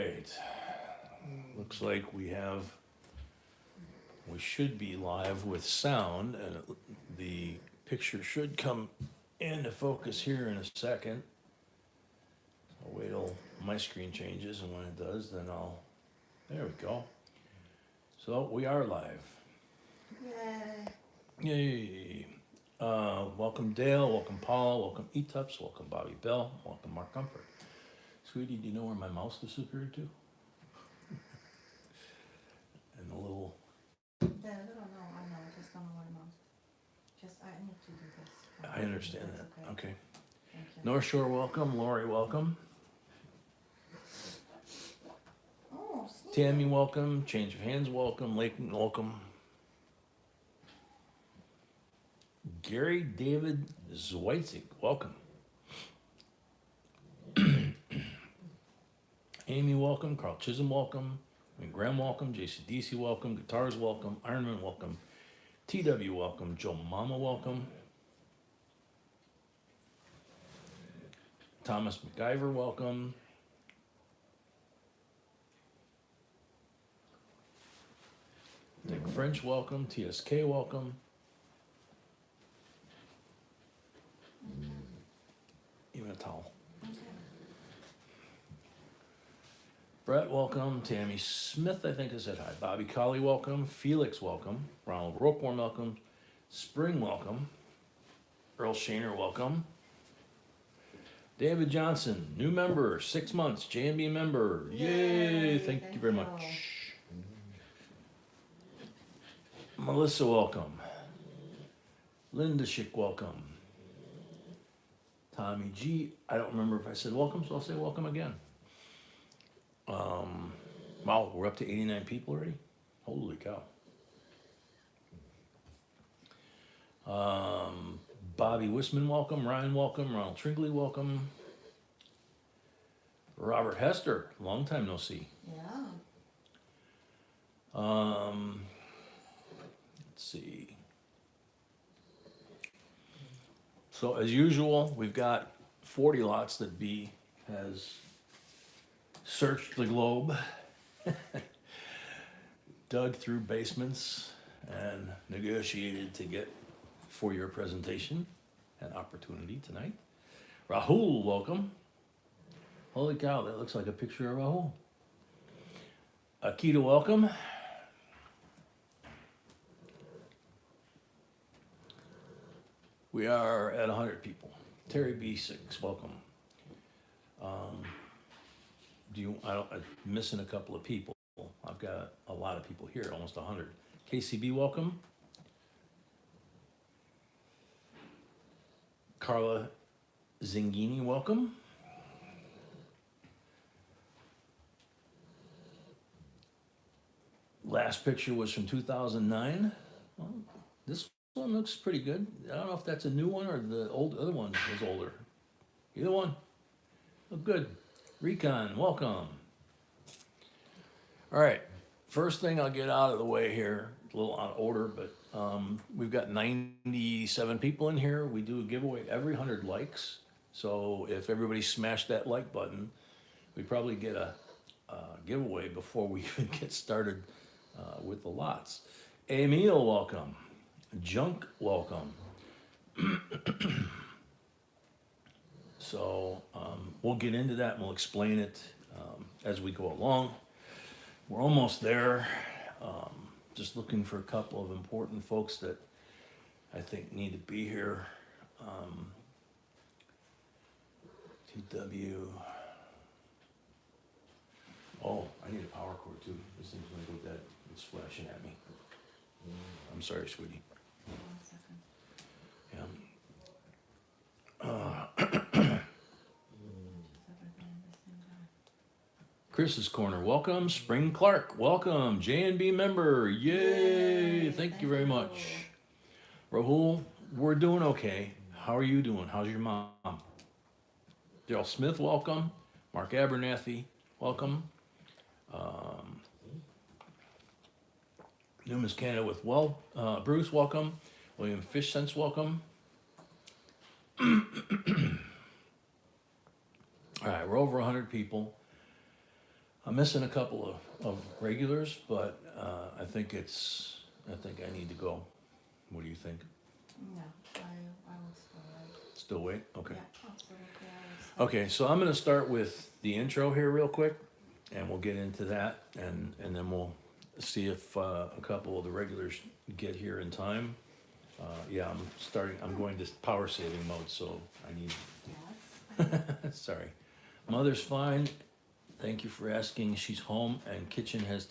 right. Looks like we should be live with sound, and the picture should come into focus here in a second. I'll wait till my screen changes, and when it does, then there we go. So we are live. Yay. Yay. Welcome Dale, welcome Paula, welcome Etups, welcome Bobby Bell, welcome Mark Comfort. Sweetie, do you know where my mouse disappeared to? And the little... I don't know, I just don't know what I'm Just, I need to do this. I understand that, okay. Thank you. North Shore, welcome. Lori, welcome. Oh, snap. Tammy, welcome. Change of Hands, welcome. Lakeland, welcome. Gary David Zweitzig, welcome. Amy, welcome. Carl Chisholm, welcome. Graham, welcome. JCDC, welcome. Guitars, welcome. Ironman, welcome. TW, welcome. Joe Mama, welcome. Thomas McIver, welcome. Dick French, welcome. TSK, welcome. Even a towel. Brett, welcome. Tammy Smith, I think, has said hi. Bobby Colley, welcome. Felix, welcome. Ronald Ropeworm, welcome. Spring, welcome. Earl Shaner, welcome. David Johnson, new member, 6 months, JMB member. Yay! Thank you very much. Melissa, welcome. Linda Schick, welcome. Tommy G, I don't remember if I said welcome, so I'll say welcome again. Wow, we're up to 89 people already? Holy cow. Bobby Wisman, welcome. Ryan, welcome. Ronald Tringley, welcome. Robert Hester, long time no see. Yeah. Let's see. So as usual, we've got 40 lots that B has searched the globe, dug through basements, and negotiated to get for your presentation and opportunity tonight. Rahul, welcome. Holy cow, that looks like a picture of Rahul. Akita, welcome. We are at 100 people. Terry B6, welcome. I'm missing a couple of people. I've got a lot of people here, almost 100. KCB, welcome. Carla Zingini, welcome. Last picture was from 2009. Well, this one looks pretty good. I don't know if that's a new one or the other one was older. Either one. Look good. Recon, welcome. All right, first thing I'll get out of the way here, a little out of order, but we've got 97 people in here. We do a giveaway every 100 likes. So if everybody smashed that like button, we'd probably get a giveaway before we even get started with the lots. Emil, welcome. Junk, welcome. So we'll get into that and we'll explain it as we go along. We're almost there. Just looking for a couple of important folks that I think need to be here. TW. Oh, I need a power cord too. This thing's gonna go dead. It's flashing at me. I'm sorry, sweetie. 1 second. Yeah. Chris's Corner, welcome. Spring Clark, welcome. JNB member, yay! Thank you very much. Rahul, we're doing okay. How are you doing? How's your mom? Daryl Smith, welcome. Mark Abernathy, welcome. Newman's Canada with Bruce, welcome. William Fishsense, welcome. All right, we're over 100 people. I'm missing a couple of regulars, but I think I need to go. What do you think? No, I will still wait. Still wait? Okay. Yeah, absolutely, I will still. Okay, so I'm gonna start with the intro here real quick, and we'll get into that, and then we'll see if a couple of the regulars get here in time. Yeah, I'm going to power saving mode, so I need, Yes. sorry. Mother's fine, thank you for asking, she's home, and kitchen has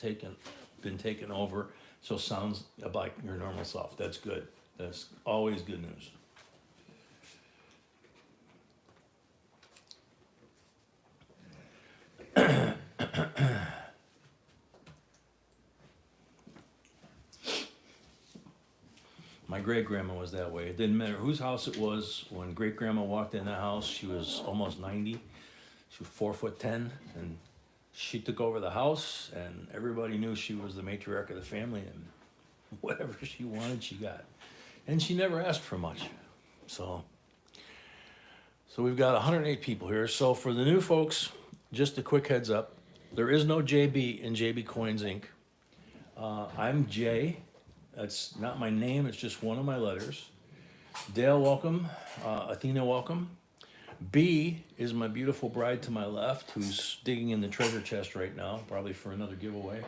been taken over, so sounds like your normal self, that's good. That's always good news. My great-grandma was that way. It didn't matter whose house it was. When great-grandma walked in the house, she was almost 90. She was 4'10", and she took over the house, and everybody knew she was the matriarch of the family, and whatever she wanted, she got. And she never asked for much. So we've got 108 people here. So for the new folks, just a quick heads up. There is no JB in JB Coins Inc. I'm Jay. That's not my name, it's just one of my letters. Dale, welcome. Athena, welcome. B is my beautiful bride to my left, who's digging in the treasure chest right now, probably for another giveaway.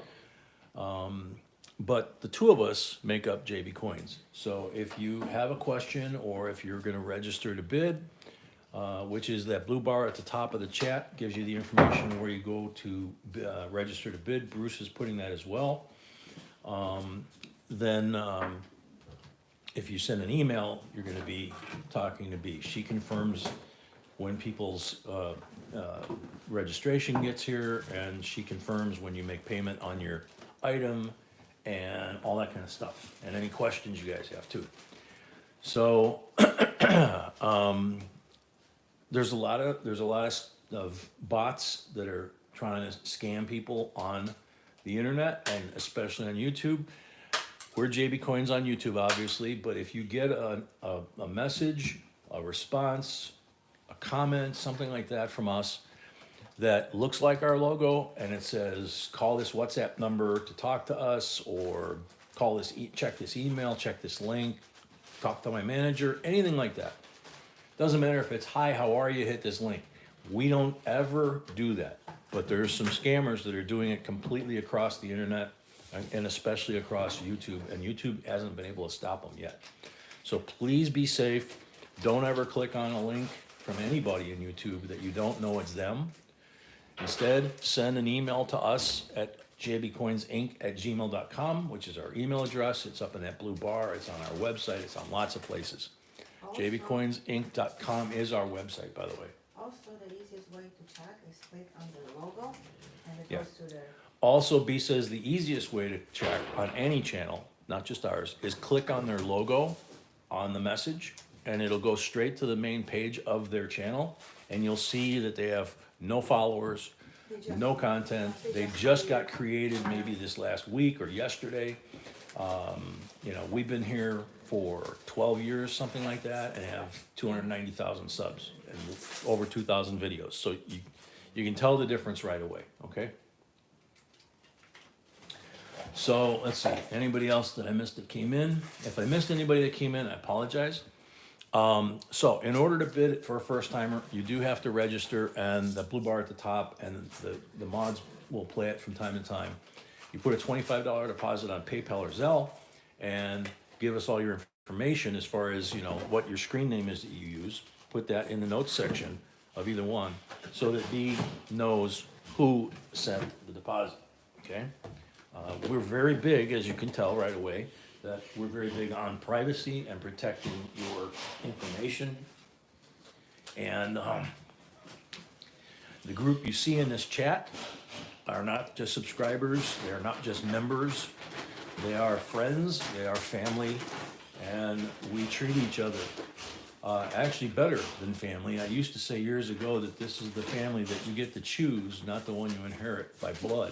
But the two of us make up JB Coins. So if you have a question, or if you're gonna register to bid, which is that blue bar at the top of the chat, gives you the information where you go to register to bid. Bruce is putting that as well. Then if you send an email, you're gonna be talking to B. She confirms when people's registration gets here, and she confirms when you make payment on your item and all that kind of stuff, and any questions you guys have too. So there's a lot of bots that are trying to scam people on the internet, and especially on YouTube. We're JB Coins on YouTube, obviously, but if you get a message, a response, a comment, something like that from us that looks like our logo, and it says, call this WhatsApp number to talk to us, or call this, check this email, check this link, talk to my manager, anything like that. Doesn't matter if it's, hi, how are you, hit this link. We don't ever do that, but there's some scammers that are doing it completely across the internet, and especially across YouTube, and YouTube hasn't been able to stop them yet. So please be safe. Don't ever click on a link from anybody in YouTube that you don't know it's them. Instead, send an email to us at jbcoinsinc@gmail.com, which is our email address. It's up in that blue bar. It's on our website. It's on lots of places. jbcoinsinc.com is our website, by the way. Also, the easiest way to check is click on the logo, and it Yeah. goes to the. Also, B says the easiest way to check on any channel, not just ours, is click on their logo on the message, and it'll go straight to the main page of their channel, and you'll see that they have no followers, no content. They just got created maybe this last week or yesterday. You know, we've been here for 12 years, something like that, and have 290,000 subs and over 2,000 videos. So you can tell the difference right away, okay? So let's see, anybody else that I missed that came in? If I missed anybody that came in, I apologize. So in order to bid for a first timer, you do have to register, and the blue bar at the top, and the mods will play it from time to time. You put a $25 deposit on PayPal or Zelle, and give us all your information as far as, you know, what your screen name is that you use. Put that in the notes section of either one, so that B knows who sent the deposit, okay? We're very big, as you can tell right away, that we're very big on privacy and protecting your information. And the group you see in this chat are not just subscribers, they are not just members, they are friends, they are family, and we treat each other actually better than family. I used to say years ago that this is the family that you get to choose, not the one you inherit by blood.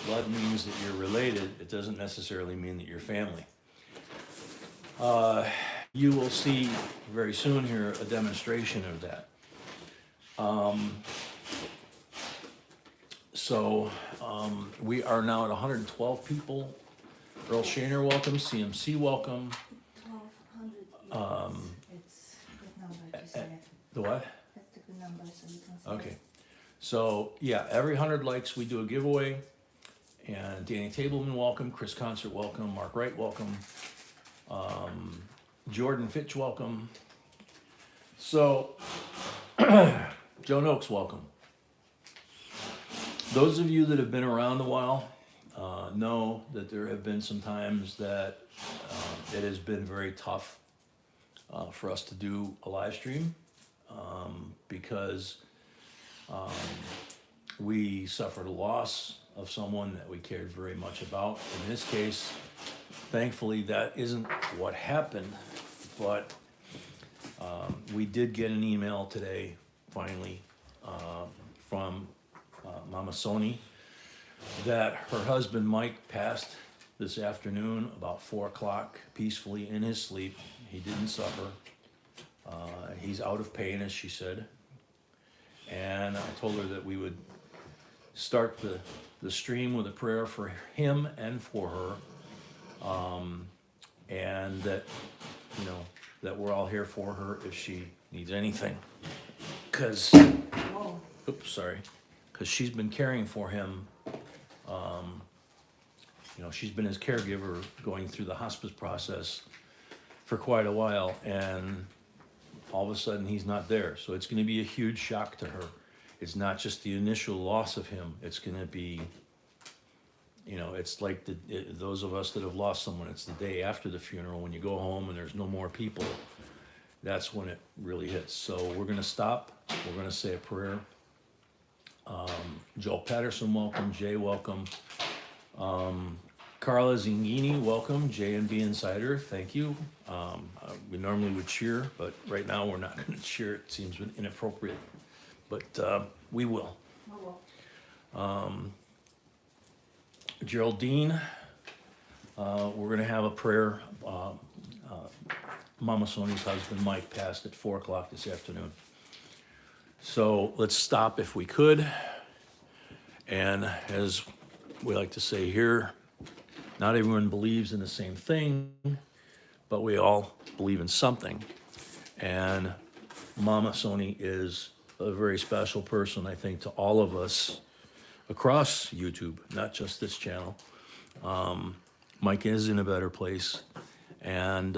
Blood means that you're related, it doesn't necessarily mean that you're family. You will see very soon here a demonstration of that. So, we are now at 112 people. Earl Shaner, welcome. CMC, welcome. 1200. It's a good number to say. The what? That's a good number, so you can say. Okay. So, yeah, every 100 likes, we do a giveaway. And Danny Tableman, welcome. Chris Concert, welcome. Mark Wright, welcome. Jordan Fitch, welcome. So, Joe Noakes, welcome. Those of you that have been around a while know that there have been some times that it has been very tough for us to do a live stream because we suffered a loss of someone that we cared very much about. In this case, thankfully, that isn't what happened, but we did get an email today, finally, from Mama Sony, that her husband Mike passed this afternoon about 4 o'clock, peacefully in his sleep. He didn't suffer. He's out of pain, as she said. And I told her that we would start the stream with a prayer for him and for her. And that, you know, that we're all here for her if she needs anything. Because, Whoa. oops, sorry. Because she's been caring for him. You know, she's been his caregiver going through the hospice process for quite a while, and all of a sudden he's not there. So it's going to be a huge shock to her. It's not just the initial loss of him. It's going to be, you know, it's like those of us that have lost someone, it's the day after the funeral when you go home and there's no more people. That's when it really hits. So we're going to stop. We're going to say a prayer. Joel Patterson, welcome. Jay, welcome. Carla Zingini, welcome. J&B Insider, thank you. We normally would cheer, but right now we're not going to cheer. It seems inappropriate, but we will. Oh, well. Geraldine, we're going to have a prayer. Mama Sonia's husband, Mike, passed at 4 o'clock this afternoon. So let's stop if we could. And as we like to say here, not everyone believes in the same thing, but we all believe in something. And Mama Sony is a very special person, I think, to all of us across YouTube, not just this channel. Mike is in a better place. And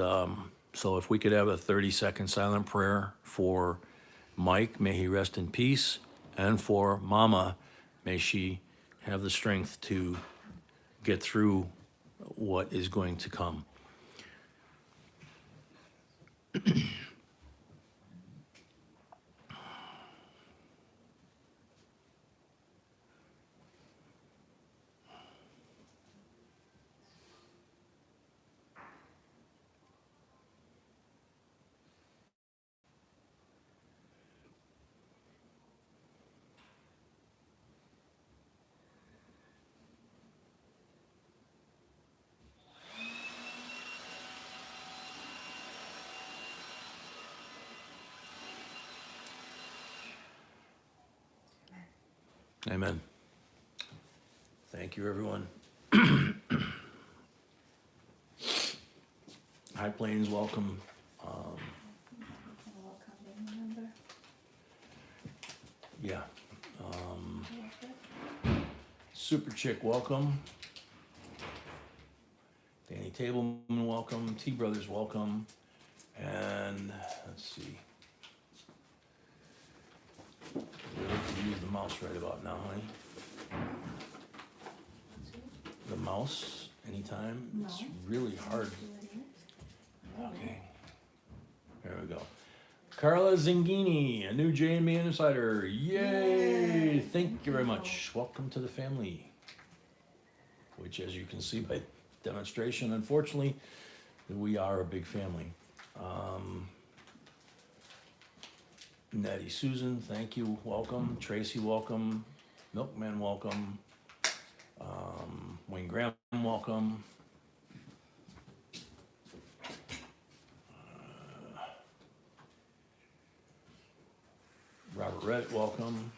so if we could have a 30-second silent prayer for Mike, may he rest in peace, and for Mama, may she have the strength to get through what is going to come. Amen. Thank you, everyone. High Plains, welcome. Yeah. Super Chick, welcome. Danny Tableman, welcome. T Brothers, welcome. And let's see. We like to use the mouse right about now, honey. The mouse, anytime. No. It's really hard. Okay. There we go. Carla Zingini, a new J&B Insider. Yay! Thank you very much. Welcome to the family. Which, as you can see by demonstration, unfortunately, we are a big family. Nettie Susan, thank you. Welcome. Tracy, welcome. Milkman, welcome. Wayne Graham, welcome. Robert Redd, welcome.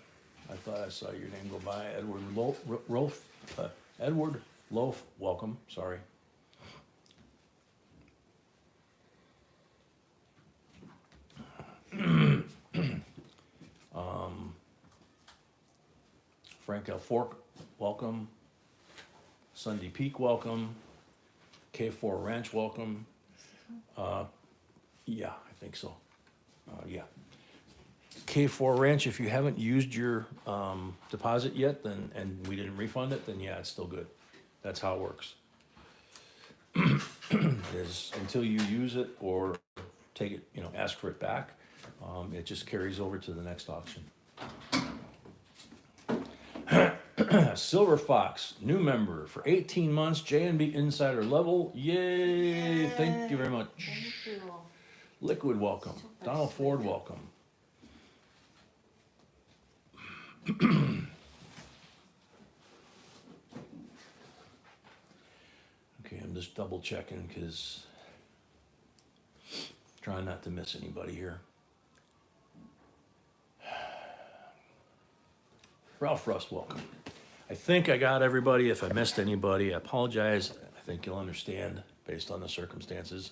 I thought I saw your name go by. Edward Loaf, welcome, sorry. Frank L. Fork, welcome. Sunday Peak, welcome. K4 Ranch, welcome. Yeah, I think so. Yeah. K4 Ranch, if you haven't used your deposit yet, then and we didn't refund it, then yeah, it's still good. That's how it works. Is until you use it or take it, ask for it back, it just carries over to the next auction. Silver Fox, new member for 18 months, J&B Insider level. Yay! Thank you very much. Thank you. Liquid, welcome. Super Donald Ford, sweet. welcome. Okay, I'm just double checking because trying not to miss anybody here. Ralph Rust, welcome. I think I got everybody. If I missed anybody, I apologize. I think you'll understand based on the circumstances.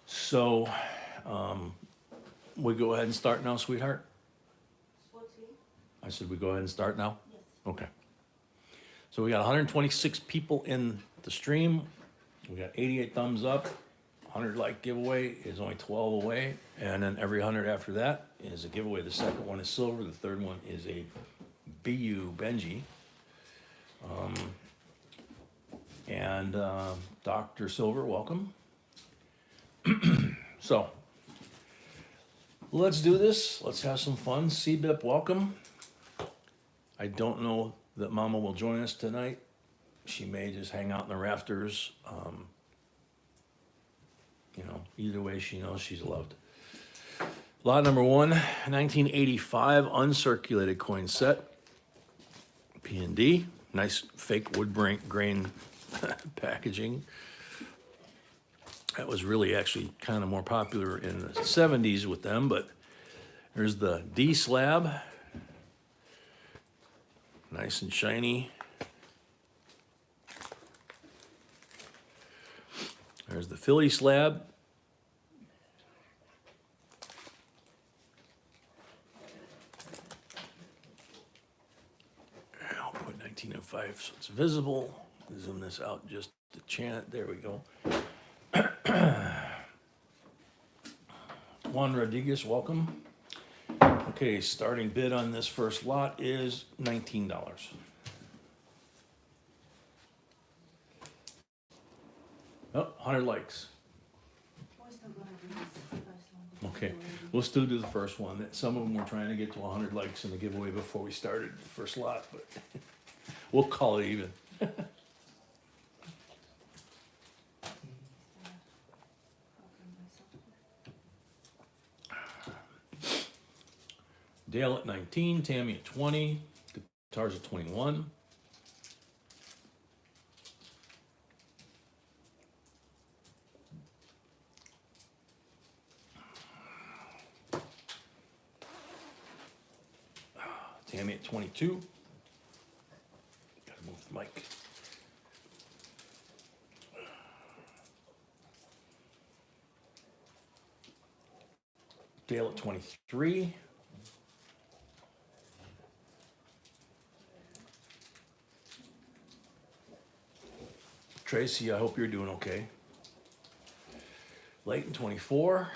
So, we go ahead and start now, sweetheart? I said we go ahead and start now? Yes. Okay. So we got 126 people in the stream. We got 88 thumbs up. 100 like giveaway is only 12 away. And then every 100 after that is a giveaway. The second one is silver. The third one is a BU Benji. Dr. Silver, welcome. So, let's do this. Let's have some fun. CBIP, welcome. I don't know that Mama will join us tonight. She may just hang out in the rafters. Either way, she knows she's loved. Lot number 1, 1985 uncirculated coin set. P&D. Nice fake wood grain packaging. That was really actually kind of more popular in the 70s with them, but there's the D slab. Nice and shiny. There's the Philly slab. I'll put 1905 so it's visible. Zoom this out just to chant. There we go. Juan Rodriguez, welcome. Okay, starting bid on this first lot is $19. Oh, 100 likes. What's the one of these? First one. Okay, we'll still do the first one. Some of them were trying to get to 100 likes in the giveaway before we started the first lot, but we'll call it even. Dale at 19, Tammy at 20, guitars at 21. Tammy at 22. Gotta move the mic. Dale at 23. Tracy, I hope you're doing okay. Layton, 24.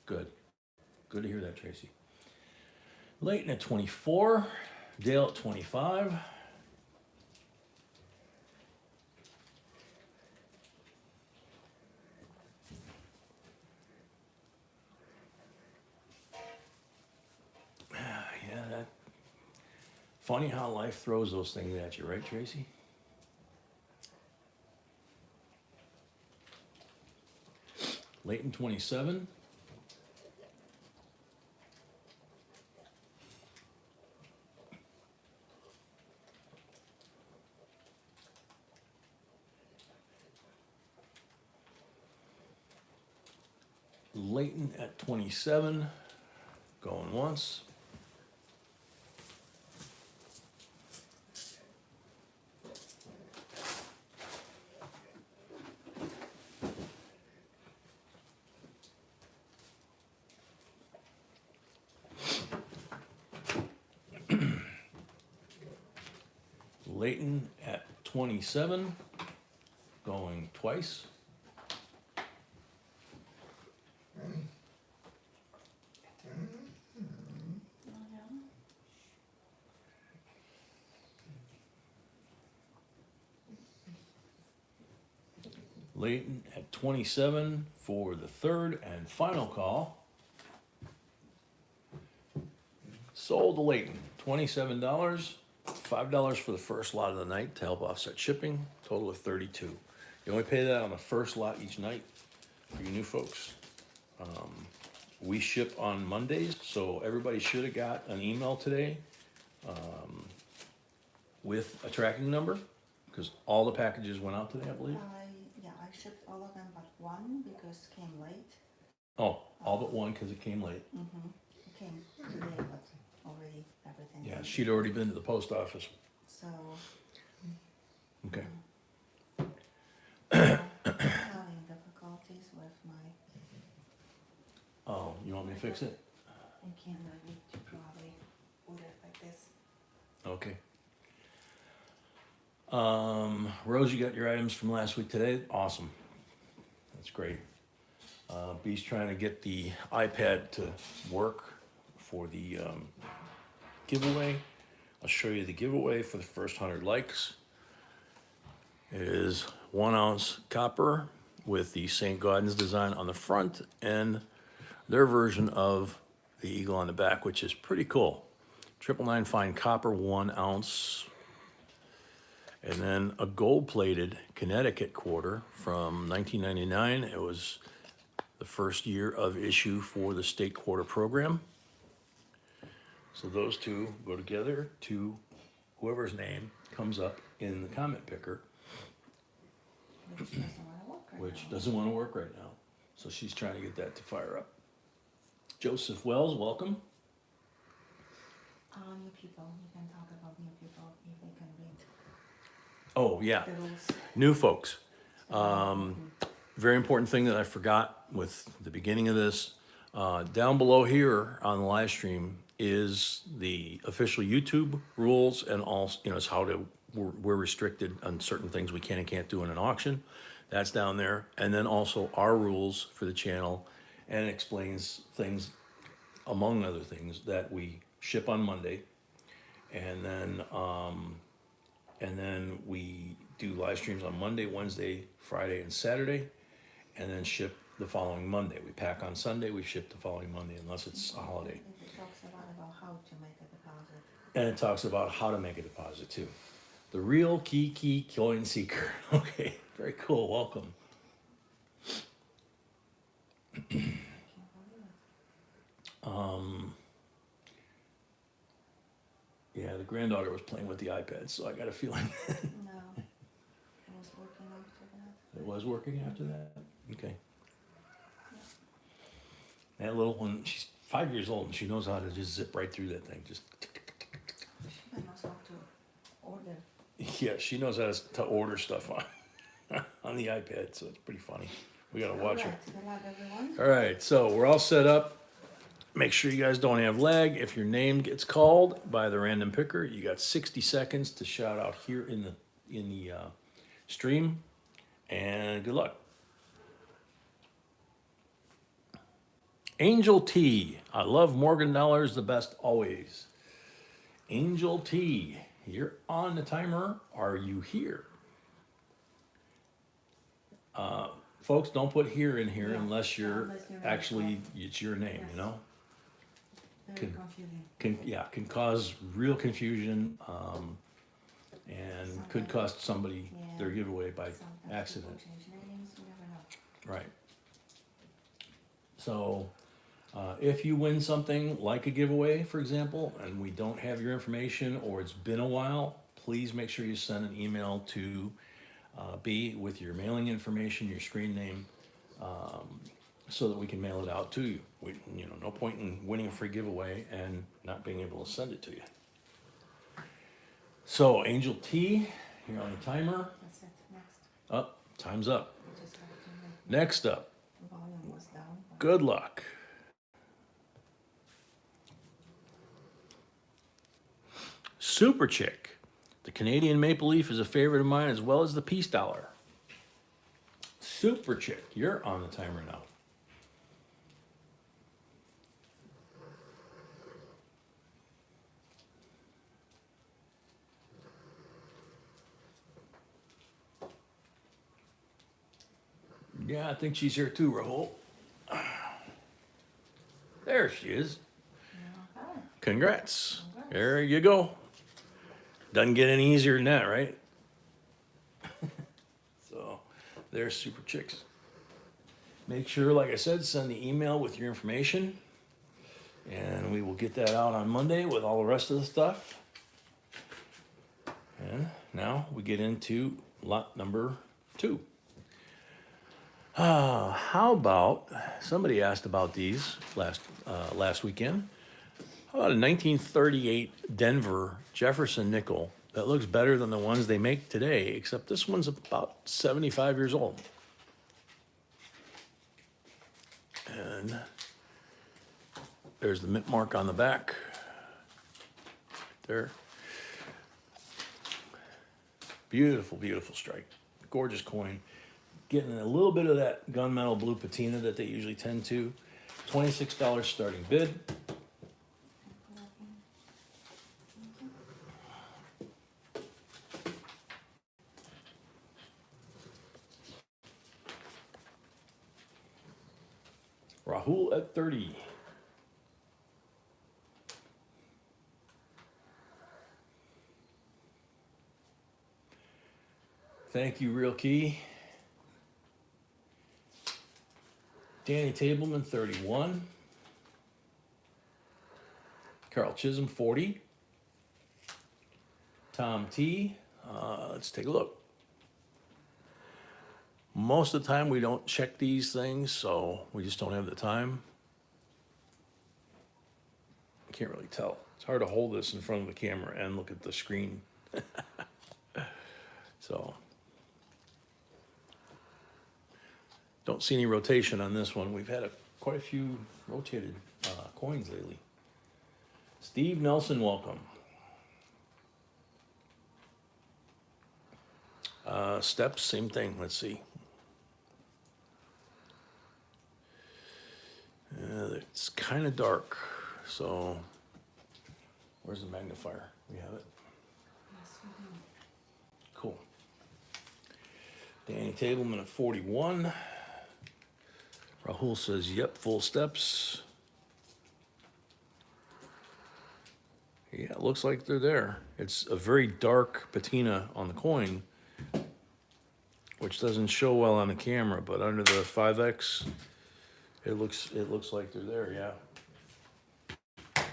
Good. Good to hear that, Tracy. Layton at 24. Dale at 25. Yeah, funny how life throws those things at you, right, Tracy? Layton 27. Layton at 27, going once. Layton at 27, going twice. Layton at 27 for the third and final call. Sold to Layton, $27, $5 for the first lot of the night to help offset shipping, total of 32. You only pay that on the first lot each night for you new folks. We ship on Mondays, so everybody should have got an email today with a tracking number, because all the packages went out today, I believe. Yeah, I shipped all of them but one because it came late. Oh, all but one because it came late. It came today, but already everything. Yeah, late. she'd already been to the post office. So, Okay. I'm having difficulties with my, Oh, you want me to fix it? I can't really to probably put it like this. Okay. Rose, you got your items from last week today? Awesome. That's great. B's trying to get the iPad to work for the giveaway. I'll show you the giveaway for the first 100 likes. It is 1 ounce copper with the St. Gaudens design on the front and their version of the eagle on the back, which is pretty cool. 999 fine copper, 1 ounce. And then a gold-plated Connecticut quarter from 1999. It was the first year of issue for the state quarter program. So those two go together to whoever's name comes up in the comment picker, Which doesn't want to work right which now. doesn't want to work right now. So she's trying to get that to fire up. Joseph Wells, welcome. New people, we can talk about new people if they can read Oh, yeah, the rules. new folks. Very important thing that I forgot with the beginning of this. Down below here on the live stream is the official YouTube rules, and also, it's how to, we're restricted on certain things we can and can't do in an auction. That's down there. And then also our rules for the channel, and it explains things, among other things, that we ship on Monday. And then we do live streams on Monday, Wednesday, Friday, and Saturday, and then ship the following Monday. We pack on Sunday, we ship the following Monday, unless it's a holiday. It talks about how to make a deposit. And it talks about how to make a deposit too. The real key coin seeker. Okay, very cool, welcome. Can't believe it. Yeah, the granddaughter was playing with the iPad, so I got a feeling No, it was working after that. it was working after that. Okay. That little one, she's 5 years old and she knows how to just zip right through that thing. Just She even knows how to order. yeah, she knows how to order stuff on on the iPad, so it's pretty funny. We gotta watch her. Alright, good luck everyone. All right, so we're all set up. Make sure you guys don't have lag. If your name gets called by the random picker, you got 60 seconds to shout out here in the stream, and good luck. Angel T. I love Morgan dollars the best always. Angel T. You're on the timer. Are you here? Folks, don't put here in here Yeah, unless you're unless your name's actually, it's your name, Yes. you know? Very confusing. Can cause real confusion, and could cost somebody Yeah. their giveaway by Sometimes accident. people change names, you never know. Right. So if you win something like a giveaway, for example, and we don't have your information or it's been a while, please make sure you send an email to B with your mailing information, your screen name, so that we can mail it out to you. No point in winning a free giveaway and not being able to send it to you. So Angel T, here on the timer. That's it, next. Up, time's up. I just have to make Next up, the volume was down. But good luck. Super Chick. The Canadian Maple Leaf is a favorite of mine as well as the Peace Dollar. Super Chick, you're on the timer now. Yeah, I think she's here too, Rahul. There she is. yeah, okay. Congrats. Congrats. There you go. Doesn't get any easier than that, right? So, there's Super Chicks. Make sure, like I said, send the email with your information. And we will get that out on Monday with all the rest of the stuff. And now we get into lot number 2. How about, somebody asked about these last weekend. How about a 1938 Denver Jefferson nickel that looks better than the ones they make today, except this one's about 75 years old. And there's the mint mark on the back. There. Beautiful, beautiful strike. Gorgeous coin. Getting a little bit of that gunmetal blue patina that they usually tend to. $26 starting bid. Rahul at 30. Thank you, Real Key. Danny Tableman, 31. Carl Chisholm, 40. Tom T, let's take a look. Most of the time we don't check these things, so we just don't have the time. I can't really tell. It's hard to hold this in front of the camera and look at the screen. So, don't see any rotation on this one. We've had quite a few rotated coins lately. Steve Nelson, welcome. Steps, same thing. Let's see. It's kind of dark, so where's the magnifier? We have it. Yes, we do. Cool. Danny Tableman at 41. Rahul says, yep, full steps. Yeah, it looks like they're there. It's a very dark patina on the coin, which doesn't show well on the camera, but under the 5X, it looks like they're there, yeah.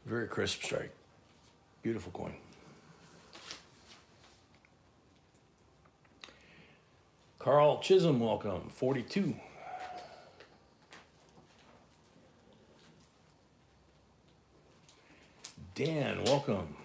Very crisp strike. Beautiful coin. Carl Chisholm, welcome, 42. Dan, welcome.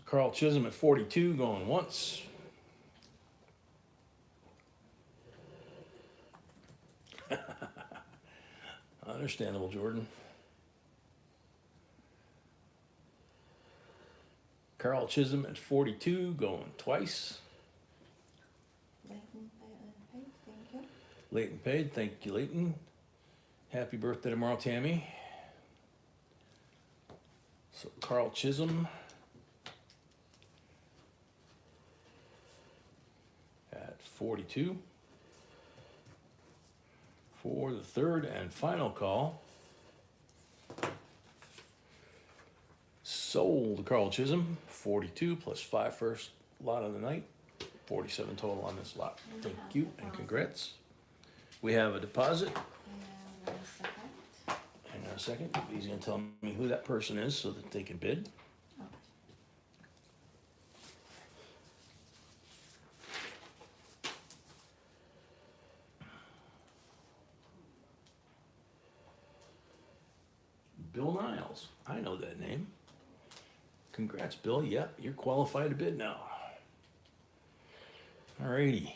Carl Chisholm at 42, going once. Understandable, Jordan. Carl Chisholm at 42, going twice. Leighton paid, thank you. Leighton paid, thank you, Leighton. Happy birthday tomorrow, Tammy. So Carl Chisholm at 42. For the third and final call, sold Carl Chisholm, 42 plus 5 first lot of the night, 47 total on this lot. Thank you and congrats. We have a deposit. And 1 second. Hang on a second. He's gonna tell me who that person is so that they can bid. Okay. Bill Niles. I know that name. Congrats, Bill. Yep, you're qualified to bid now. Alrighty.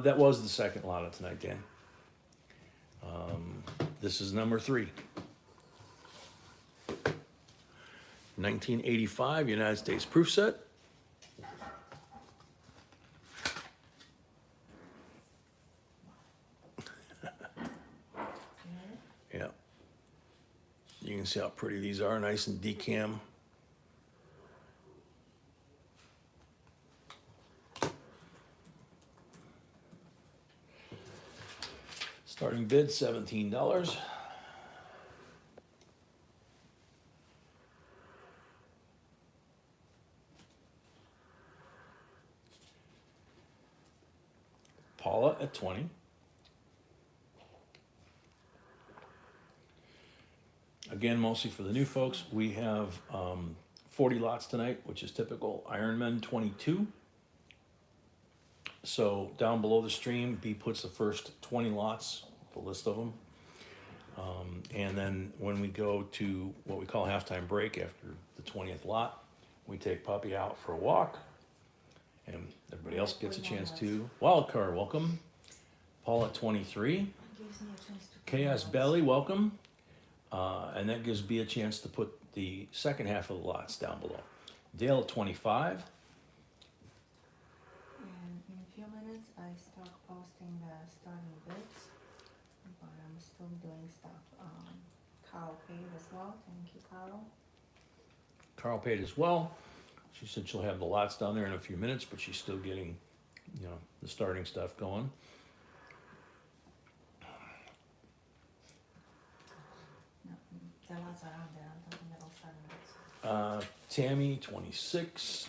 That was the second lot of tonight, Dan. This is number 3. 1985 United States proof set. Yeah. You can see how pretty these are, nice and decam. Starting bid $17. Paula at 20. Again, mostly for the new folks, we have 40 lots tonight, which is typical. Ironman 22. So down below the stream, B puts the first 20 lots, the list of them. And then when we go to what we call halftime break after the 20th lot, we take Puppy out for a walk. And everybody else gets a chance to. Wild card, welcome. Paul at 23. Gives me a chance to. Chaos Belly, welcome. And that gives B a chance to put the second half of the lots down below. Dale at 25. And in a few minutes, I start posting the starting bids, but I'm still doing stuff. Carl paid as well. Thank you, Carl. Carl paid as well. She said she'll have the lots down there in a few minutes, but she's still getting, you know, the starting stuff going. No, the lots are out there. I'm talking about starting bids. Tammy, 26.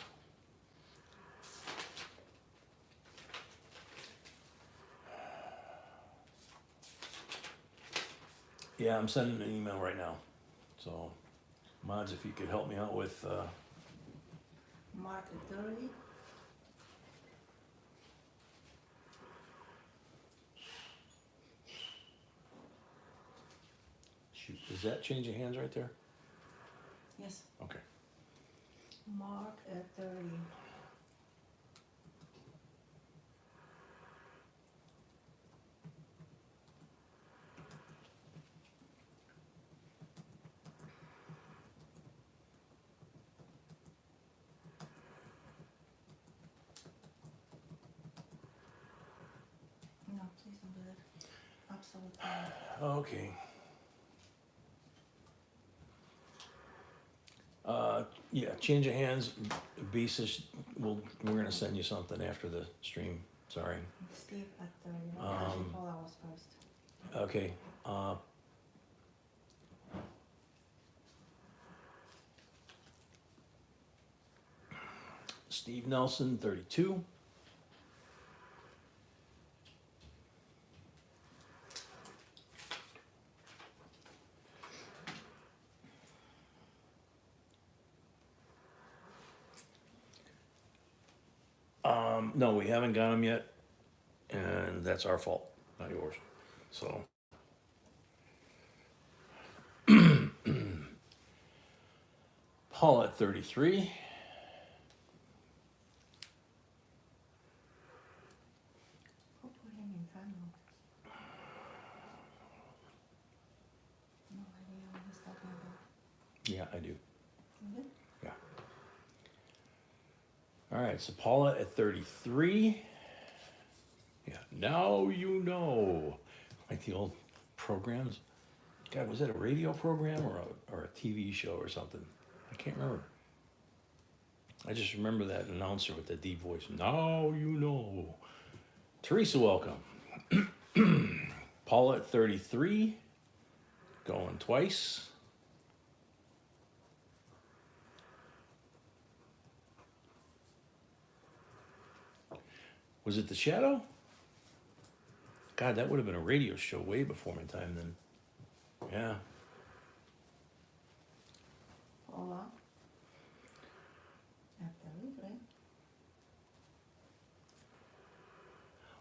Yeah, I'm sending an email right now. So, mods, if you could help me out with, Mark at 30. shoot, does that change of hands right there? Yes. Okay. Mark at 30. No, please don't do that. Absolutely not. Okay. Yeah, change of hands. B says we're gonna send you something after the stream. Sorry. Steve at 30. Actually, Paula was first. Okay. Steve Nelson, 32. No, we haven't got them yet, and that's our fault, not yours. So. Paul at 33. time out. No idea what he's talking about. Yeah, I do. Mhm. Yeah. All right, so Paula at 33. Yeah, now you know. Like the old programs. God, was that a radio program or a TV show or something? I can't remember. I just remember that announcer with the deep voice. Now you know. Teresa, welcome. Paula at 33. Going twice. Was it The Shadow? God, that would have been a radio show way before my time then. Yeah. Hola. Absolutely.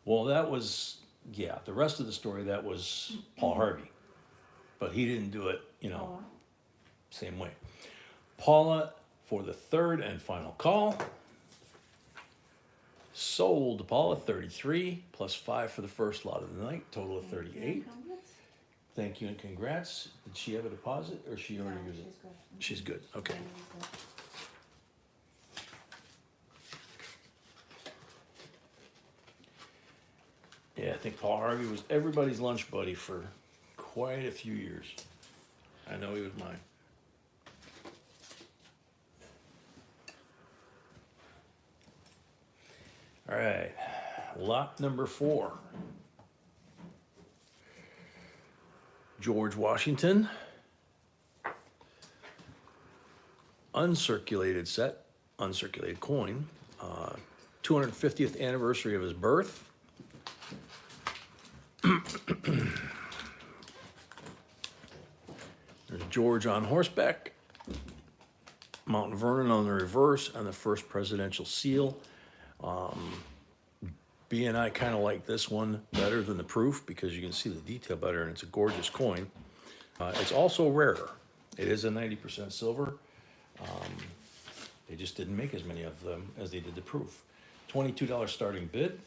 Well, that was, yeah, the rest of the story, that was Paul Harvey. But he didn't do it, Hola. same way. Paula for the third and final call. Sold Paula 33 plus 5 for the first lot of the night, total of 38. Thank you and congrats. Did she have a deposit or she already used it? She's good. She's good. Okay. Yeah, I think Paul Harvey was everybody's lunch buddy for quite a few years. I know he was mine. All right, lot number 4. George Washington. Uncirculated set, uncirculated coin. 250th anniversary of his birth. There's George on horseback. Mount Vernon on the reverse, and the first presidential seal. B and I kind of like this one better than the proof because you can see the detail better, and it's a gorgeous coin. It's also rarer. It is a 90% silver. They just didn't make as many of them as they did the proof. $22 starting bid.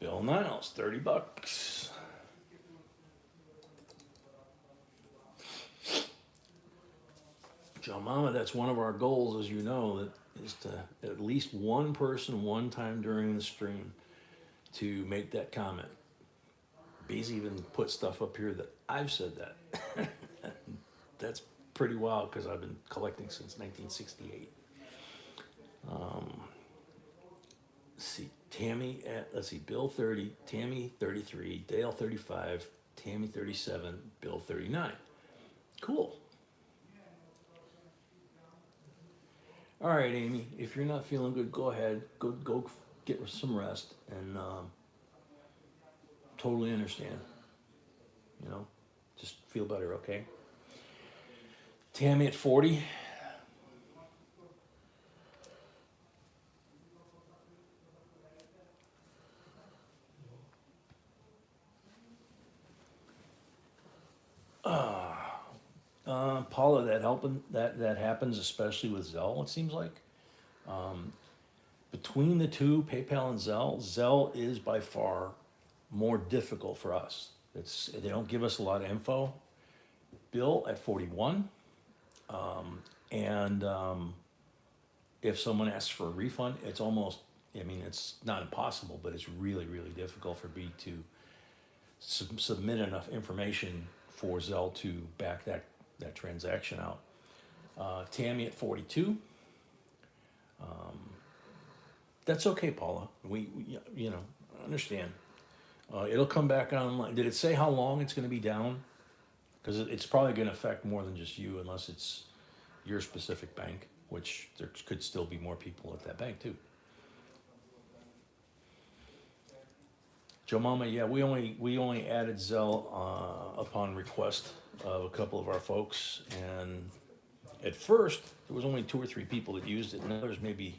Bill Niles, $30. Joe Mama, that's one of our goals, as you know, that is to at least one person one time during the stream to make that comment. Bees even put stuff up here that I've said that. That's pretty wild because I've been collecting since 1968. Let's see, Tammy at, let's see, Bill 30, Tammy 33, Dale 35, Tammy 37, Bill 39. Cool. All right, Amy, if you're not feeling good, go ahead. Go get some rest and totally understand. Just feel better, okay? Tammy at 40. Paula, that happens especially with Zelle, it seems like. Between the two, PayPal and Zelle is by far more difficult for us. They don't give us a lot of info. Bill at 41. And if someone asks for a refund, it's almost, it's not impossible, but it's really, really difficult for B to submit enough information for Zelle to back that transaction out. Tammy at 42. That's okay, Paula. We understand. It'll come back online. Did it say how long it's going to be down? Because it's probably going to affect more than just you, unless it's your specific bank, which there could still be more people at that bank too. Joe Mama, yeah, we only added Zelle upon request of a couple of our folks, and at first there was only 2 or 3 people that used it, and now there's maybe,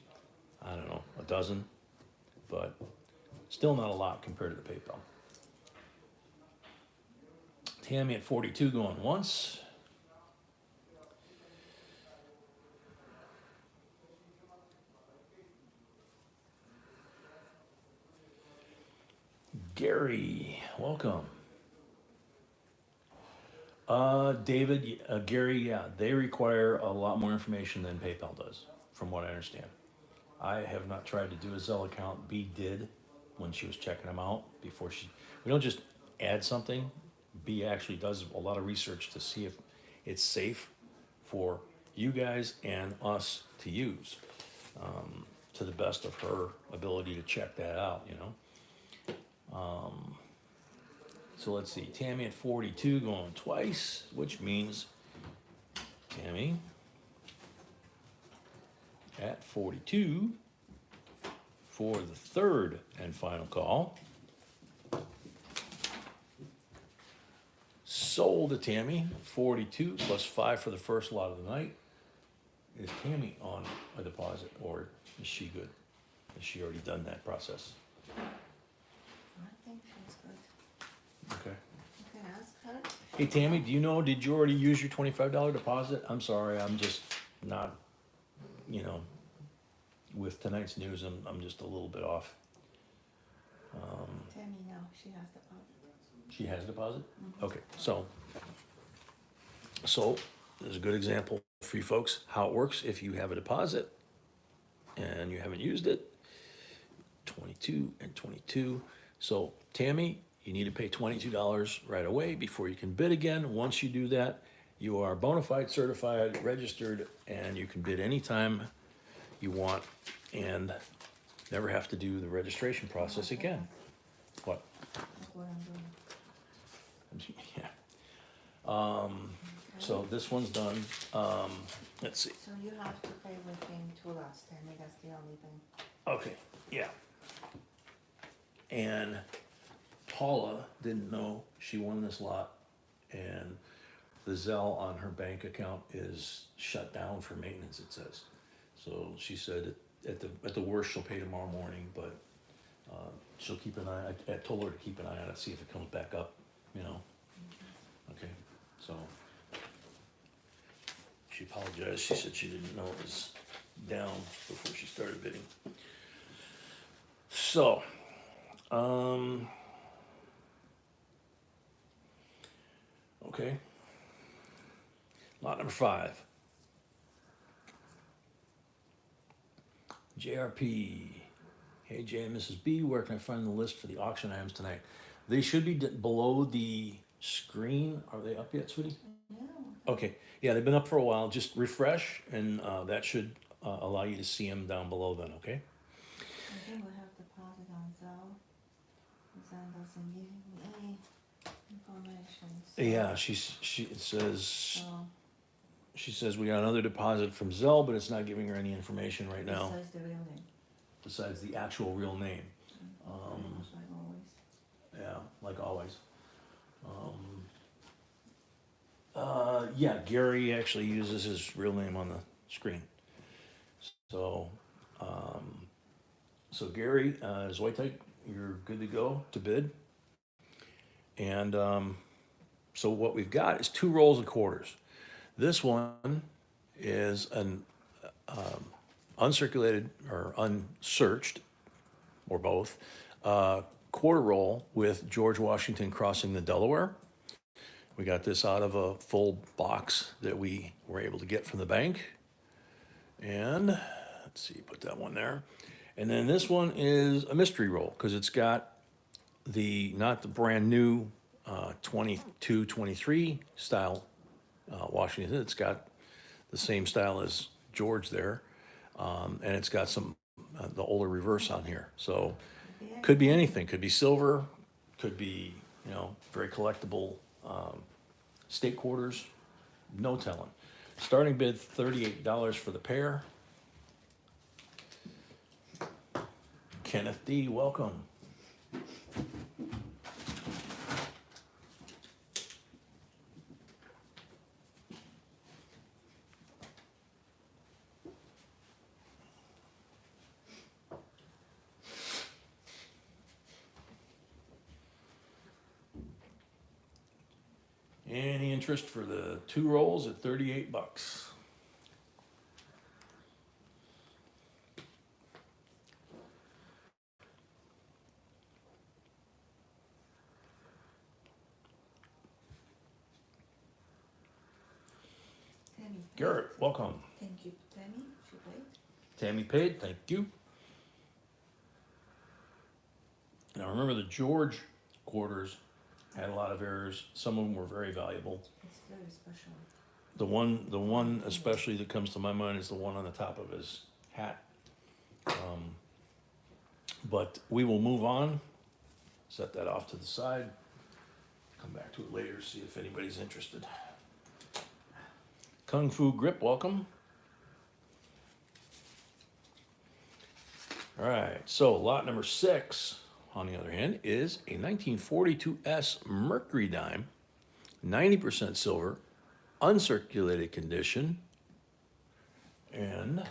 I don't know, a dozen, but still not a lot compared to the PayPal. Tammy at 42 going once. Gary, welcome. David, Gary, yeah, they require a lot more information than PayPal does, from what I understand. I have not tried to do a Zelle account. B did when she was checking them out before she. We don't just add something. B actually does a lot of research to see if it's safe for you guys and us to use, to the best of her ability to check that out. You know. So let's see. Tammy at 42 going twice, which means Tammy at 42 for the third and final call. Sold to Tammy, 42 plus 5 for the first lot of the night. Is Tammy on a deposit, or is she good? Has she already done that process? I think she's good. Okay. You can ask her. Hey Tammy, do you know, did you already use your $25 deposit? I'm sorry, I'm just not, you know, with tonight's news, I'm just a little bit off. Tammy, no, she has the problem. She has a deposit? Okay, so there's a good example for you folks, how it works if you have a deposit and you haven't used it. 22 and 22. So Tammy, you need to pay $22 right away before you can bid again. Once you do that, you are bona fide, certified, registered, and you can bid anytime you want and never have to do the registration process again. What? Look what I'm doing. Yeah. So this one's done. Let's see. So you have to pay within 2 lots, Tammy, that's the only thing. Okay, yeah. And Paula didn't know she won this lot, and the Zelle on her bank account is shut down for maintenance, it says. So she said at the worst she'll pay tomorrow morning, but she'll keep an eye. I told her to keep an eye on it, see if it comes back up. You know. Okay, so she apologized. She said she didn't know it was down before she started bidding. So, okay. Lot number 5. JRP. Hey, J and Mrs. B, where can I find the list for the auction items tonight? They should be below the screen. Are they up yet, sweetie? Yeah. Okay. Yeah, they've been up for a while. Just refresh, and that should allow you to see them down below then, okay? I think we have deposit on Zelle. Zelle doesn't give me any information. So, Yeah, it says, so she says we got another deposit from Zelle, but it's not giving her any information right now, it says the real name. besides the actual real name. Pretty much like always. Yeah, like always. Yeah, Gary actually uses his real name on the screen. So, so Gary, is white type, you're good to go to bid. And so what we've got is 2 rolls of quarters. This one is an uncirculated or unsearched, or both, quarter roll with George Washington crossing the Delaware. We got this out of a full box that we were able to get from the bank. And let's see, put that one there. And then this one is a mystery roll because it's got not the brand new 22, 23 style Washington. It's got the same style as George there. And it's got some, the older reverse on here. So could be anything. Could be silver. Could be, very collectible state quarters. No telling. Starting bid $38 for the pair. Kenneth D, welcome. Any interest for the 2 rolls at 38 bucks? Tammy. Garrett, welcome. Thank you, Tammy. She paid. Tammy paid, thank you. Now remember the George quarters had a lot of errors. Some of them were very valuable. It's very special. The one especially that comes to my mind is the one on the top of his hat. But we will move on. Set that off to the side. Come back to it later, see if anybody's interested. Kung Fu Grip, welcome. All right, so lot number 6, on the other hand, is a 1942 Mercury dime, 90% silver, uncirculated condition, and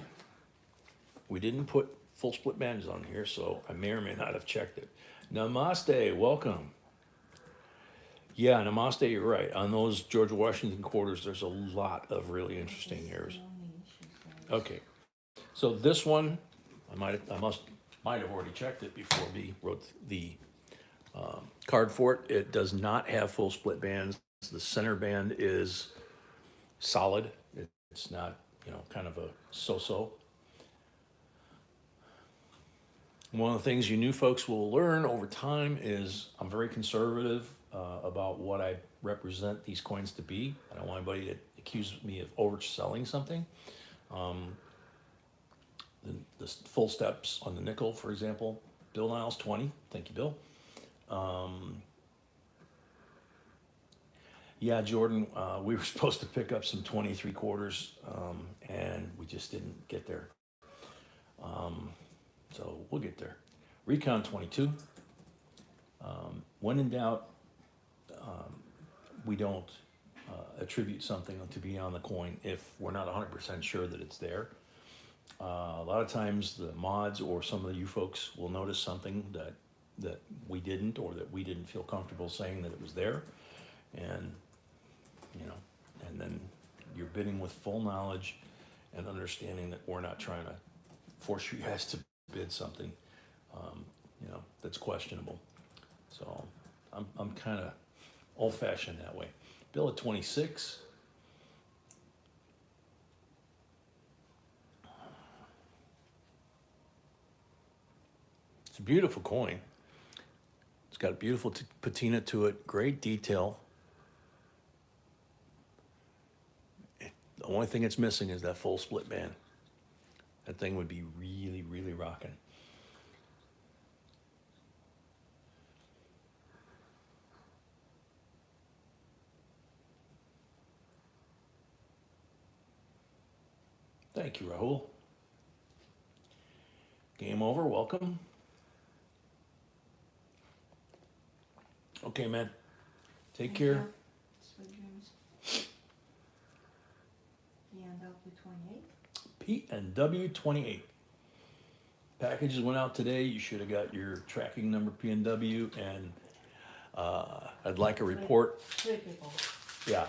we didn't put full split bands on here, so I may or may not have checked it. Namaste, welcome. Yeah, Namaste, you're right. On those George Washington quarters, there's a lot of really interesting errors. Okay, so this one, I might have already checked it before we wrote the card for it. It does not have full split bands. The center band is solid. It's not, kind of a so-so. One of the things you new folks will learn over time is I'm very conservative about what I represent these coins to be. I don't want anybody to accuse me of overselling something. The full steps on the nickel, for example, Bill Niles 20. Thank you, Bill. Yeah, Jordan, we were supposed to pick up some 23 quarters, and we just didn't get there. So we'll get there. Recon 22. When in doubt, we don't attribute something to be on the coin if we're not 100% sure that it's there. A lot of times the mods or some of you folks will notice something that we didn't, or that we didn't feel comfortable saying that it was there. And, and then you're bidding with full knowledge and understanding that we're not trying to force you guys to bid something, that's questionable. So I'm kind of old-fashioned that way. Bill at 26. It's a beautiful coin. It's got a beautiful patina to it, great detail. The only thing it's missing is that full split band. That thing would be really, really rocking. Thank you, Rahul. Game over, welcome. Okay, man. Take care. Sweet dreams. P&W 28. P&W 28. Packages went out today. You should have got your tracking number P&W, and I'd like a report. 3 people. Yeah,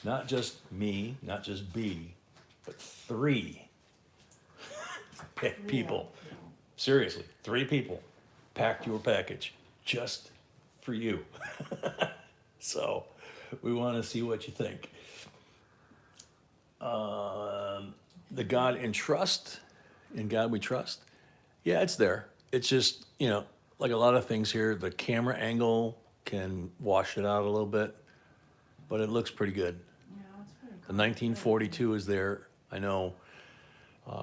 not just me, not just B, but 3 people. Seriously, 3 people packed your package just for you. So we want to see what you think. The God in trust, in God we trust. Yeah, it's there. It's just, like a lot of things here, the camera angle can wash it out a little bit, but it looks pretty good. Yeah, it's pretty The cool. 1942 is there. I know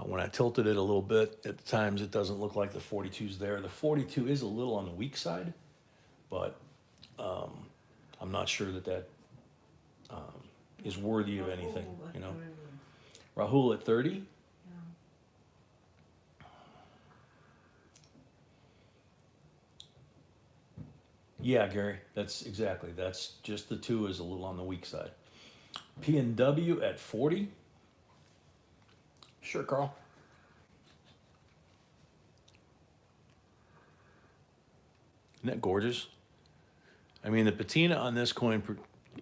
when I tilted it a little bit, at times it doesn't look like the 42 is there. The 42 is a little on the weak side, but I'm not sure that is worthy of anything, Rahul at 30. Yeah. Yeah, Gary, that's just the 2 is a little on the weak side. P&W at 40. Sure, Carl. Isn't that gorgeous? I mean, the patina on this coin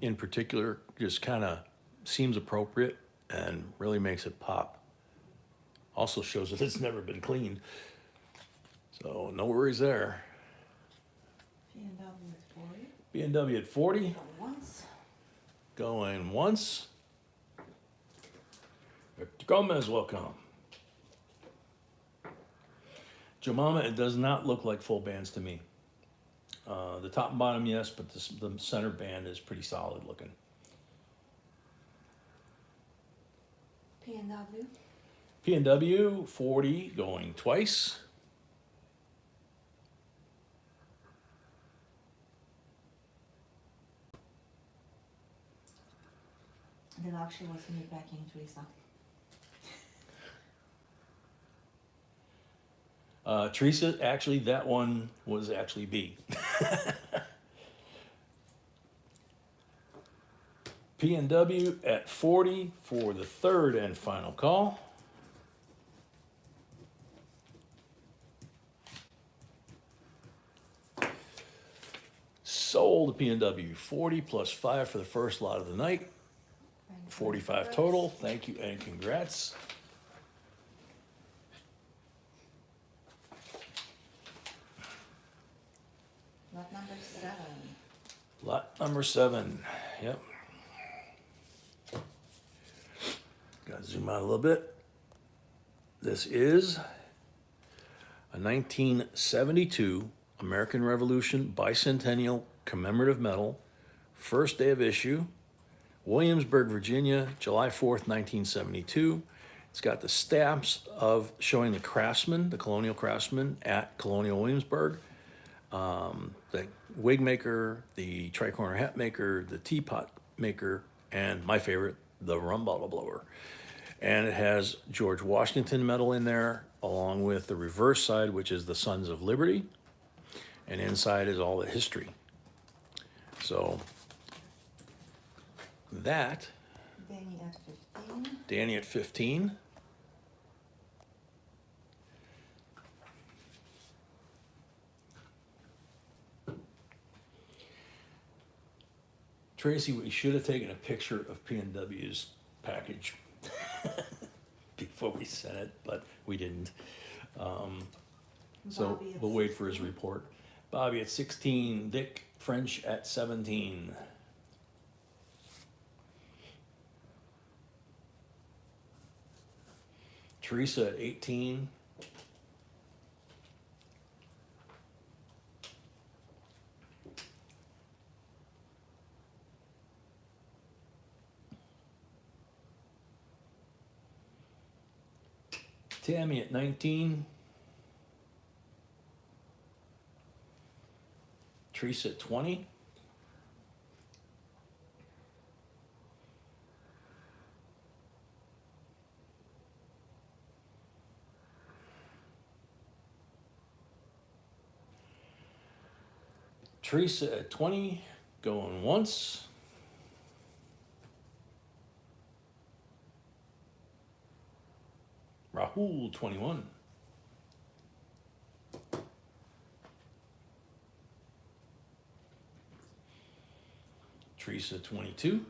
in particular just kind of seems appropriate and really makes it pop. Also shows that it's never been cleaned. So no worries there. P&W at 40. B&W at 40, Going once. going once. Victor Gomez, welcome. Jemima, it does not look like full bands to me. The top and bottom, yes, but the center band is pretty solid looking. P&W. P&W 40 going twice. That actually was me backing Teresa. Teresa, actually, that one was actually B. P&W at 40 for the third and final call. Sold to P&W 40 plus 5 for the first lot of the night. 45 total. Thank you and congrats. Lot number 7. Lot number 7. Yep. Gotta zoom out a little bit. This is a 1972 American Revolution Bicentennial Commemorative Medal, first day of issue, Williamsburg, Virginia, July 4th, 1972. It's got the stamps of showing the craftsman, the colonial craftsman at Colonial Williamsburg, the wig maker, the tricorner hat maker, the teapot maker, and my favorite, the rum bottle blower. And it has George Washington medal in there, along with the reverse side, which is the Sons of Liberty. And inside is all the history. So that, Danny at 15. Danny at 15. Tracy, we should have taken a picture of P&W's package before we sent it, but we didn't. So Bobby at we'll wait for his 16. report. Bobby at 16, Dick French at 17. Teresa at 18. Tammy at 19. Teresa at 20. Teresa at 20, going once. Rahul, 21. Teresa, 22.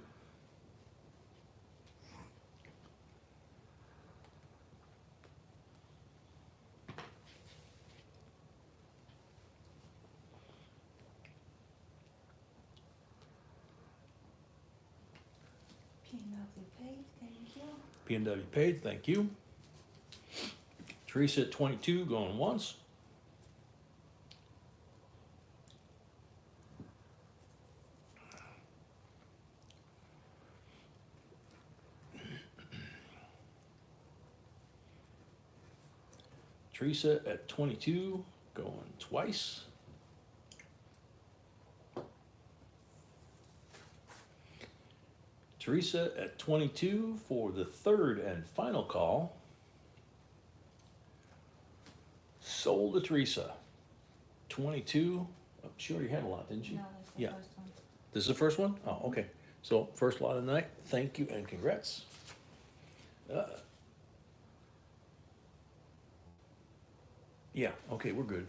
P&W paid, thank you. P&W paid, thank you. Teresa at 22, going once. Teresa at 22, going twice. Teresa at 22 for the third and final call. Sold to Teresa. 22. Oh, she already had a lot, didn't she? No, that's the Yeah. first one. This is the first one? Oh, okay. So first lot of the night. Thank you and congrats. Yeah, okay, we're good.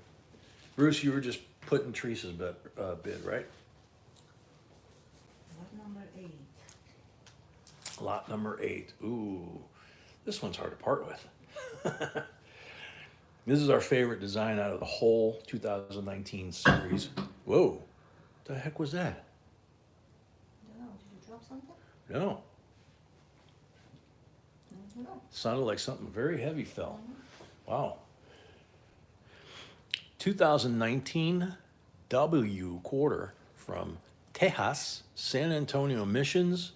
Bruce, you were just putting Teresa's bid, right? Lot number Lot number 8. Ooh, this one's hard to part with. This is our favorite design out of the whole 2019 series. Whoa, the heck was that? I don't know, did you drop something? No, No. sounded like something very heavy fell. Wow. 2019 W quarter from Tejas, San Antonio Missions,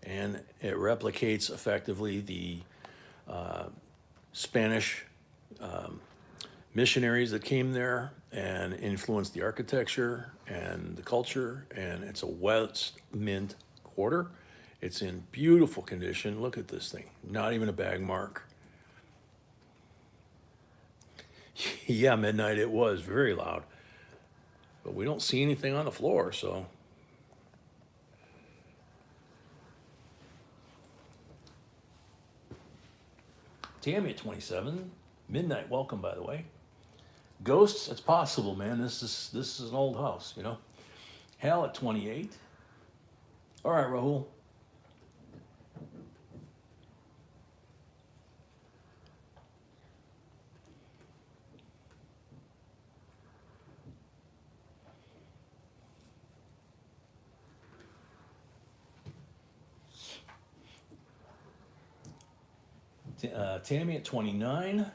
and it replicates effectively the Spanish missionaries that came there and influenced the architecture and the culture, and it's a West Mint quarter. It's in beautiful condition. Look at this thing, not even a bag mark. Yeah, midnight it was very loud, but we don't see anything on the floor, so. Tammy at 27, midnight welcome, by the way. Ghosts, it's possible, man. This is an old house, you know. Hal at 28. All right, Rahul. Tammy at 29.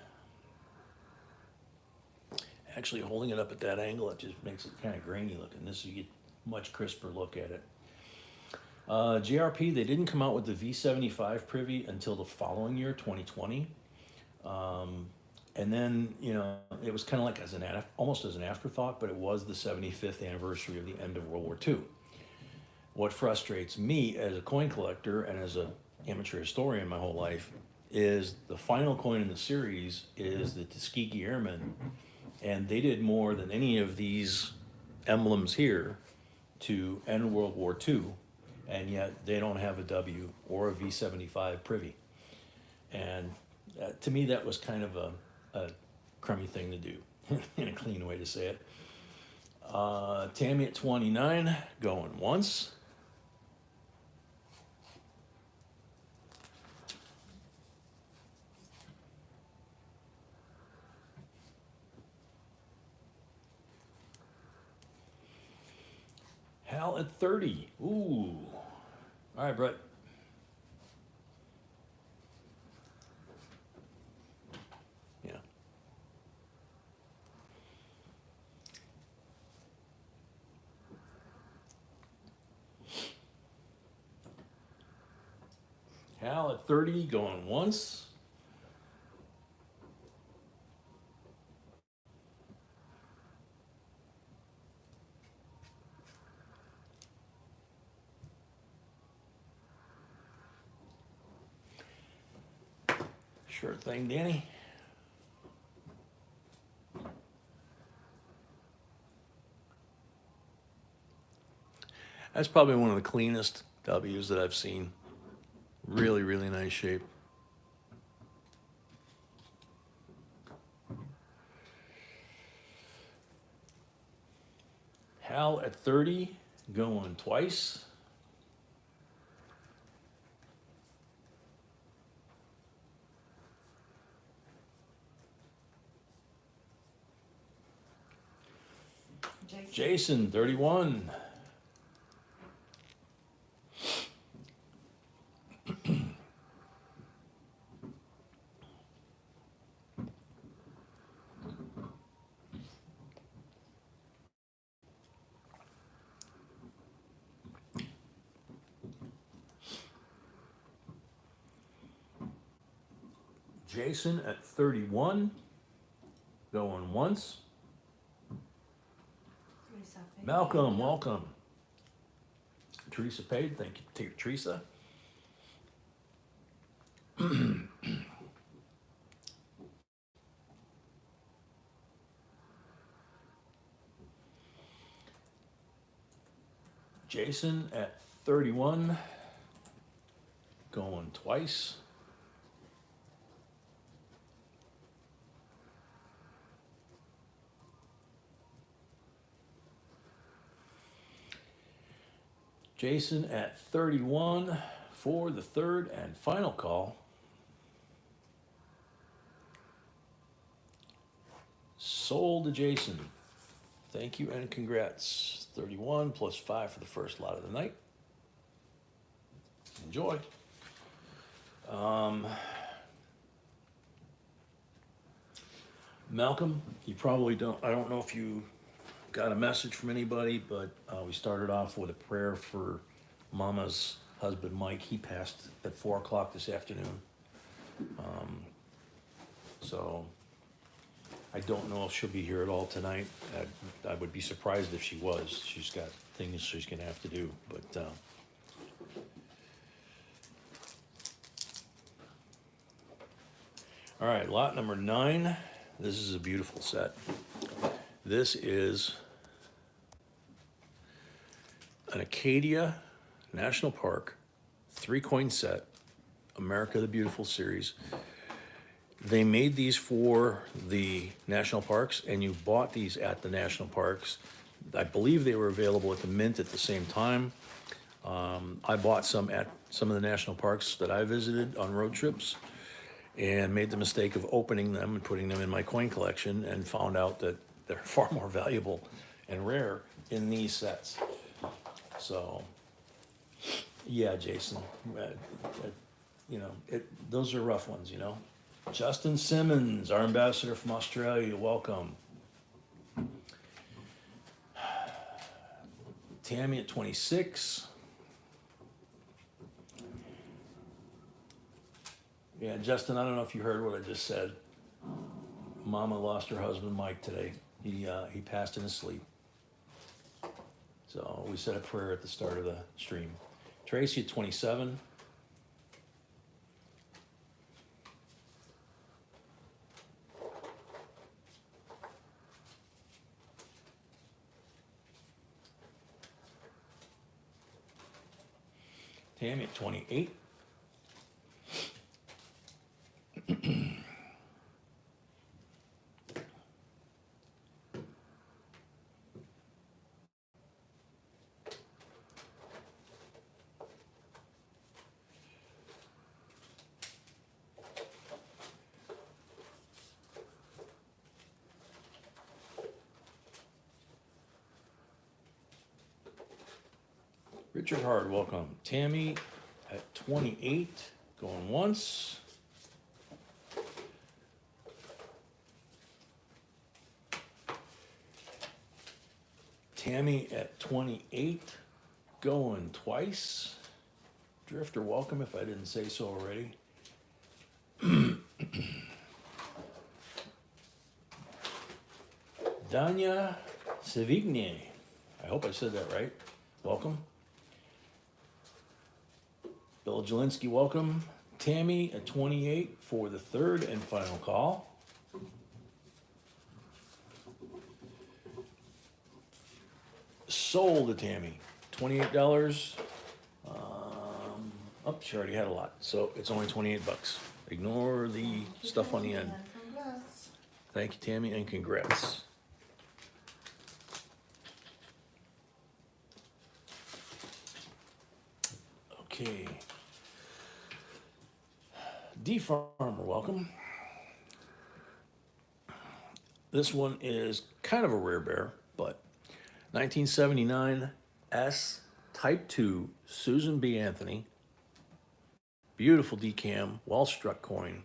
Actually, holding it up at that angle, it just makes it kind of grainy looking. This, you get much crisper look at it. JRP, they didn't come out with the V75 privy until the following year, 2020. And then, you know, it was kind of like almost as an afterthought, but it was the 75th anniversary of the end of World War II. What frustrates me as a coin collector and as an amateur historian my whole life is the final coin in the series is the Tuskegee Airmen, and they did more than any of these emblems here to end World War II, and yet they don't have a W or a V75 privy. And to me, that was kind of a crummy thing to do, in a clean way to say it. Tammy at 29, going once. Hal at 30. Ooh. All right, Brett. Yeah. Hal at 30, going once. Sure thing, Danny. That's probably one of the cleanest W's that I've seen. Really, really nice shape. Hal at 30, going twice. Jason, 31. Jason at 31, going once. Malcolm, welcome. Teresa paid, thank you, Teresa. Jason at 31, going twice. Jason at 31, For the third and final call, sold to Jason. Thank you and congrats. 31 plus 5 for the first lot of the night. Enjoy. Malcolm, you probably don't, I don't know if you got a message from anybody, but we started off with a prayer for Mama's husband, Mike. He passed at 4 o'clock this afternoon. So I don't know if she'll be here at all tonight. I would be surprised if she was. She's got things she's gonna have to do, but all right, lot number 9. This is a beautiful set. This is an Acadia National Park 3-coin set, America the Beautiful series. They made these for the national parks, and you bought these at the national parks. I believe they were available at the Mint at the same time. I bought some at some of the national parks that I visited on road trips, and made the mistake of opening them and putting them in my coin collection, and found out that they're far more valuable and rare in these sets. So, yeah, Jason, you know, those are rough ones, you know. Justin Simmons, our ambassador from Australia, welcome. Tammy at 26. Yeah, Justin, I don't know if you heard what I just said. Mama lost her husband, Mike, today. He passed in his sleep. So we said a prayer at the start of the stream. Tracy at 27. Tammy at 28. Richard Hard, welcome. Tammy at 28, going once. Tammy at 28, going twice. Drifter, welcome if I didn't say so already. Danya Savigny, I hope I said that right. Welcome. Bill Jelinski, welcome. Tammy at 28 for the third and final call. Sold to Tammy, $28. Oh, she already had a lot, so it's only 28 bucks. Ignore the stuff on the end. Congrats. Thank you, Tammy, and congrats. Okay. D Farmer, welcome. This one is kind of a rare bear, but 1979 S Type 2 Susan B. Anthony. Beautiful decam, well struck coin.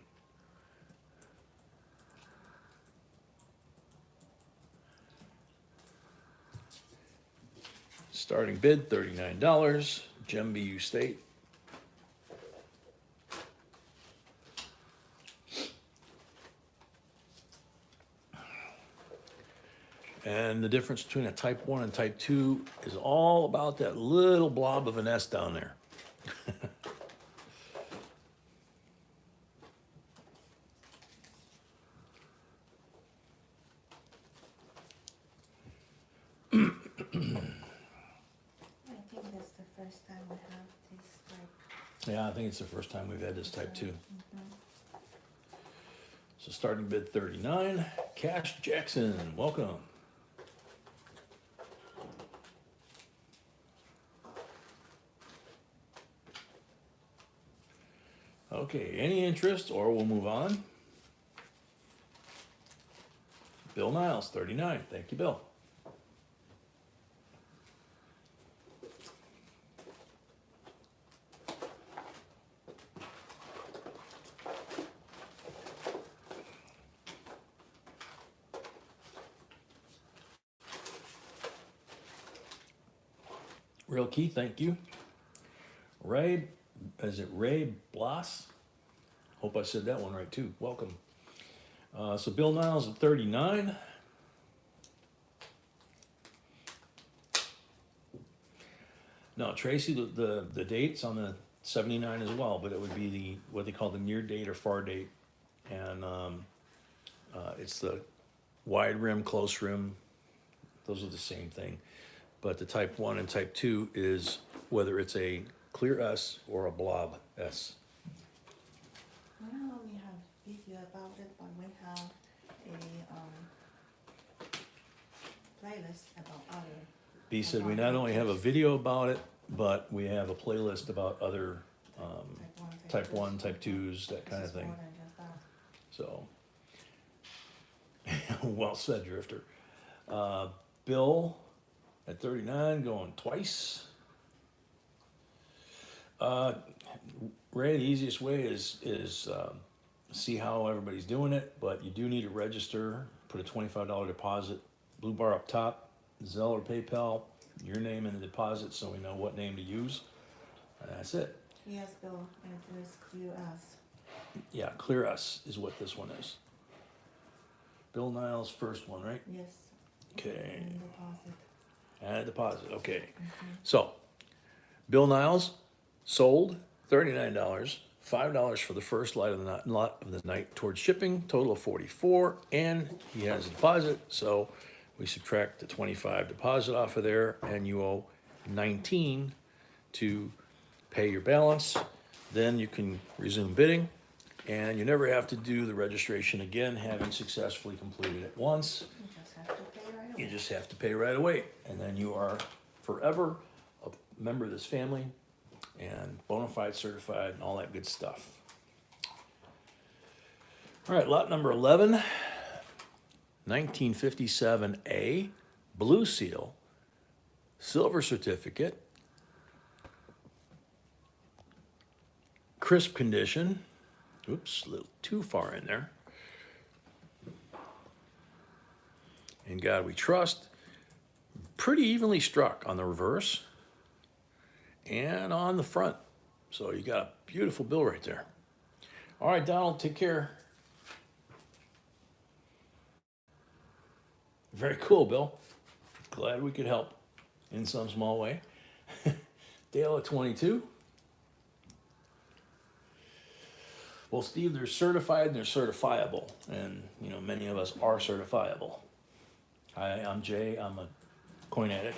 Starting bid $39. Gem BU State. And the difference between a Type 1 and Type 2 is all about that little blob of an S down there. I think that's the first time we have this type. Yeah, I think it's the first time we've had this Type 2. So starting bid 39. Cash Jackson, welcome. Okay, any interest, or we'll move on. Bill Niles, 39. Thank you, Bill. Real Key, thank you. Ray, is it Ray Bloss? Hope I said that one right too. Welcome. So Bill Niles at 39. No, Tracy, the date's on the 79 as well, but it would be the what they call the near date or far date, and it's the wide rim, close rim. Those are the same thing, but the type 1 and type 2 is whether it's a clear S or a blob S. We don't only have video about it, but we have a playlist about other. B said we not only have a video about it, but we have a playlist about other type 1, type 2s, that kind of thing. More than just that. So, well said, Drifter. Bill at 39 going twice. Ray, the easiest way is see how everybody's doing it, but you do need to register, put a $25 deposit, blue bar up top, Zelle or PayPal, your name in the deposit so we know what name to use. And that's it. Yes, Bill, it is Clear S. Yeah, Clear S is what this one is. Bill Niles, first one, right? Yes. Okay. And deposit. And a deposit, okay. So, Bill Niles sold $39, $5 for the first lot of the night towards shipping, total of $44, and he has a deposit, so we subtract the 25 deposit off of there, and you owe 19 to pay your balance. Then you can resume bidding, and you never have to do the registration again, having successfully completed it once. You just have to pay right away. You just have to pay right away, and then you are forever a member of this family and bona fide certified and all that good stuff. All right, lot number 11, 1957A, blue seal, silver certificate, crisp condition. Oops, a little too far in there. In God we trust. Pretty evenly struck on the reverse and on the front. So you got a beautiful bill right there. All right, Donald, take care. Very cool, Bill. Glad we could help in some small way. Dale at 22. Well, Steve, they're certified and they're certifiable. And, you know, many of us are certifiable. Hi, I'm Jay. I'm a coin addict.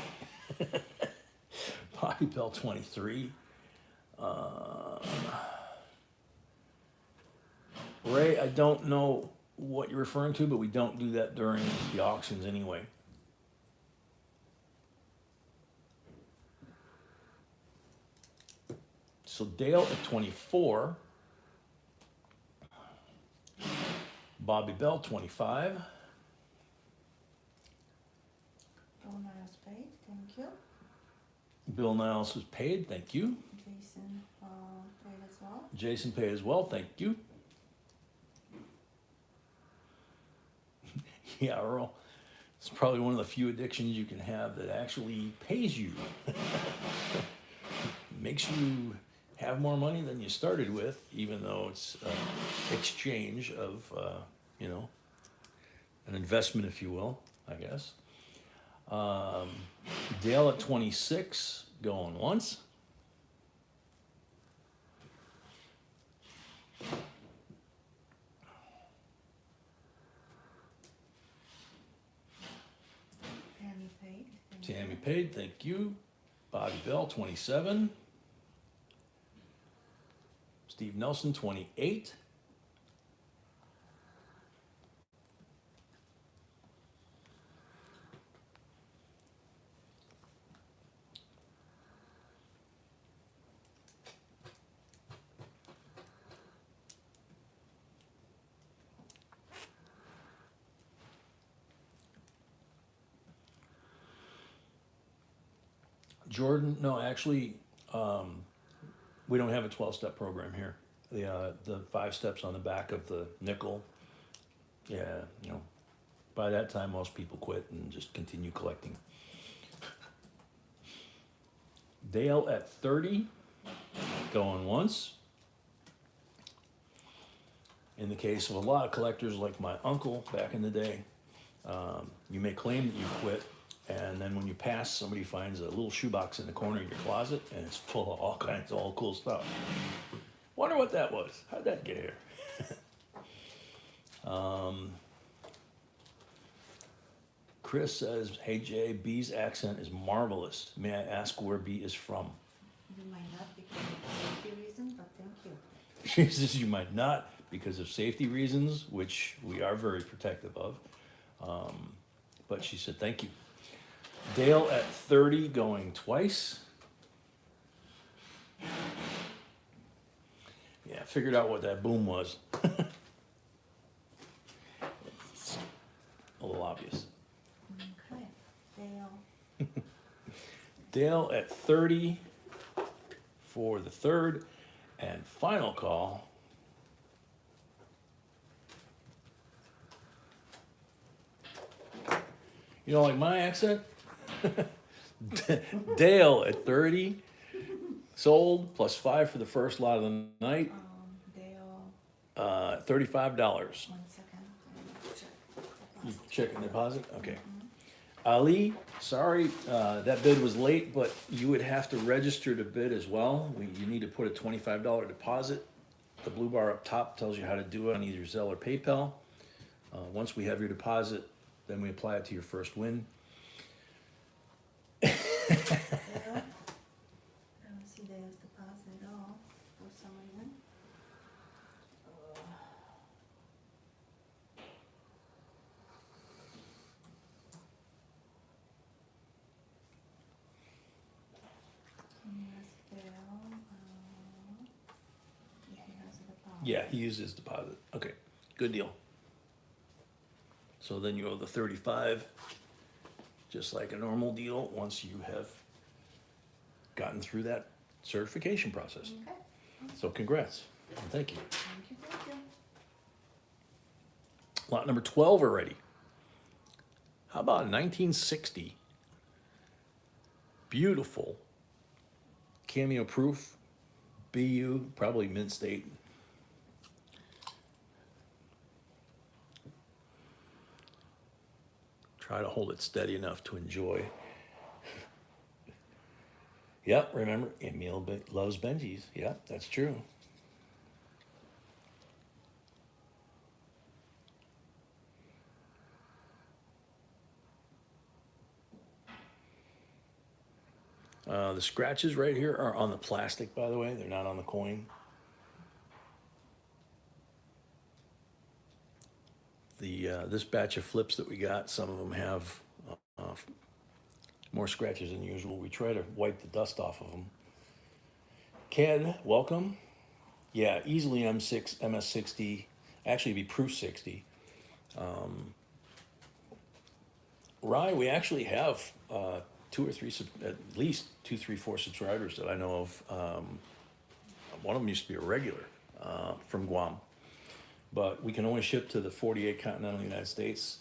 Bobby Bell 23. Ray, I don't know what you're referring to, but we don't do that during the auctions anyway. So Dale at 24. Bobby Bell 25. Bill Niles paid, thank you. Bill Niles was paid, thank you. Jason paid as well. Jason paid as well, thank you. Yeah, Earl, it's probably one of the few addictions you can have that actually pays you. Makes you have more money than you started with, even though it's an exchange of, you know, an investment, if you will, I guess. Dale at 26, going once. Tammy paid. thank Tammy you. paid, thank you. Bobby Bell, 27. Steve Nelson, 28. Jordan, no, actually, we don't have a 12-step program here. The 5 steps on the back of the nickel, yeah, you know, by that time, most people quit and just continue collecting. Dale at 30, going once. In the case of a lot of collectors like my uncle back in the day, you may claim that you quit, and then when you pass, somebody finds a little shoebox in the corner of your closet, and it's full of all kinds of all cool stuff. Wonder what that was. How'd that get here? Chris says, hey Jay, B's accent is marvelous. May I ask where B is from? You might not because of safety reason, but thank you. She says you might not because of safety reasons, which we are very protective of. But she said, thank you. Dale at 30 going twice. Yeah, figured out what that boom was. It's a little obvious. Okay, Dale. Dale at 30 for the third and final call. You don't like my accent? Dale at 30, sold, plus 5 for the first lot of the night, Dale, $35. 1 second. Check. You checking deposit? Okay. Ali, sorry, that bid was late, but you would have to register to bid as well. You need to put a $25 deposit. The blue bar up top tells you how to do it on either Zelle or PayPal. Once we have your deposit, then we apply it to your first win. Dale? I don't see Dale's deposit at all for some reason. Yes, Dale. Yeah, he has a deposit. Yeah, he used his deposit. Okay, good deal. So then you owe the 35, just like a normal deal, once you have gotten through that certification process. Okay, So congrats, and thank you. thank you, thank you. Lot number 12 already. How about 1960? Beautiful. Cameo proof. BU, probably mid-state. Try to hold it steady enough to enjoy. Yep, remember, Emil loves Benjis. Yep, that's true. The scratches right here are on the plastic, by the way. They're not on the coin. This batch of flips that we got, some of them have more scratches than usual. We try to wipe the dust off of them. Ken, welcome. Yeah, easily MS60. Actually, it'd be proof 60. Rye, we actually have 2 or 3, at least 2, 3, 4 subscribers that I know of. One of them used to be a regular from Guam, but we can only ship to the 48 continental United States.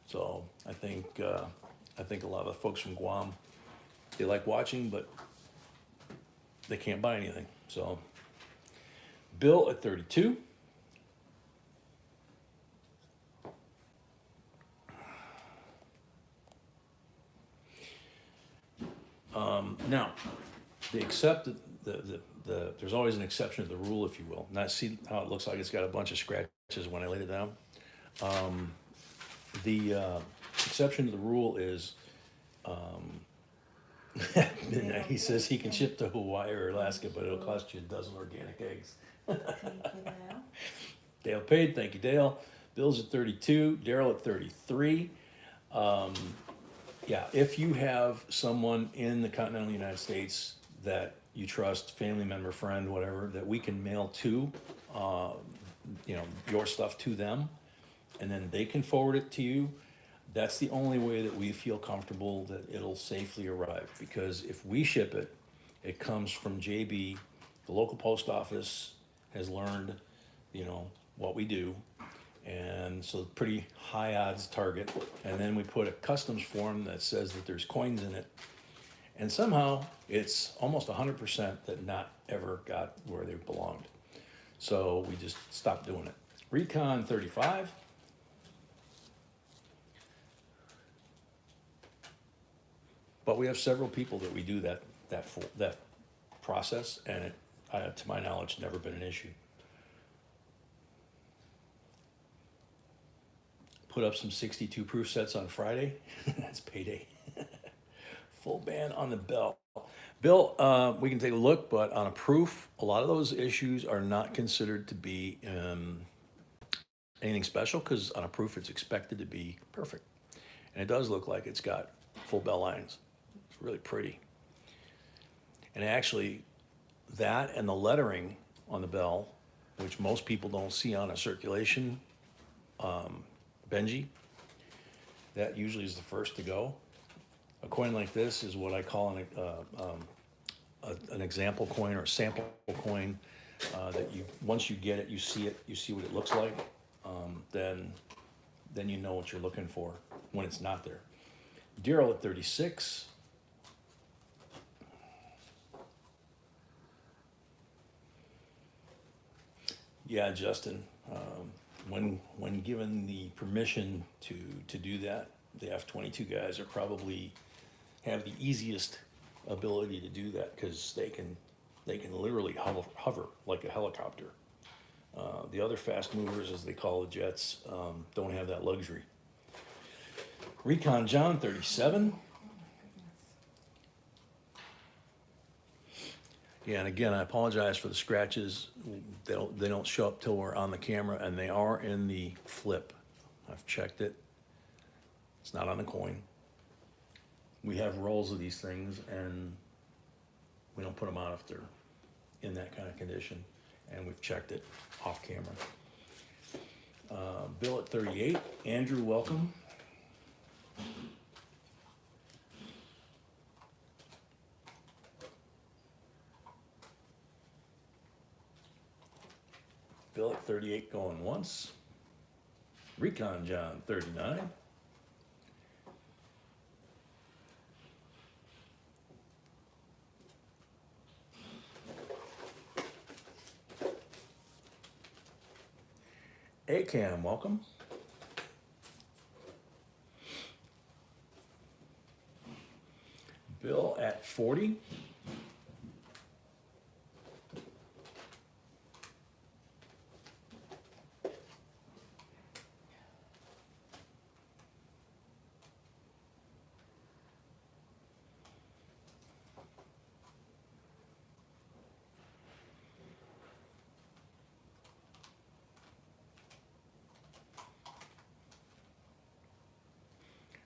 So I think a lot of the folks from Guam, they like watching, but they can't buy anything. So Bill at 32. Now, there's always an exception to the rule, if you will. Now, see how it looks like it's got a bunch of scratches when I laid it down? The exception to the rule is, he says he can ship to Hawaii or Alaska, but it'll cost you a dozen organic eggs. Thank you, Dale. Dale paid, thank you, Dale. Bill's at 32, Daryl at 33. Yeah, if you have someone in the continental United States that you trust, family member, friend, whatever, that we can mail to, your stuff to them, and then they can forward it to you, That's the only way that we feel comfortable that it'll safely arrive, because if we ship it, it comes from JB. The local post office has learned, you know, what we do, and so pretty high odds target. And then we put a customs form that says that there's coins in it, and somehow it's almost 100% that not ever got where they belonged. So we just stopped doing it. Recon 35. But we have several people that we do that process, and it, to my knowledge, never been an issue. Put up some 62 proof sets on Friday. That's payday. Full ban on the bell. Bill, we can take a look, but on a proof, a lot of those issues are not considered to be anything special, because on a proof it's expected to be perfect. And it does look like it's got full bell lines. It's really pretty. And actually, that and the lettering on the bell, which most people don't see on a circulation Benji, that usually is the first to go. A coin like this is what I call an example coin or a sample coin, that you, once you get it, you see what it looks like, then you know what you're looking for when it's not there. Daryl at 36. Yeah, Justin, when given the permission to do that, the F-22 guys are probably have the easiest ability to do that, because they can literally hover like a helicopter. The other fast movers, as they call the jets, don't have that luxury. Recon John 37. Yeah, and again, I apologize for the scratches. They don't show up till we're on the camera, and they are in the flip. I've checked it. It's not on the coin. We have rolls of these things, and we don't put them on if they're in that kind of condition. And we've checked it off camera. Bill at 38. Andrew, welcome. Bill at 38 going once. Recon John 39. ACAM, welcome. Bill at 40.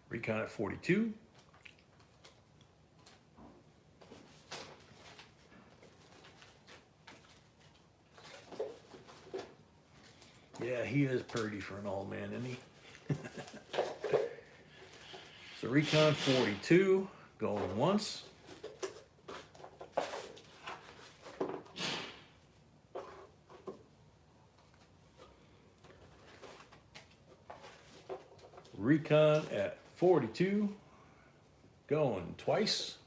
Recon at 42. Yeah, he is pretty for an old man, isn't he? So Recon 42, going once. Recon at 42, going twice.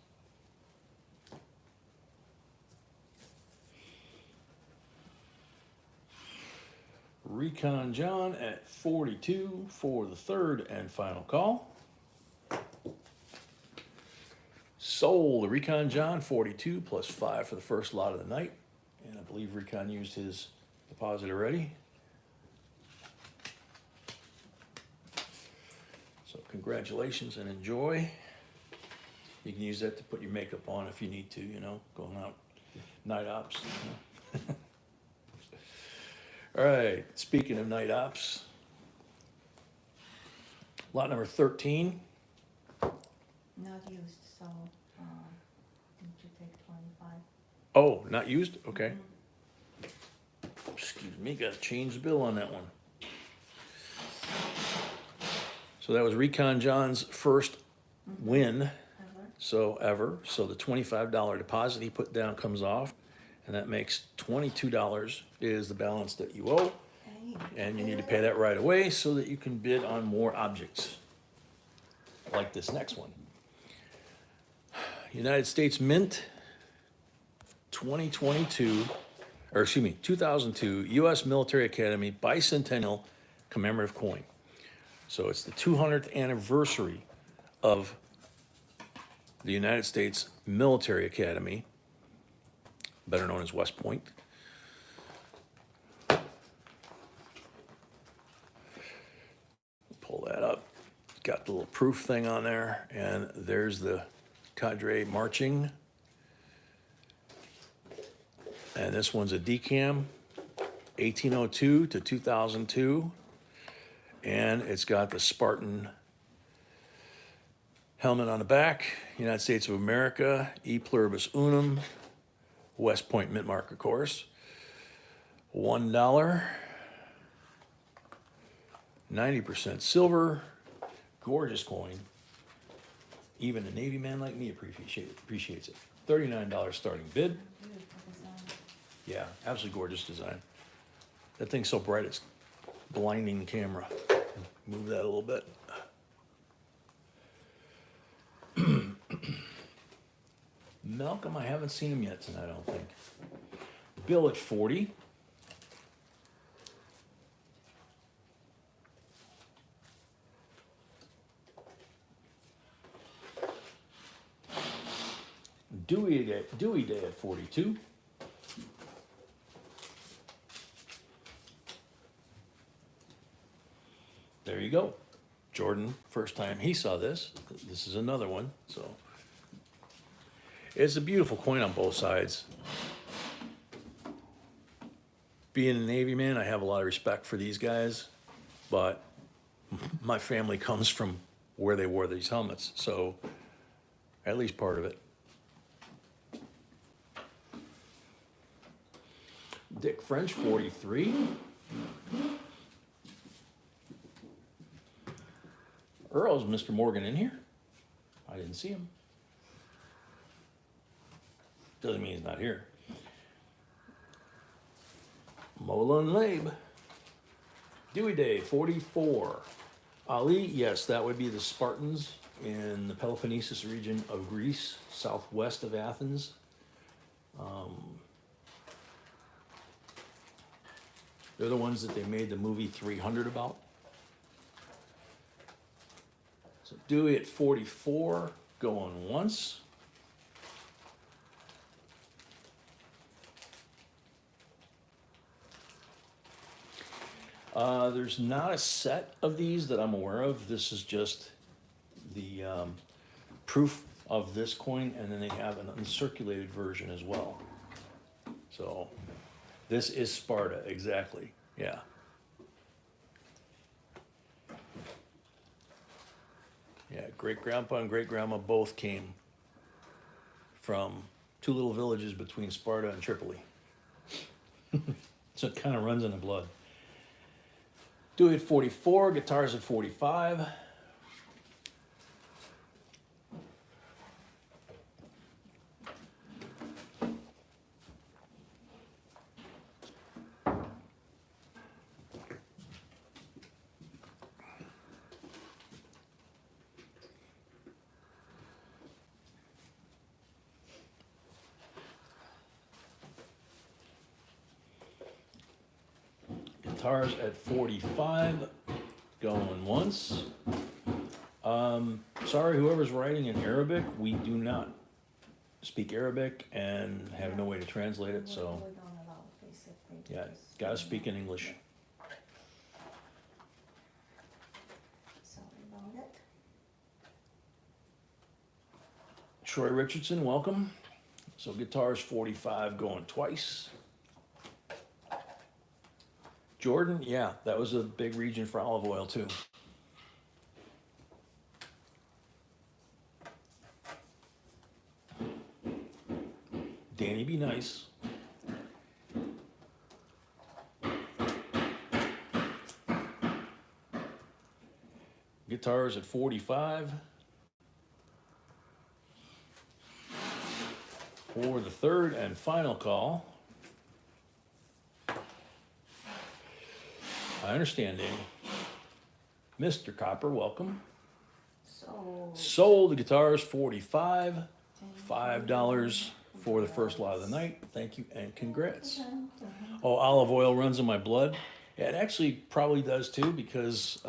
Recon John at 42 for the third and final call. Sold the Recon John 42 plus 5 for the first lot of the night. And I believe Recon used his deposit already. So congratulations and enjoy. You can use that to put your makeup on if you need to, you know, going out night ops. You know? All right, speaking of night ops, lot number 13. Not used, so, did you take 25? Oh, not used? Okay. Excuse me, gotta change the bill on that one. So that was Recon John's first win. Ever? Ever. So the $25 deposit he put down comes off, and that makes $22 is the balance that you owe, Hey. and you need to pay that right away so that you can bid on more objects, like this next one. United States Mint 2002 U.S. Military Academy Bicentennial Commemorative Coin. So it's the 200th anniversary of the United States Military Academy, better known as West Point. Pull that up. Got the little proof thing on there, and there's the cadre marching. And this one's a decam, 1802 to 2002. And it's got the Spartan helmet on the back, United States of America, E Pluribus Unum, West Point Mint Mark, of course. $1, 90% silver, gorgeous coin. Even a Navy man like me appreciates it. $39 starting bid. Beautiful design. Yeah, absolutely gorgeous design. That thing's so bright it's blinding the camera. Move that a little bit. Malcolm, I haven't seen him yet tonight, I don't think. Bill at 40. Dewey Day at 42. There you go. Jordan, first time he saw this. This is another one. So it's a beautiful coin on both sides. Being a Navy man, I have a lot of respect for these guys, but my family comes from where they wore these helmets, so at least part of it. Dick French, 43. Earl, is Mr. Morgan in here? I didn't see him. Doesn't mean he's not here. Mola and Labe. Dewey Day, 44. Ali, yes, that would be the Spartans in the Peloponnesus region of Greece, southwest of Athens. They're the ones that they made the movie 300 about. So Dewey at 44, going once. There's not a set of these that I'm aware of. This is just the proof of this coin, and then they have an uncirculated version as well. So this is Sparta, exactly, yeah. Yeah, great-grandpa and great-grandma both came from two little villages between Sparta and Tripoli. So it kind of runs in the blood. Dewey at 44, guitars at 45. Guitars at 45, going once. Sorry, whoever's writing in Arabic, we do not speak Arabic and have no way to translate it, so We don't allow, basically. yeah, because gotta we speak don't- in English. Sorry about it. Troy Richardson, welcome. So guitars 45 going twice. Jordan, yeah, that was a big region for olive oil too. Danny, be nice. guitars at 45. For the third and final call. I understand, Danny. Mr. Copper, welcome. So. Sold the guitars 45. thank $5 you. for the first lot of the night. Thank you and congrats. Mhm. Oh, olive oil runs in my blood. Yeah, it actually probably does too, because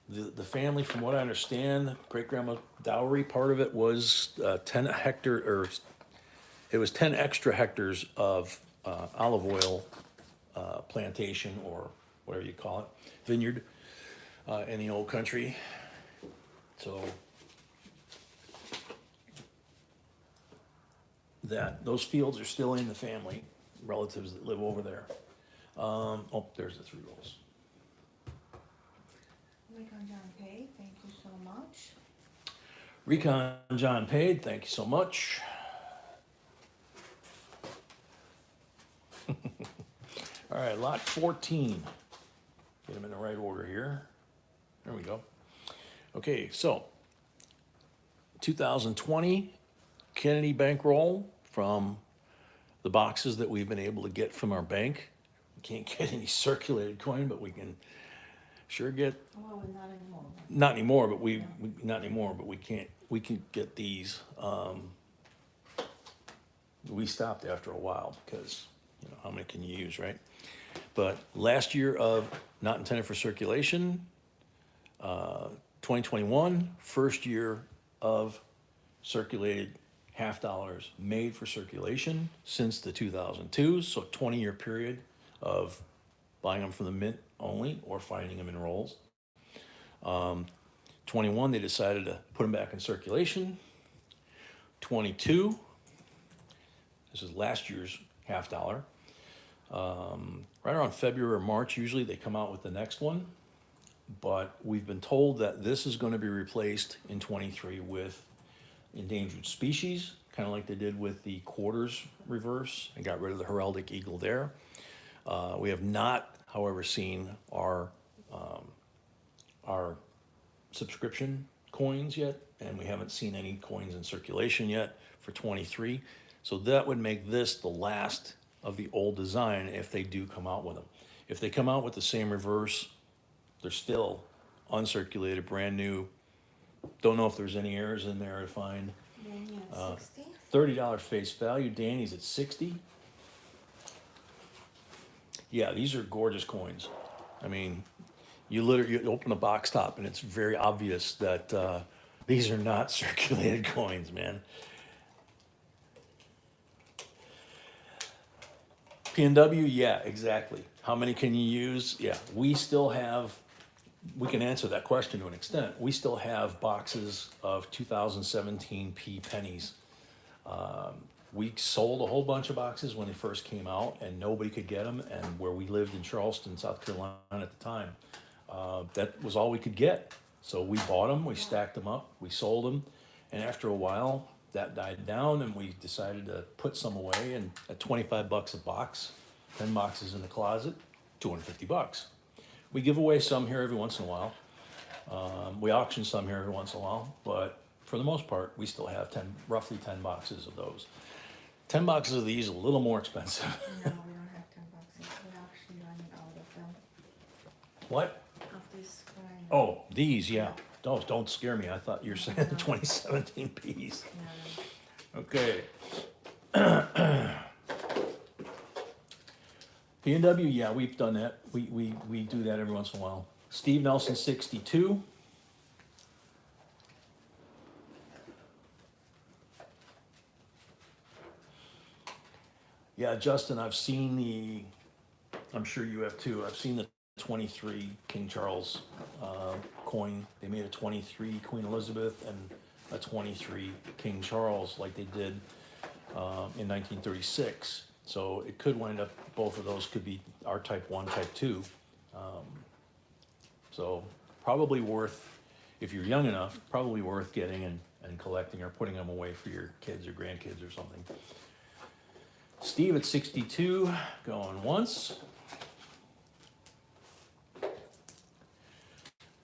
the family, from what I understand, great grandma dowry part of it was 10 hectare, or it was 10 extra hectares of olive oil plantation, or whatever you call it, vineyard in the old country. So those fields are still in the family, relatives that live over there. Oh, there's the 3 rolls. Recon John Pay, thank you so much. Recon John Paid, thank you so much. All right, lot 14. Get them in the right order here. There we go. Okay, so 2020 Kennedy bankroll from the boxes that we've been able to get from our bank. We can't get any circulated coin, but we can sure get, Well, not anymore. not anymore, but not anymore, but we can get these. We stopped after a while because, you know, how many can you use, right? But last year of not intended for circulation, 2021, first year of circulated $50 made for circulation since the 2002s, so 20-year period of buying them from the mint only or finding them in rolls. 21, they decided to put them back in circulation. 22, this is last year's $50. Right around February or March, usually they come out with the next one. But we've been told that this is going to be replaced in 23 with endangered species, kind of like they did with the quarters reverse and got rid of the heraldic eagle there. We have not, however, seen our subscription coins yet, and we haven't seen any coins in circulation yet for 23. So that would make this the last of the old design if they do come out with them. If they come out with the same reverse, they're still uncirculated, brand new. Don't know if there's any errors in there to find. Danny at 60. $30 face value. Danny's at 60. Yeah, these are gorgeous coins. I mean, you open a box top and it's very obvious that these are not circulated coins, man. P&W, yeah, exactly. How many can you use? Yeah, we can answer that question to an extent. We still have boxes of 2017 P pennies. We sold a whole bunch of boxes when they first came out and nobody could get them. And where we lived in Charleston, South Carolina at the time, that was all we could get. So we bought them, we stacked them up, we sold them. And after a while, that died down and we decided to put some away, and at 25 bucks a box, 10 boxes in the closet, 250 bucks. We give away some here every once in a while. We auction some here every once in a while, but for the most part, we still have roughly 10 boxes of those. 10 boxes of these, a little more expensive. No, we don't have 10 boxes. We're actually running out of them. What? Of this kind. Oh, these, yeah. Those don't scare me. I thought you were saying 2017 Ps. No. Okay. P&W, yeah, we've done that. We do that every once in a while. Steve Nelson, 62. Yeah, Justin, I'm sure you have too, I've seen the 23 King Charles coin. They made a 23 Queen Elizabeth and a 23 King Charles like they did in 1936. So it could wind up, both of those could be our type 1, type 2. So probably worth, if you're young enough, probably worth getting and collecting or putting them away for your kids or grandkids or something. Steve at 62, going once.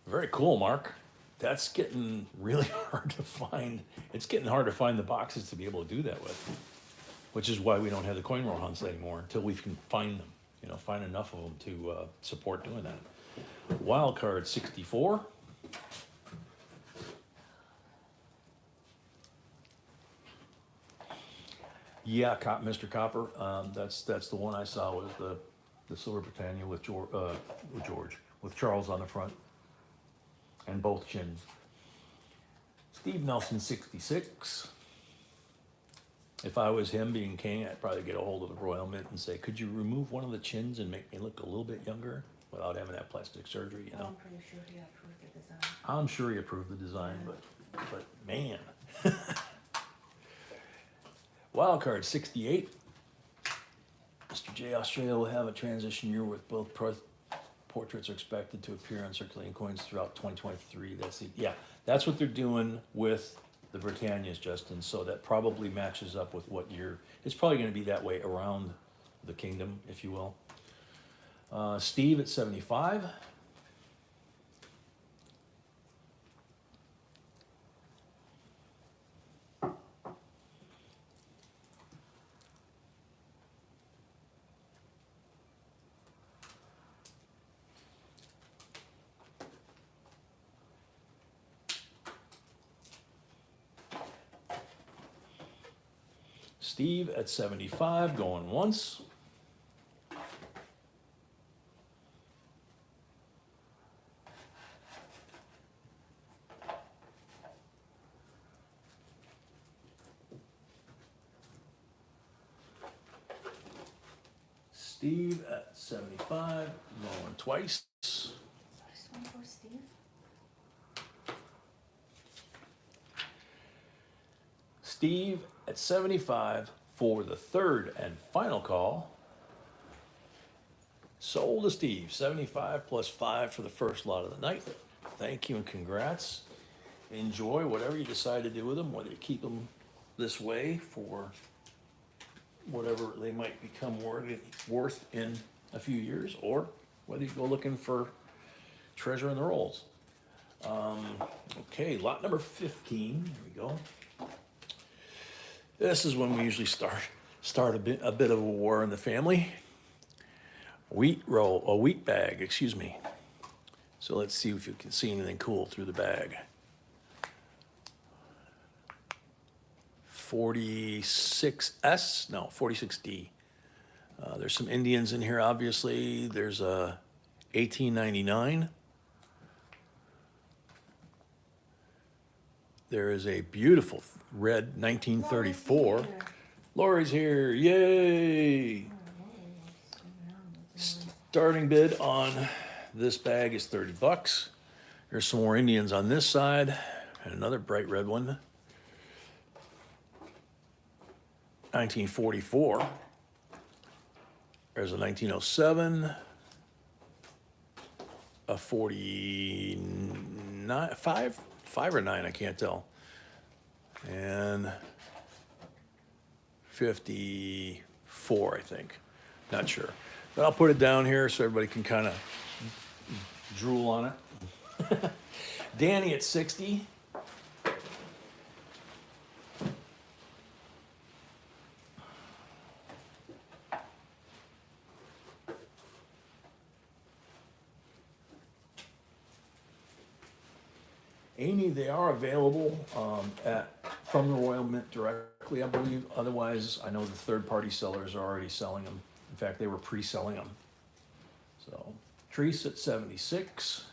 Very cool, Mark. That's getting really hard to find. It's getting hard to find the boxes to be able to do that with, which is why we don't have the coin roll hunts anymore until we can find them. Find enough of them to support doing that. Wild card 64. Yeah, Mr. Copper. That's the one I saw was the Silver Britannia with with Charles on the front and both chins. Steve Nelson 66. If I was him being king, I'd probably get a hold of the Royal Mint and say, could you remove one of the chins and make me look a little bit younger without having that plastic surgery, I'm pretty sure he approved the design. I'm sure he approved the design, but man. Wild card 68. Mr. J. Australia will have a transition year with both portraits are expected to appear on circulating coins throughout 2023. That's what they're doing with the Britannias, Justin. So that probably matches up with what it's probably going to be that way around the kingdom, if you will. Steve at 75. Steve at 75, going once. Steve at 75, going twice. First one for Steve. Steve at 75 for the third and final call. Sold to Steve, 75 plus 5 for the first lot of the night. Thank you and congrats. Enjoy whatever you decide to do with them, whether you keep them this way for whatever they might become worth in a few years, or whether you go looking for treasure in the rolls. Okay, lot number 15, here we go. This is when we usually start a bit of a war in the family. Wheat bag, excuse me. So let's see if you can see anything cool through the bag. 46D. There's some Indians in here, obviously. There's a 1899. There is a beautiful red 1934. Lori's here, yay! Starting bid on this bag is 30 bucks. There's some more Indians on this side and another bright red one. 1944. There's a 1907, a 49, five or nine, I can't tell, and 54, I think. Not sure. But I'll put it down here so everybody can kind of drool on it. Danny at 60. Amy, they are available from the Royal Mint directly, I believe. Otherwise, I know the third-party sellers are already selling them. In fact, they were pre-selling them. So, Treese at 76.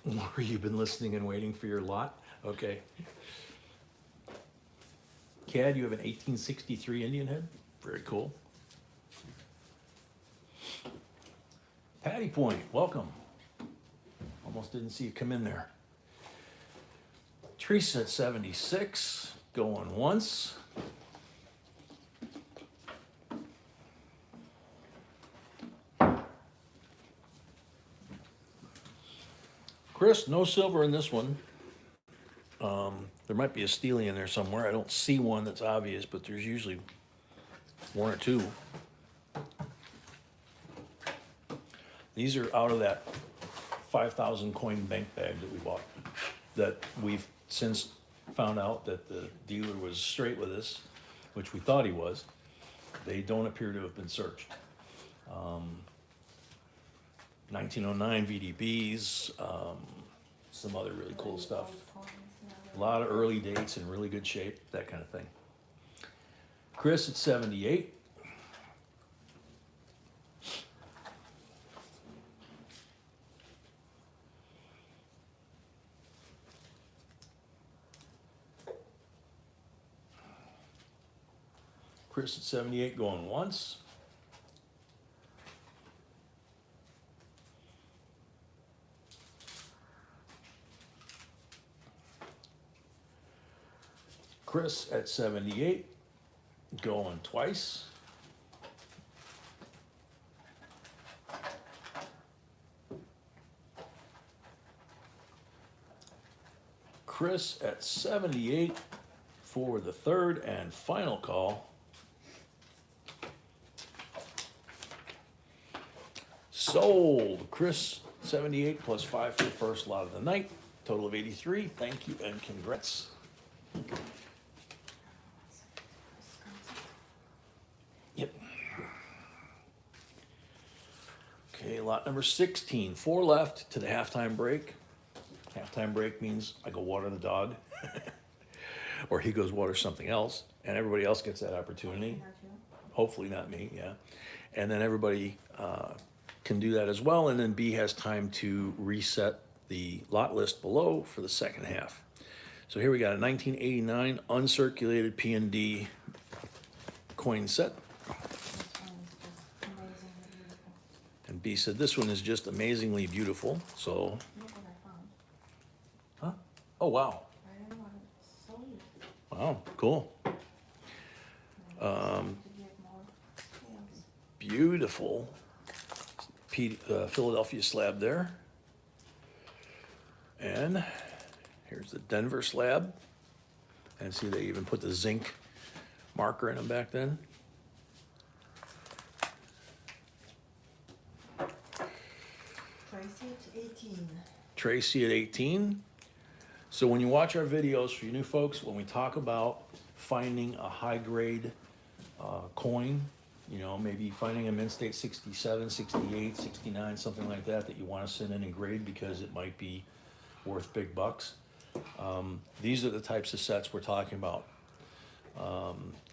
Lori, you've been listening and waiting for your lot? Okay. Cad, you have an 1863 Indian head? Very cool. Patty Point, welcome. Almost didn't see you come in there. Teresa at 76, going once. Chris, no silver in this one. There might be a steely in there somewhere. I don't see one that's obvious, but there's usually one or two. These are out of that 5,000 coin bank bag that we bought, that we've since found out that the dealer was straight with us, which we thought he was. They don't appear to have been searched. 1909 VDBs, some other really cool stuff. A lot of early dates in really good shape, that kind of thing. Chris at 78. Chris at 78 going once. Chris at 78 going twice. Chris at 78 for the third and final call. Sold. Chris 78 plus 5 for the first lot of the night. Total of 83. Thank you and congrats. Yep. Okay, lot number 16. 4 left to the halftime break. Halftime break means I go water the dog, or he goes water something else, and everybody else gets that opportunity. Hopefully not me, yeah. And then everybody can do that as well, and then B has time to reset the lot list below for the second half. So here we got a 1989 uncirculated P&D coin set. And B said this one is just amazingly beautiful. So, huh? Oh wow! Wow, cool. Beautiful Philadelphia slab there. And here's the Denver slab. And see, they even put the zinc marker in them back then. Tracy at 18. Tracy at 18. So when you watch our videos, for you new folks, when we talk about finding a high grade coin, you know, maybe finding a mint state 67, 68, 69, something like that, that you want to send in and grade because it might be worth big bucks. These are the types of sets we're talking about.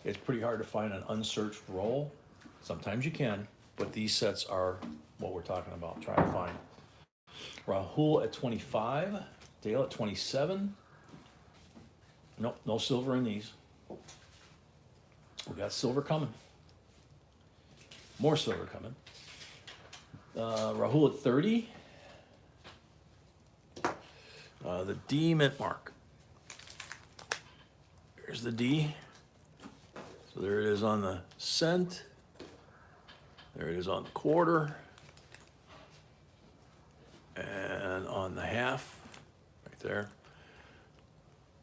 It's pretty hard to find an unsearched roll. Sometimes you can, but these sets are what we're talking about, trying to find. Rahul at 25, Dale at 27. Nope, no silver in these. We got silver coming. More silver coming. Rahul at 30. The D mint mark. There's the D. So there it is on the cent. There it is on the quarter. And on the half, right there.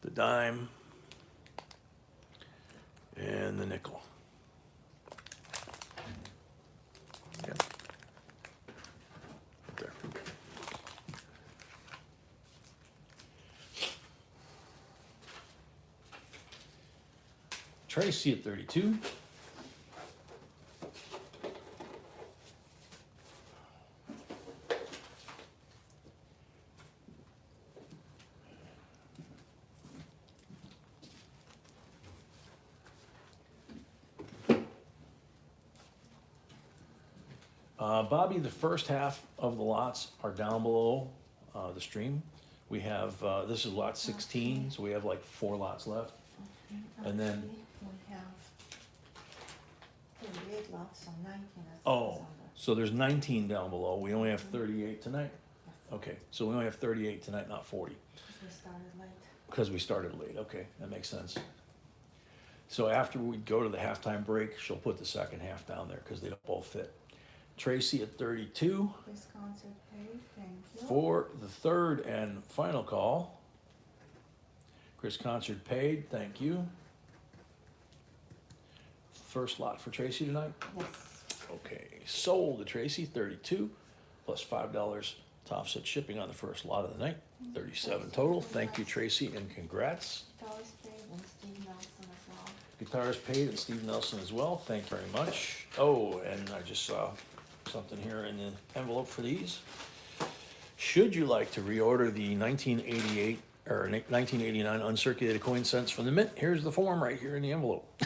The dime. And the nickel. Yep. Right there. Tracy at 32. Bobby, the first half of the lots are down below the stream. We have, this is lot 16, so we have like 4 lots left. And then, we have 38 lots, so 19. oh, so there's 19 down below. We only have 38 tonight? Okay, so we only have 38 tonight, not 40. We started late. Because we started late, okay, that makes sense. So after we go to the halftime break, she'll put the second half down there because they don't both fit. Tracy at 32. This concert paid, thank you. For the third and final call. Chris Concert paid, thank you. First lot for Tracy tonight? Yes. Okay, sold to Tracy, 32. plus $5 to offset shipping on the first lot of the night. 37 total. Thank you, Tracy, and congrats. Guitar's paid and Steve Nelson as well. Guitars paid and Steve Nelson as well. Thank you very much. Oh, and I just saw something here in the envelope for these. Should you like to reorder the 1988 or 1989 uncirculated coin cents from the mint? Here's the form right here in the envelope.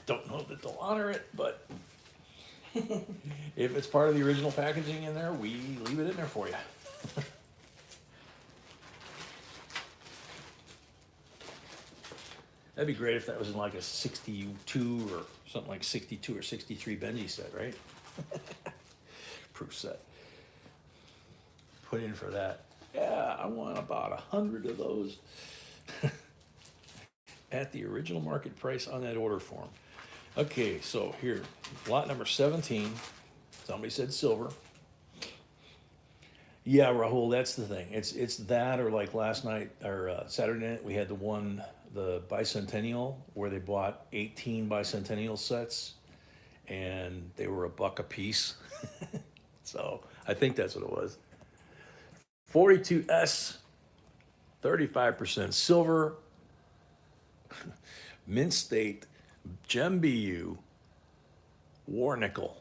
Don't know that they'll honor it, but if it's part of the original packaging in there, we leave it in there for you. That'd be great if that was in like a 62 or something like 62 or 63 Benji set, right? Proof set. Put in for that. Yeah, I want about 100 of those at the original market price on that order form. Okay, so here, lot number 17. Somebody said silver. Yeah, Rahul, that's the thing. It's that, or like last night or Saturday night, we had the bicentennial where they bought 18 bicentennial sets, and they were $1 a piece. So I think that's what it was. 42S, 35% silver, mint state, gem BU, war nickel.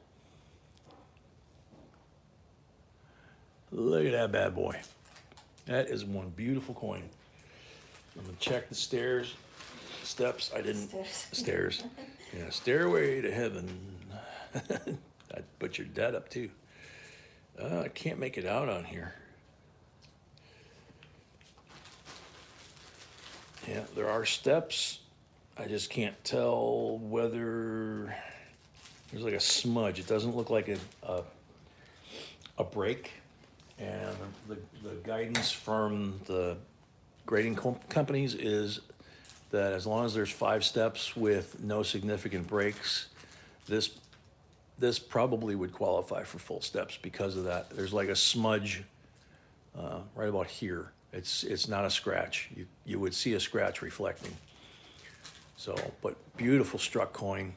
Look at that bad boy. That is one beautiful coin. I'm gonna check the steps. I didn't. Stairs. Yeah, stairway to heaven. I butchered that up too. I can't make it out on here. Yeah, there are steps. I just can't tell whether there's like a smudge. It doesn't look like a break. And the guidance from the grading companies is that as long as there's 5 steps with no significant breaks, this probably would qualify for full steps because of that. There's like a smudge right about here. It's not a scratch. You would see a scratch reflecting. So, but beautiful struck coin.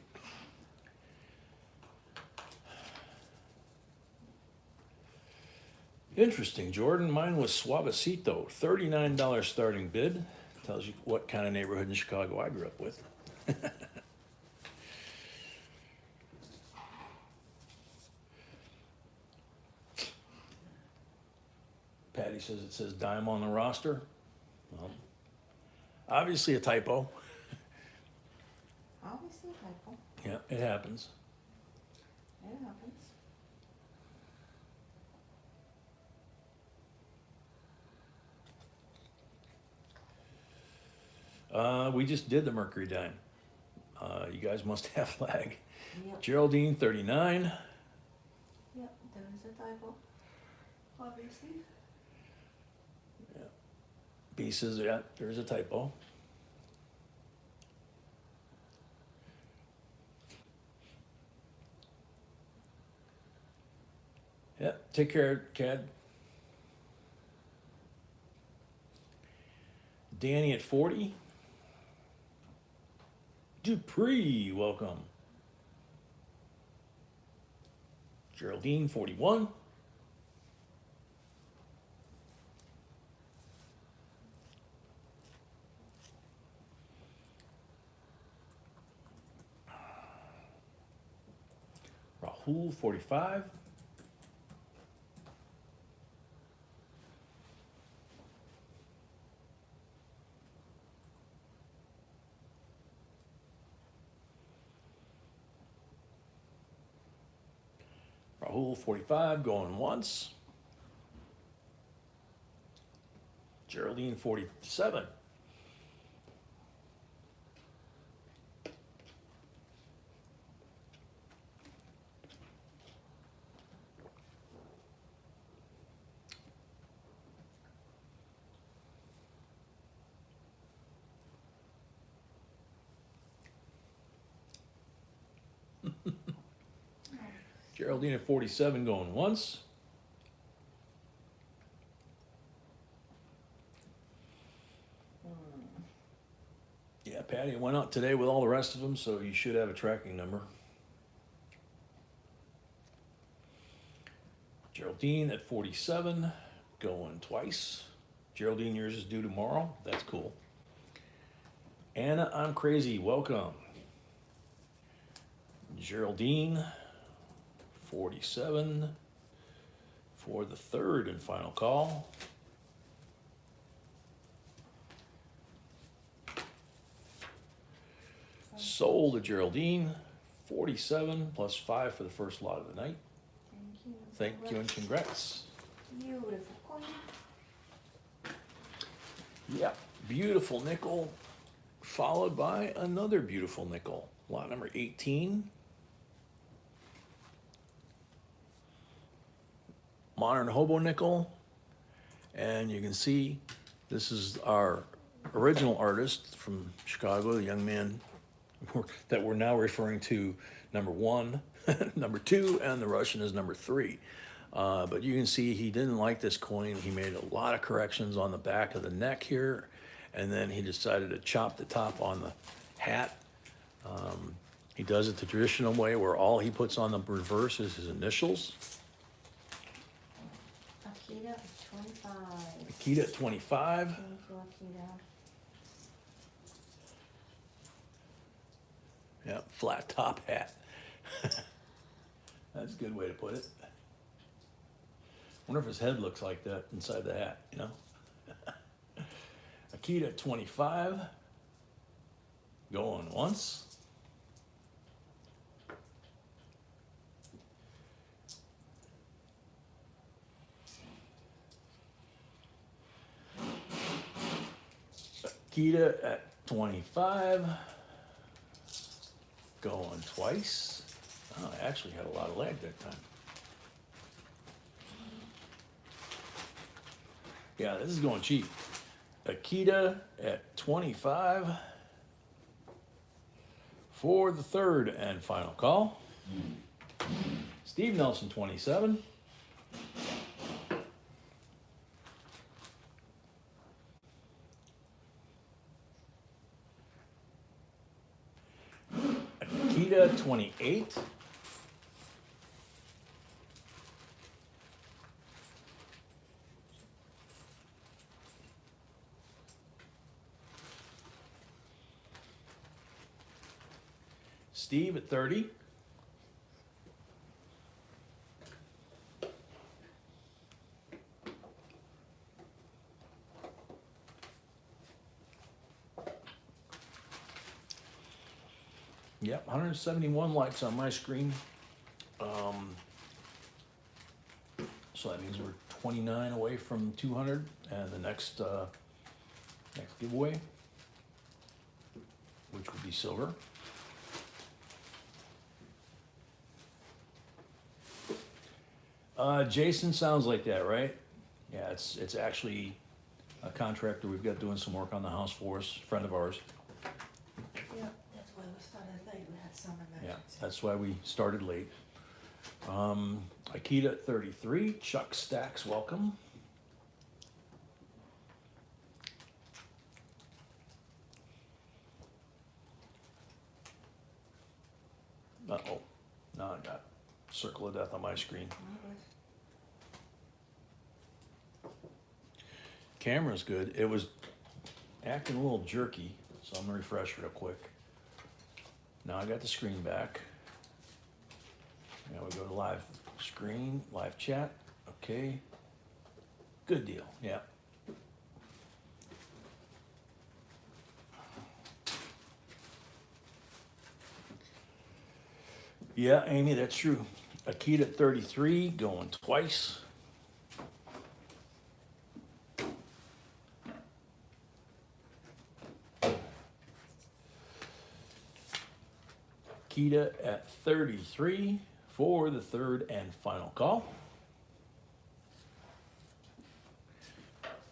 Interesting, Jordan. Mine was Suavecito, $39 starting bid. Tells you what kind of neighborhood in Chicago I grew up with. Patty says it says dime on the roster. Well, obviously a typo. Obviously, typo. Yeah, it happens. It happens. We just did the Mercury dime. You guys must have lag. Yep. Geraldine, 39. Yep, there is a typo. Obviously. Yeah. B says, yeah, there's a typo. Yeah, take care, Cad. Danny at 40. Dupree, welcome. Geraldine, 41. Rahul, 45. Rahul, 45, going once. Geraldine, 47. Geraldine at 47 going once. Yeah, Patty, it went out today with all the rest of them, so you should have a tracking number. Geraldine at 47, going twice. Geraldine, yours is due tomorrow. That's cool. Anna, I'm crazy. Welcome. Geraldine, 47, for the third and final call. Sold to Geraldine, 47 plus 5 for the first lot of the night. Thank you. Thank you and congrats. Beautiful coin. Yeah, beautiful nickel, followed by another beautiful nickel. Lot number 18. Modern hobo nickel. And you can see this is our original artist from Chicago, the young man that we're now referring to number 1, number 2, and the Russian is number 3. But you can see he didn't like this coin. He made a lot of corrections on the back of the neck here, and then he decided to chop the top on the hat. He does it the traditional way where all he puts on the reverse is his initials. Akita at 25. Akita at 25. Thank you, Akita. Yeah, flat top hat. That's a good way to put it. Wonder if his head looks like that inside the hat, you know? Akita at 25. Going once. Akita at 25. Going twice. Oh, I actually had a lot of lag that time. Yeah, this is going cheap. Akita at 25 for the third and final call. Steve Nelson, 27. Akita, 28. Steve at 30. Yep, 171 likes on my screen. So that means we're 29 away from 200, and the next giveaway, which would be silver. Jason sounds like that, right? Yeah, it's actually a contractor we've got doing some work on the house for us, friend of ours. Yeah, that's why we started late. We had some Yeah, emergency. that's why we started late. Akita at 33, Chuck Stacks, welcome. Uh-oh, now I got circle of death on my screen. Camera's good. It was acting a little jerky, so I'm gonna refresh real quick. Now I got the screen back. Now we go to live screen, live chat. Okay. Good deal. Yeah. Yeah, Amy, that's true. Akita at 33, going twice. Akita at 33 for the third and final call.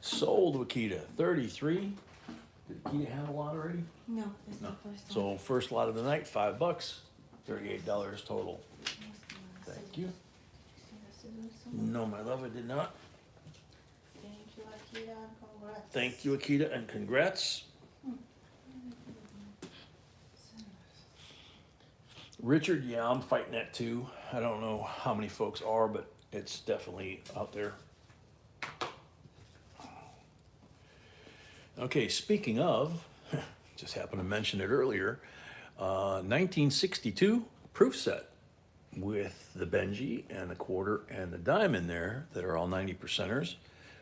Sold Akita, 33. Did Akita have a lot already? No, this is No. the first time. So first lot of the night, $5, $38 total. Thank you. No, my love, I did not. Thank you, Akita, and congrats. Thank you, Akita, and congrats. Richard, yeah, I'm fighting that too. I don't know how many folks are, but it's definitely out there. Okay, speaking of, just happened to mention it earlier, 1962 proof set with the Benji and the quarter and the dime in there that are all 90 percenters.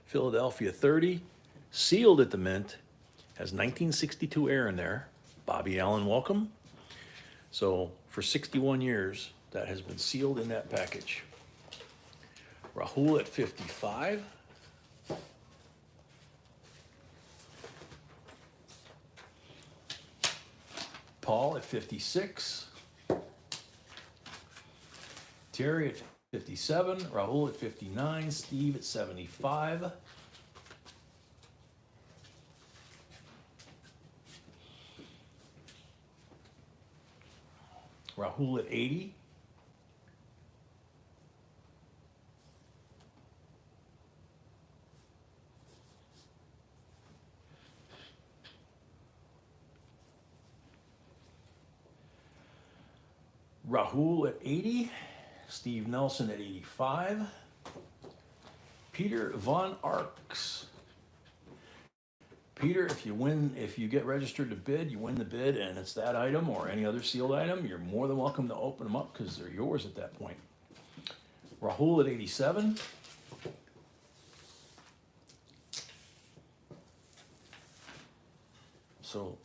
Philadelphia 30, sealed at the mint, has 1962 air in there. Bobby Allen, welcome. So for 61 years, that has been sealed in that package. Rahul at 55. Paul at 56. Terry at 57. Rahul at 59. Steve at 75. Rahul at 80. Rahul at 80. Steve Nelson at 85. Peter Von Arks. Peter, if you get registered to bid, you win the bid, and it's that item or any other sealed item, you're more than welcome to open them up because they're yours at that point. Rahul at 87. So,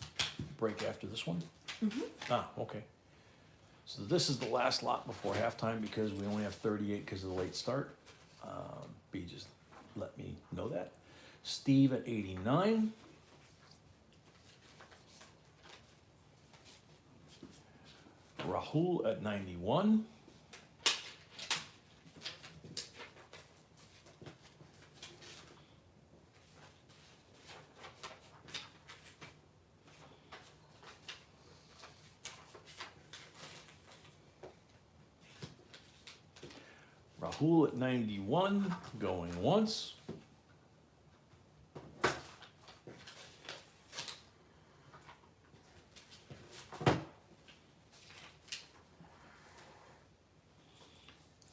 break after this one? Mm-hmm. Ah, okay. So this is the last lot before halftime because we only have 38 because of the late start. B just let me know that. Steve at 89. Rahul at 91. Rahul at 91, going once.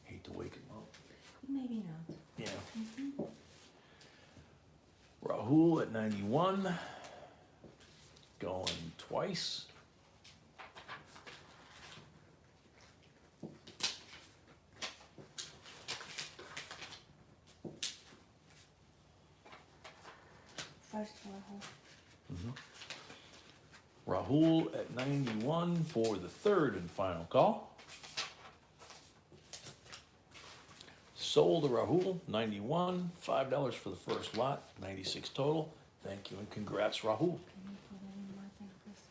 Hate to wake him up. Maybe not. Yeah. Mm-hmm. Rahul at 91, going twice. First Rahul. Rahul at 91 for the third and final call. Sold to Rahul, 91, $5 for the first lot, 96 total. Thank you and congrats, Rahul. Can you put any more thing, please?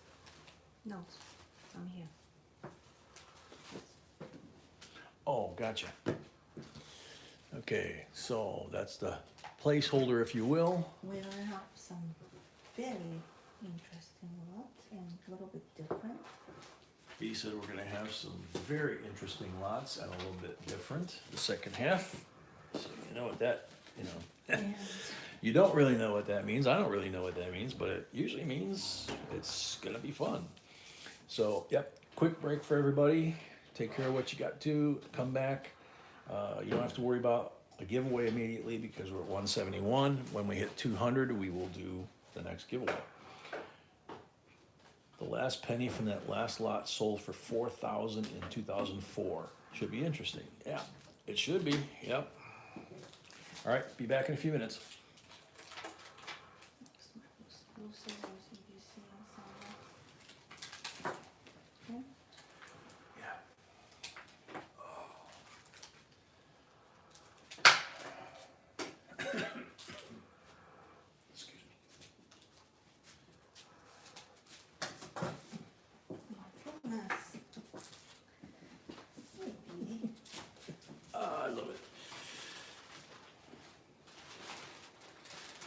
No, I'm here. Oh, gotcha. Okay, so that's the placeholder, if you will. We're gonna have some very interesting lots and a little bit different. B said we're gonna have some very interesting lots and a little bit different the second half. So you know what that, And you don't really know what that means. I don't really know what that means, but it usually means it's gonna be fun. So, yep, quick break for everybody. Take care of what you got to, come back. You don't have to worry about a giveaway immediately because we're at 171. When we hit 200, we will do the next giveaway. The last penny from that last lot sold for $4,000 in 2004. Should be interesting. Yeah, it should be. Yep. All right, be back in a few minutes. exclusive OCBC and some. Okay. Yeah. Excuse me. My goodness. Maybe. I love it.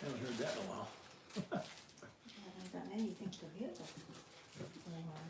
Haven't heard that in a while. I haven't done anything to hear that. Very well.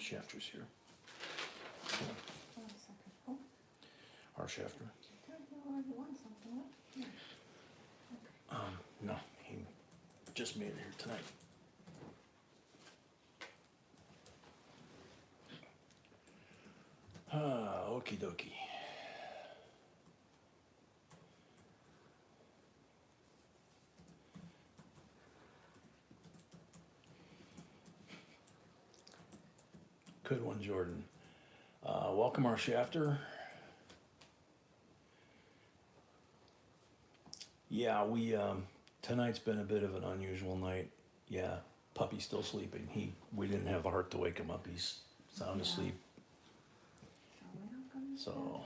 Shafter's here. One second. Oh, Our Shafter. I thought you already won something, right? No. Okay. No, he just made it here tonight. Okie dokie. Good one, Jordan. Welcome, our Shafter. Yeah, tonight's been a bit of an unusual night. Yeah, puppy's still sleeping. We didn't have the heart to wake him up. He's sound asleep. So we're not gonna. So,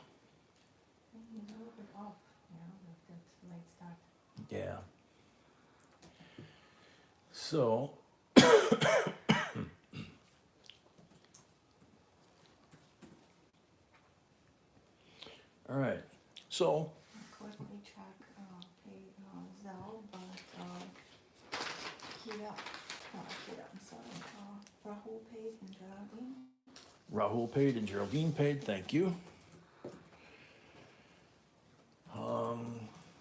He's a little bit off, with that late start. yeah. So, all right. So, Of course, we check, pay, Zelle, but, Kira, I'm sorry, Rahul paid and Geraldine. Rahul paid and Geraldine paid. Thank you.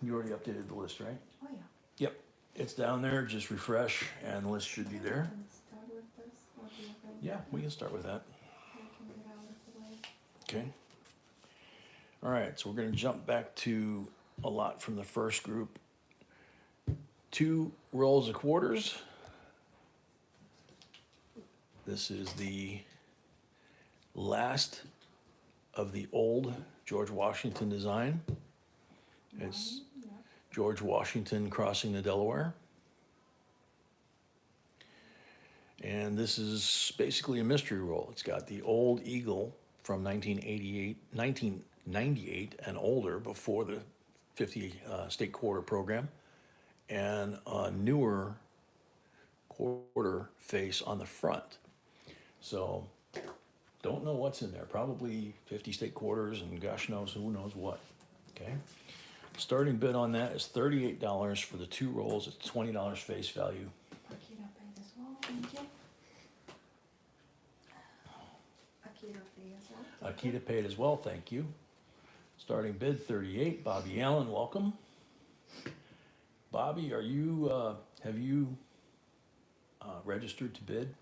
You already updated the list, right? Oh, yeah. Yep. It's down there. Just refresh, and the list should be there. Can we start with this, what do you think? Yeah, we can start with that. We can get out of the way. Okay. All right, so we're gonna jump back to a lot from the first group. 2 rolls of quarters. This is the last of the old George Washington design. It's Yeah. George Washington crossing the Delaware. And this is basically a mystery roll. It's got the old eagle from 1998 and older, before the 50 state quarter program, and a newer quarter face on the front. So don't know what's in there. Probably 50 state quarters and gosh knows who knows what. Okay. Starting bid on that is $38 for the 2 rolls. It's $20 face value. Akira paid as well, thank you. Akira paid as well. thank you. Akita paid as well, thank you. Starting bid 38, Bobby Allen, welcome. Bobby, have you registered to bid?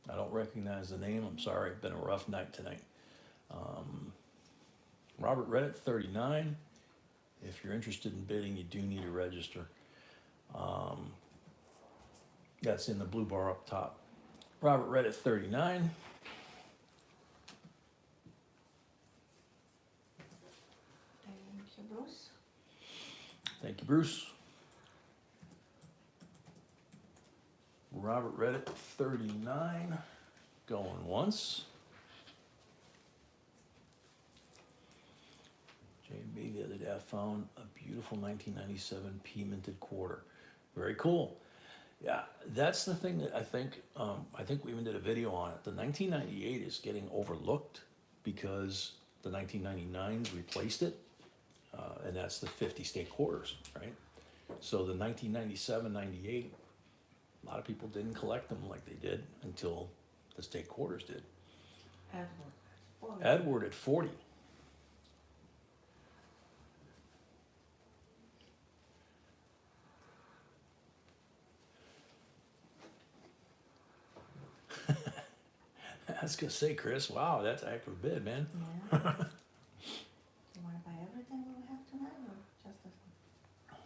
I don't recognize the name, I'm sorry, it's been a rough night tonight. Robert Redditt, 39. If you're interested in bidding, you do need to register. That's in the blue bar up top. Robert Redditt, 39. Thank you, Bruce. Thank you, Bruce. Robert Redditt, 39. Going once. JB, the other day I found a beautiful 1997 P minted quarter. Very cool. Yeah, that's the thing that I think we even did a video on it. The 1998 is getting overlooked because the 1999s replaced it, and that's the 50 state quarters, right? So the 1997, 98, a lot of people didn't collect them like they did until the state quarters did. Edward at 40. I was gonna say, Chris, wow, that's an accurate bid, man. Yeah. You wanna buy everything we have tonight, or just this one?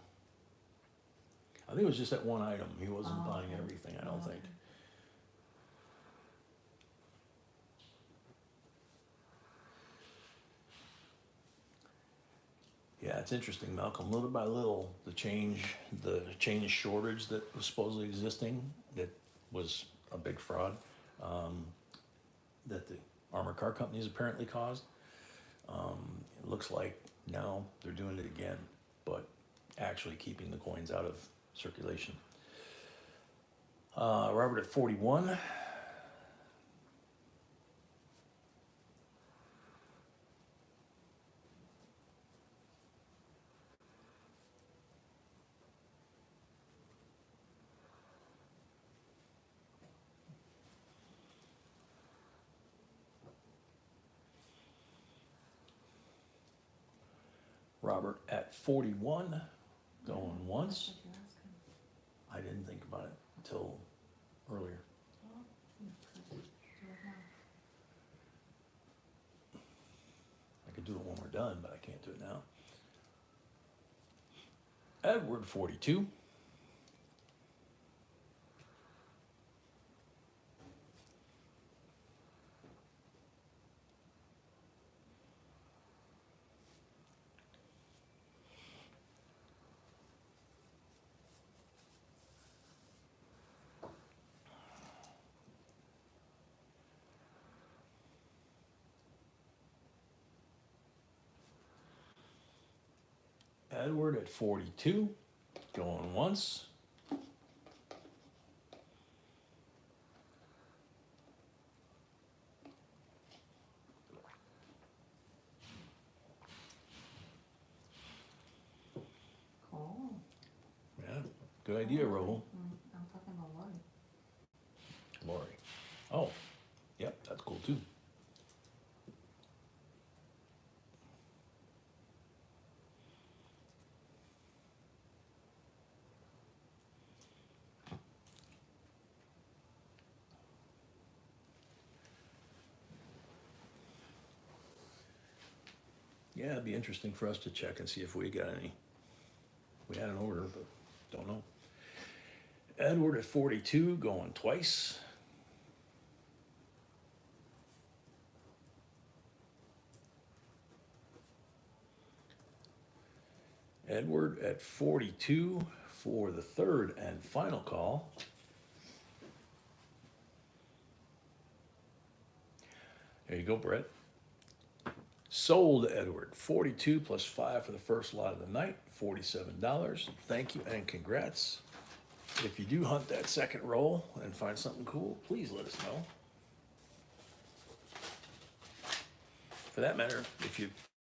I think it was just that one item. He wasn't Oh, buying okay. everything, I don't Oh, think. okay. Yeah, it's interesting, Malcolm. Little by little, the chain of shortage that was supposedly existing, that was a big fraud, that the armored car companies apparently caused. It looks like now they're doing it again, but actually keeping the coins out of circulation. Robert at 41. Robert at 41, going That's once. what you're asking. I didn't think about it until earlier. Well, you could do it now. I could do it when we're done, but I can't do it now. Edward 42. Edward at 42, going once. Cool. Yeah, good idea, Rahul. I'm talking about Lori. Lori. Oh, yep, that's cool too. Yeah, it'd be interesting for us to check and see if we got any. We had an order, but don't know. Edward at 42, going twice. Edward at 42 for the third and final call. There you go, Brett. Sold Edward, 42 plus 5 for the first lot of the night, $47. Thank you and congrats. If you do hunt that second roll and find something cool, please let us know. For that matter, if you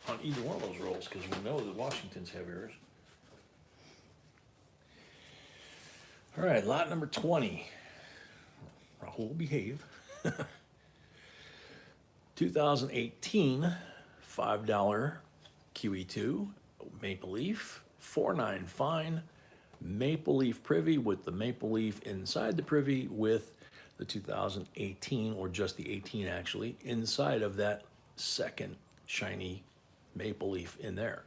hunt either one of those rolls, because we know that Washington's have yours. All right, lot number 20. Rahul, behave. 2018 $5 QE2 Maple Leaf, 4.9 fine, Maple Leaf Privy with the Maple Leaf inside the Privy with the 2018, or just the 18 actually, inside of that second shiny Maple Leaf in there.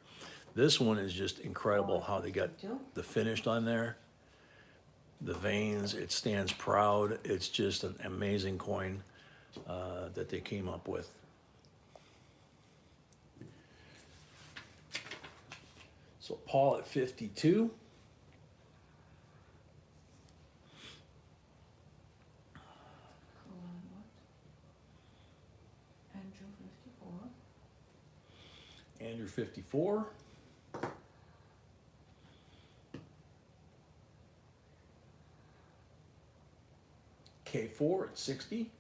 This one is just incredible how they got the finished on there. The veins, it stands proud. It's just an amazing coin that they came up with. So Paul at 52. Andrew 54. Andrew 54. K4 at 60.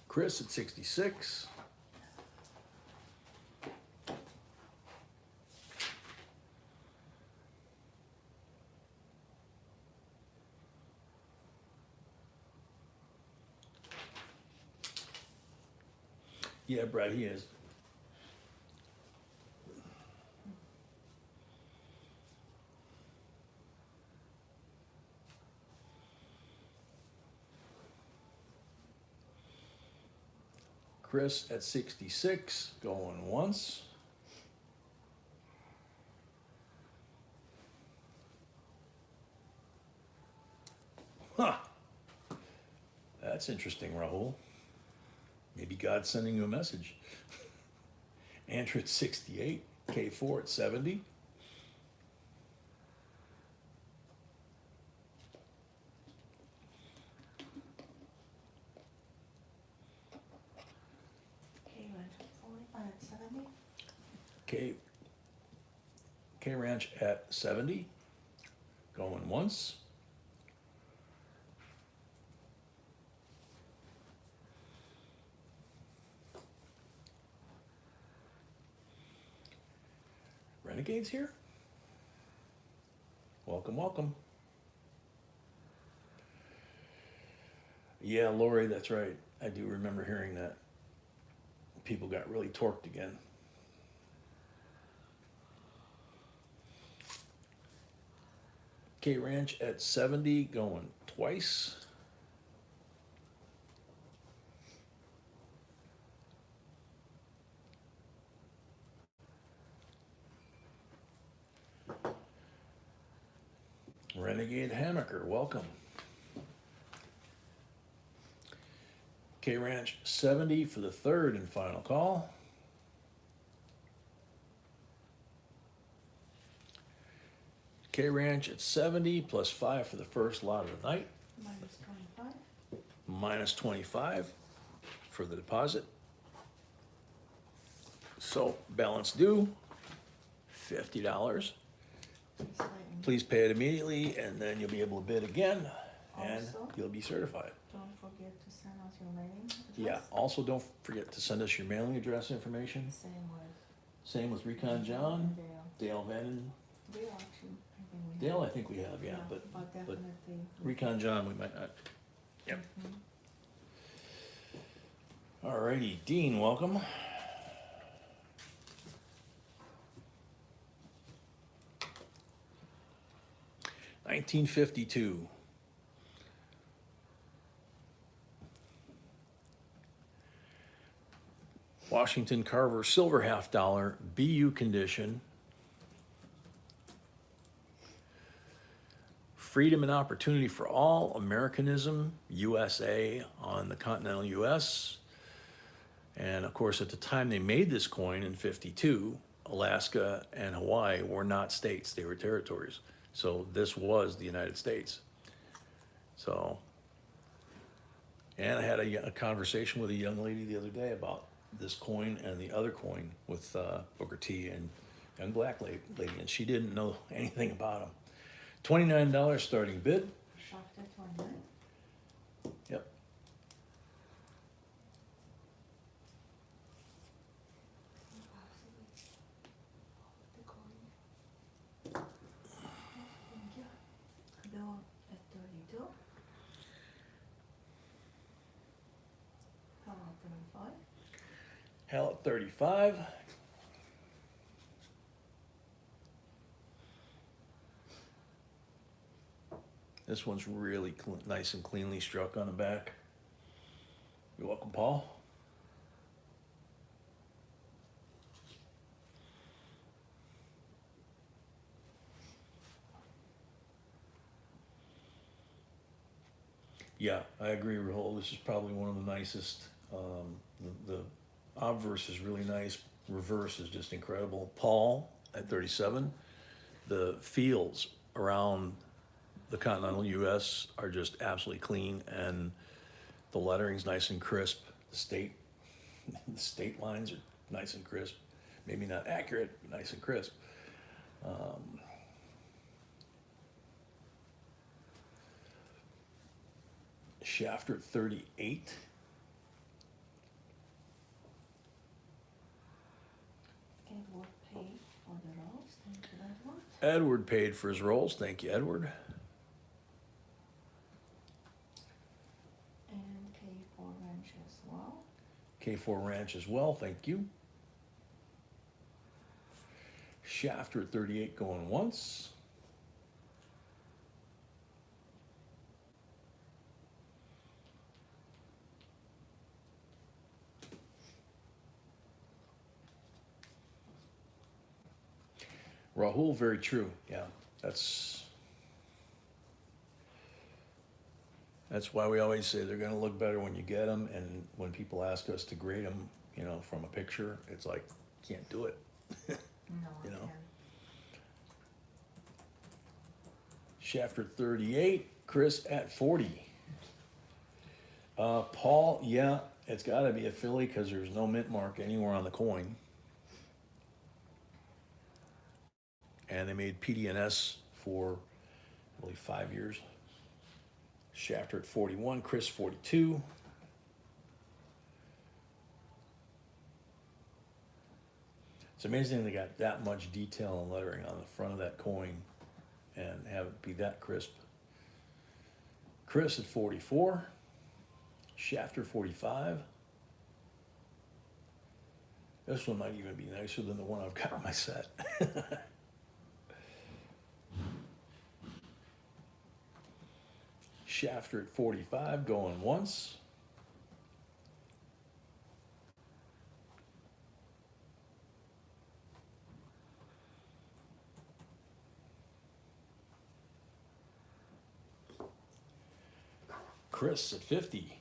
Chris at 66. Yeah, Brad, he is. Chris at 66, going once. Huh. That's interesting, Rahul. Maybe God's sending you a message. Andrew at 68, K4 at 70. K Ranch at 70, going once. Renegades here? Welcome, welcome. Yeah, Lori, that's right. I do remember hearing that people got really torqued again. K Ranch at 70 going twice. Renegade Hammocker, welcome. K Ranch 70 for the third and final call. K Ranch at 70 plus 5 for the first lot of the night. Minus 25. Minus 25 for the deposit. So balance due, $50. Please pay it immediately and then you'll be able to bid again and Also, you'll be certified. don't forget to send us your mailing address. Yeah, also don't forget to send us your mailing address information. Same with Recon John, Dale Van, Reauction, I think we Dale I have. think we have, yeah, but definitely. Recon John we might not. Yep. Mhm. Alrighty, Dean, welcome. $19.52. Washington Carver silver $half, BU condition. Freedom and opportunity for all, Americanism, USA on the continental US. And of course, at the time they made this coin in 52, Alaska and Hawaii were not states, they were territories. So this was the United States. So, and I had a conversation with a young lady the other day about this coin and the other coin with Booker T and young black lady, and she didn't know anything about them. $29 starting bid. Shocked at 29. Yep. The coin. Thank you. Bill at 32. How about 35? Hell at 35. This one's really nice and cleanly struck on the back. You're welcome, Paul. Yeah, I agree, Rahul. This is probably one of the nicest. The obverse is really nice. Reverse is just incredible. Paul at 37. The fields around the continental U.S. are just absolutely clean, and the lettering's nice and crisp. The state lines are nice and crisp. Maybe not accurate, but nice and crisp. Shafter at 38. Edward paid for the rolls. Thank you, Edward. Edward paid for his rolls. Thank you, Edward. And K4 Ranch as well. K4 Ranch as well. Thank you. Shafter at 38 going once. Rahul, very true. Yeah, that's why we always say they're going to look better when you get them, and when people ask us to grade them, from a picture, it's like, can't do it. No, You I know. can't. Shafter 38, Chris at 40. Paul, yeah, it's got to be a Philly because there's no mint mark anywhere on the coin. And they made PDNS for, I believe, 5 years. Shafter at 41, Chris 42. It's amazing they got that much detail and lettering on the front of that coin and have it be that crisp. Chris at 44. Shafter 45. This one might even be nicer than the one I've got in my set. Shafter at 45 going once. Chris at 50.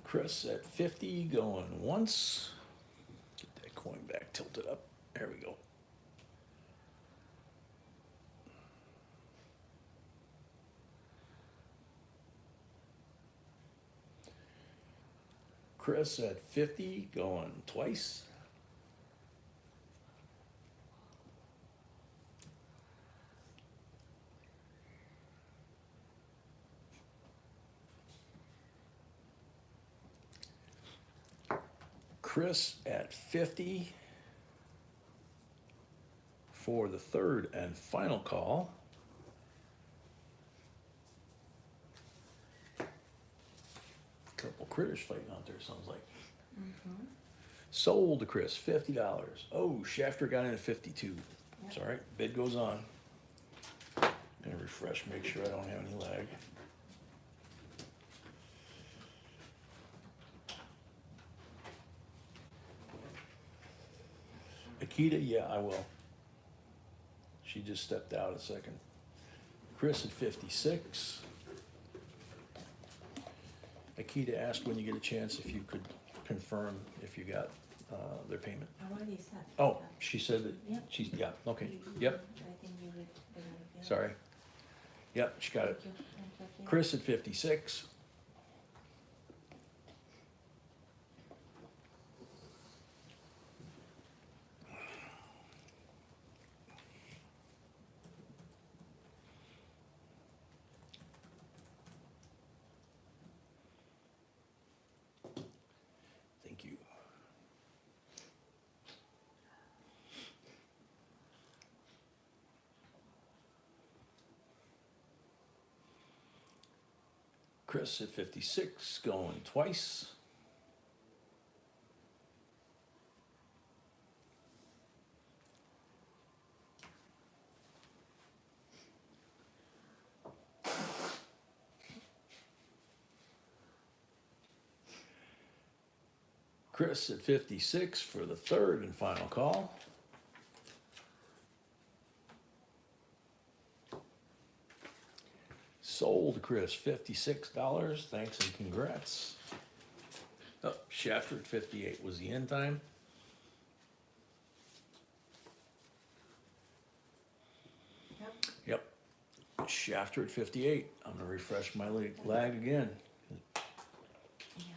Chris at 50 going once. Get that coin back tilted up. There we go. Chris at 50 going twice. Chris at 50 for the third and final call. Couple critters fighting out there, sounds like. Sold to Chris, $50. Oh, Shafter got in at 52. Yep. It's all right, bid goes on. Gonna refresh, make sure I don't have any lag. Akita, yeah, I will. She just stepped out a second. Chris at 56. Akita asked when you get a chance if you could confirm if you got their payment. I already said. Oh, she said that, Yep. she's, yeah, okay, yep, I think you would. Yeah. sorry. Yep, she got it. Thank you. Thank you. Chris at 56. Thank you. Chris at 56 going twice. Chris at 56 for the third and final call. Sold Chris, $56. Thanks and congrats. Oh, Shafter at 58 was the end time. Yep. Yep. Shafter at 58. I'm gonna refresh my lag again. Yeah.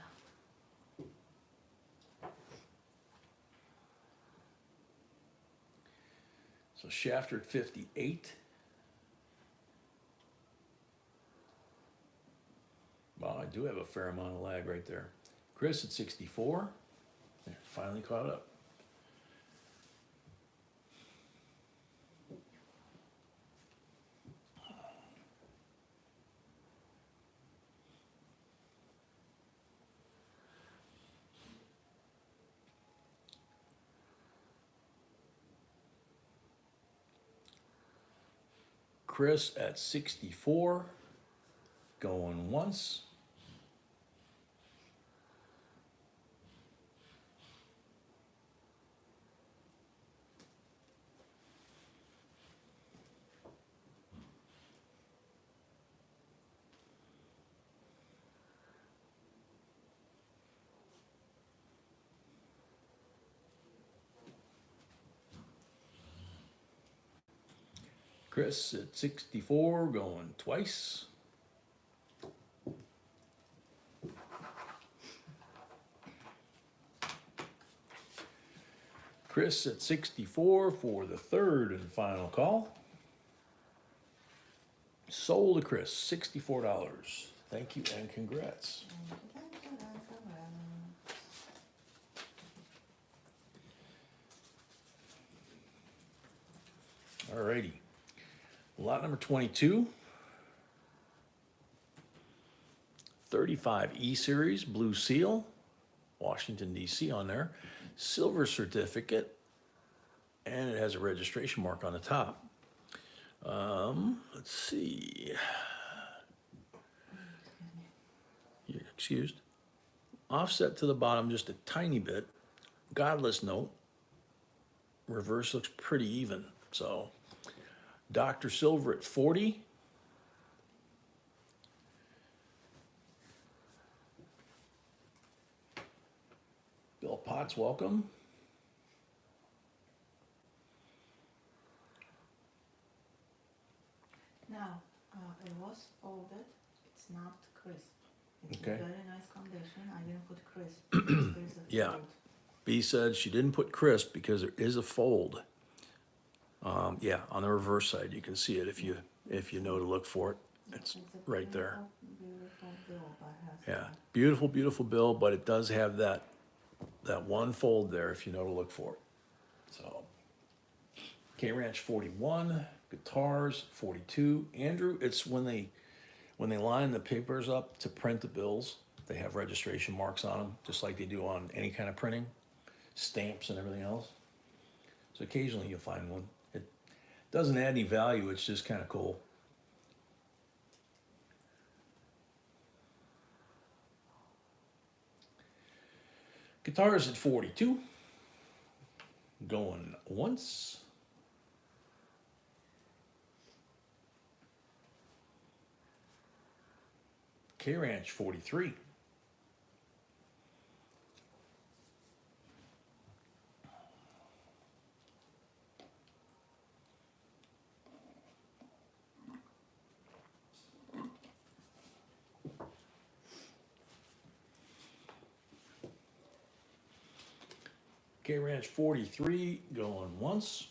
So Shafter at 58. Wow, I do have a fair amount of lag right there. Chris at 64. Yeah, finally caught up. Chris at 64. Going once. Chris at 64 going twice. Chris at 64 for the third and final call. Sold to Chris, $64. Thank you and congrats. Alrighty. Lot number 22. 35 E-Series Blue Seal, Washington, D.C. on there. Silver certificate, and it has a registration mark on the top. Let's see. You're excused. Offset to the bottom just a tiny bit. Godless note. Reverse looks pretty even. So, Dr. Silver at 40. Bill Potts, welcome. Now, it was folded, it's not crisp. It's Okay. in very nice condition, I didn't put crisp because there's a Yeah. fold. B said she didn't put crisp because there is a fold. Yeah, on the reverse side, you can see it if you know to look for it. It's a right there. beautiful bill, but has Yeah, a- beautiful, beautiful bill, but it does have that one fold there if you know to look for it. So, K Ranch 41, guitars 42. Andrew, it's when they line the papers up to print the bills, they have registration marks on them, just like they do on any kind of printing, stamps and everything else. So occasionally you'll find one. It doesn't add any value, it's just kind of cool. Guitars at 42. Going once. K Ranch 43. K Ranch 43 going once.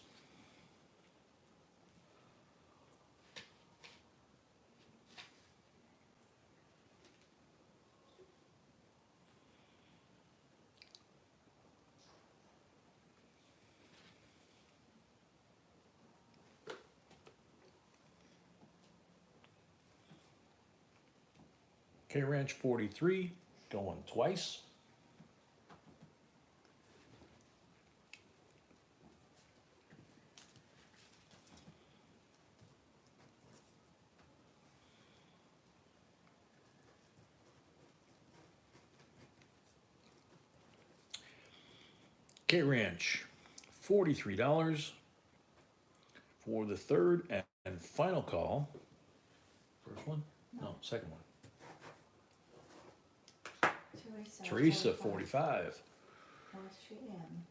K Ranch 43 going twice. K Ranch $43 for the third and final call. First one? No, second one. Teresa 45. Where's she in?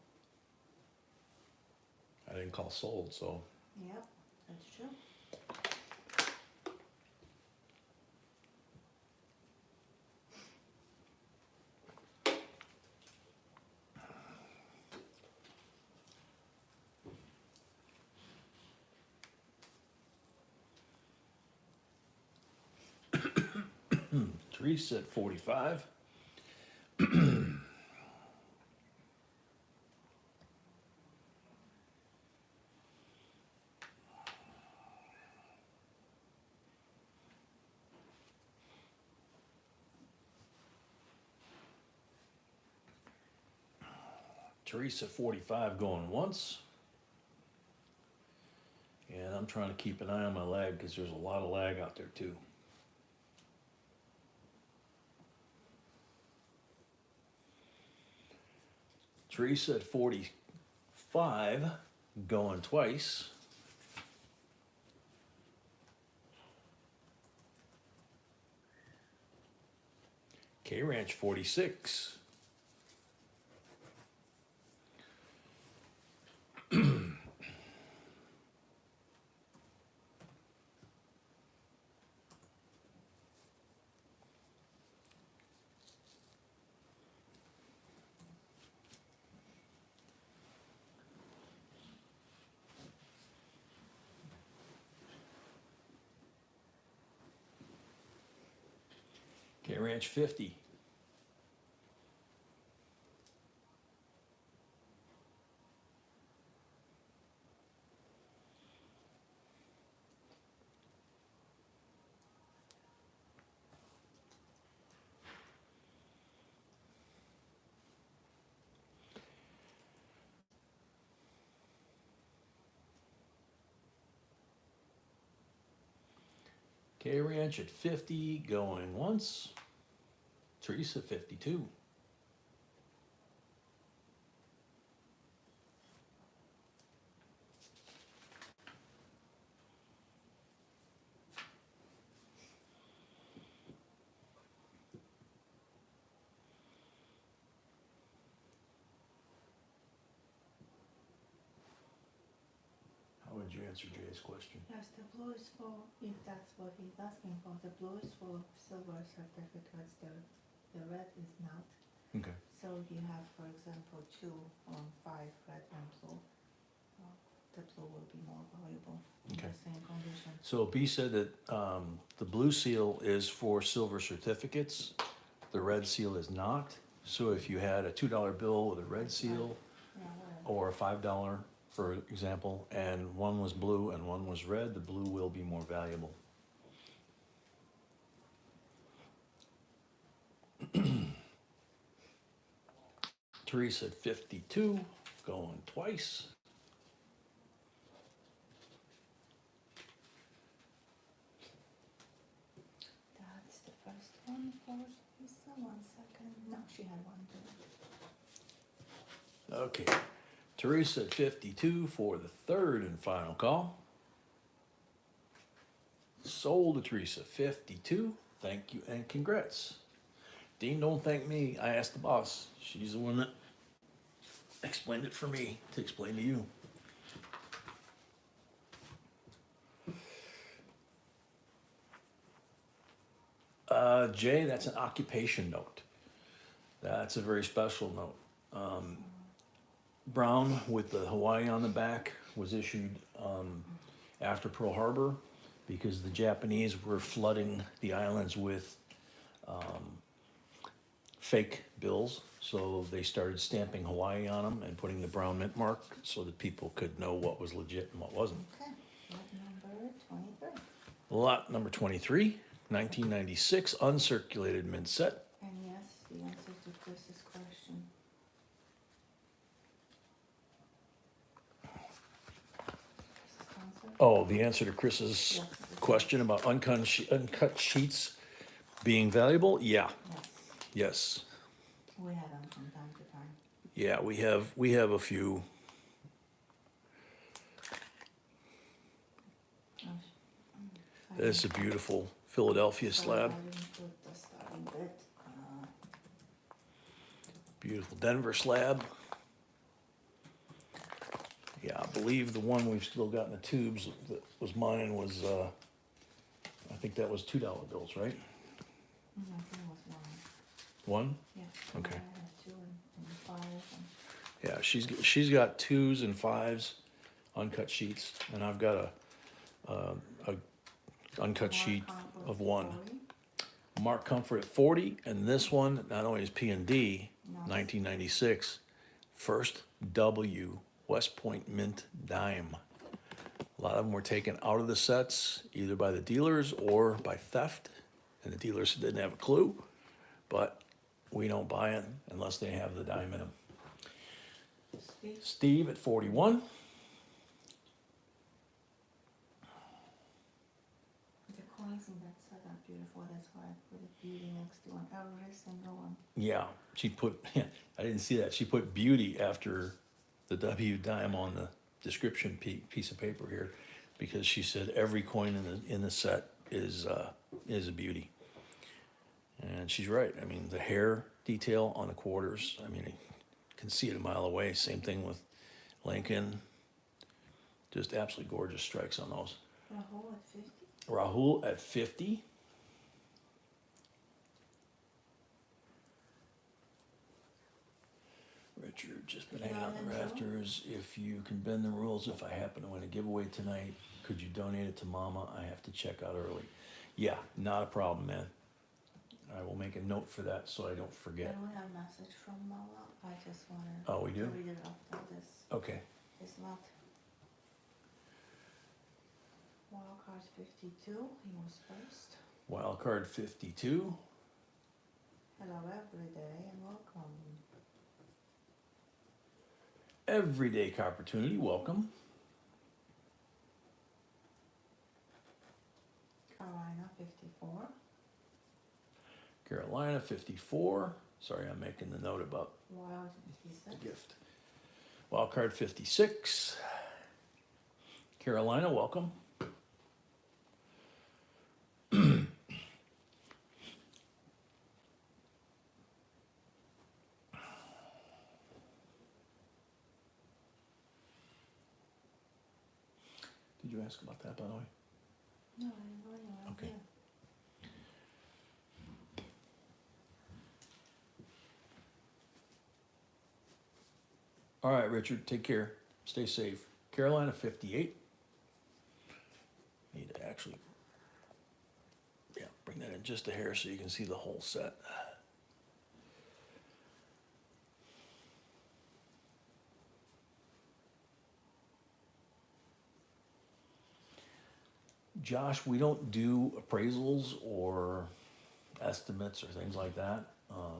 I didn't call sold, so Yep, that's true. Teresa at 45. Teresa 45 going once. And I'm trying to keep an eye on my lag because there's a lot of lag out there too. Teresa at 45 going twice. K Ranch 46. Ranch 50. K Ranch at 50, going once. Teresa 52. How would you answer Jay's question? Yes, the blue is for, if that's what he's asking for, the blue is for silver certificates, the red is not. Okay. So you have, for example, 2 on 5 red and blue. The blue will be more valuable in Okay. the same condition. So B said that the blue seal is for silver certificates. The red seal is not. So if you had a $2 bill with a red seal Yeah, red. or a $5, for example, and one was blue and one was red, the blue will be more valuable. Teresa at 52, going twice. That's the first one for Lisa. 1 second. No, she had one too. Okay, Teresa at 52 for the third and final call. Sold to Teresa, 52. Thank you and congrats. Dean, don't thank me. I asked the boss. She's the one that explained it for me to explain to you. Jay, that's an occupation note. That's a very special note. Brown with the Hawaii on the back was issued after Pearl Harbor because the Japanese were flooding the islands with fake bills. So they started stamping Hawaii on them and putting the brown mint mark so that people could know what was legit and what wasn't. Okay, lot number 23. Lot number 23, 1996, uncirculated mint set. And yes, the answer to Chris's question. Chris's answer? Oh, the answer to Chris's Yes, question about uncut sheets being valuable? Yeah, Yes, yes. we have them from time to time. Yeah, we have a few. Oh, This is a beautiful Philadelphia slab. I didn't put the starting bit. Beautiful Denver slab. Yeah, I believe the one we've still got in the tubes that was mine was, I think that was $2 bills, right? I think it was 1. One? Yeah. Okay. I had 2 and 5. Yeah, she's got 2s and 5s, uncut sheets, and I've got a uncut sheet of 1. Mark Comfort at 40, and this one not only is P&D, 1996, first W West Point Mint dime. A lot of them were taken out of the sets, either by the dealers or by theft, and the dealers didn't have a clue, but we don't buy it unless they have the dime in them. Steve at 41. The coins in that set are beautiful, that's why I put a beauty next to every single one. Yeah, she put, I didn't see that. She put beauty after the W dime on the description piece of paper here because she said every coin in the set is a beauty. And she's right. I mean, the hair detail on the quarters, I mean, you can see it a mile away. Same thing with Lincoln. Just absolutely gorgeous strikes on those. Rahul at 50. Rahul at 50. Richard, just been hanging out in the rafters. If you can bend the rules, if I happen to win a giveaway tonight, could you donate it to Mama? I have to check out early. Yeah, not a problem, man. I will make a note for that so I don't I forget. don't have a message from Mala, I just wanna Oh, we do? read it after Okay. this month. Wild card 52, he was first. Wild card 52. Hello every day and welcome. Everyday opportunity, welcome. Carolina 54. Carolina 54. Sorry, I'm making the note about Wild the 56. gift. Wild card 56. Carolina, welcome. Did you ask about that, by the way? No, I didn't know you were Okay. here. All right, Richard, take care. Stay safe. Carolina 58. Need to actually, bring that in just a hair so you can see the whole set. Josh, we don't do appraisals or estimates or things like that,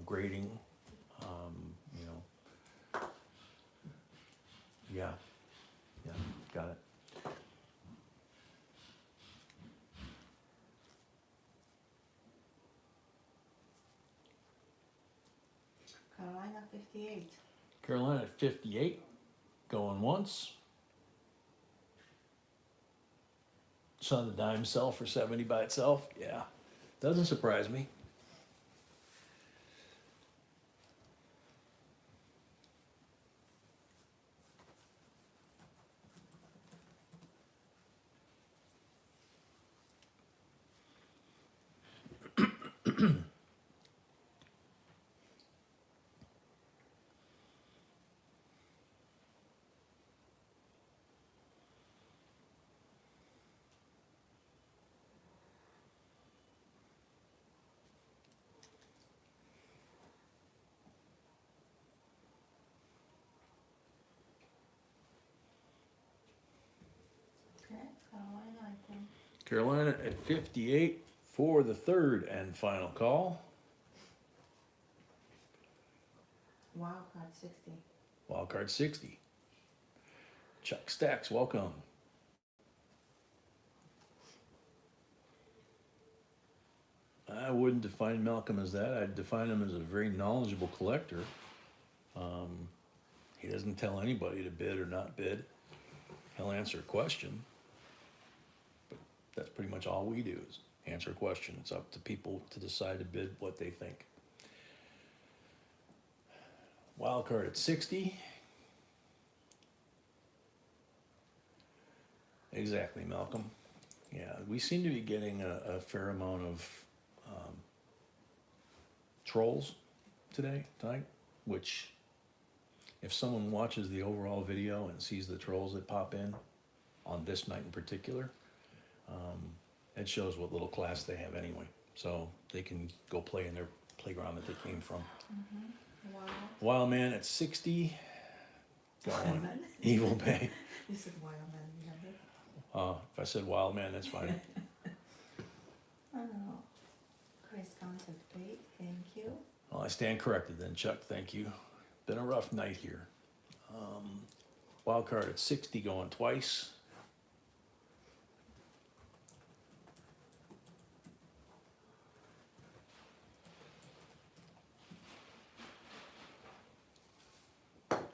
grading, you know. Yeah, got it. Carolina 58. Carolina at 58, going once. Saw the dime sell for 70 by itself. Yeah, doesn't surprise me. Okay, Carolina I think. Carolina at 58 for the third and final call. Wild card 60. Wild card 60. Chuck Stacks, welcome. I wouldn't define Malcolm as that. I'd define him as a very knowledgeable collector. He doesn't tell anybody to bid or not bid. He'll answer a question. But that's pretty much all we do is answer a question. It's up to people to decide to bid what they think. Wild card at 60. Exactly, Malcolm. Yeah, we seem to be getting a fair amount of trolls tonight, which if someone watches the overall video and sees the trolls that pop in on this night in particular, it shows what little class they have anyway. So they can go play in their playground that they came from. Wild. Wild Man at 60. Going. Man. Evil Bay. You said wild man, remember? If I said Wild Man, that's fine. I don't know. Chris counted paid, thank you. Well, I stand corrected then, Chuck. Thank you. Been a rough night here. Wild card at 60 going twice.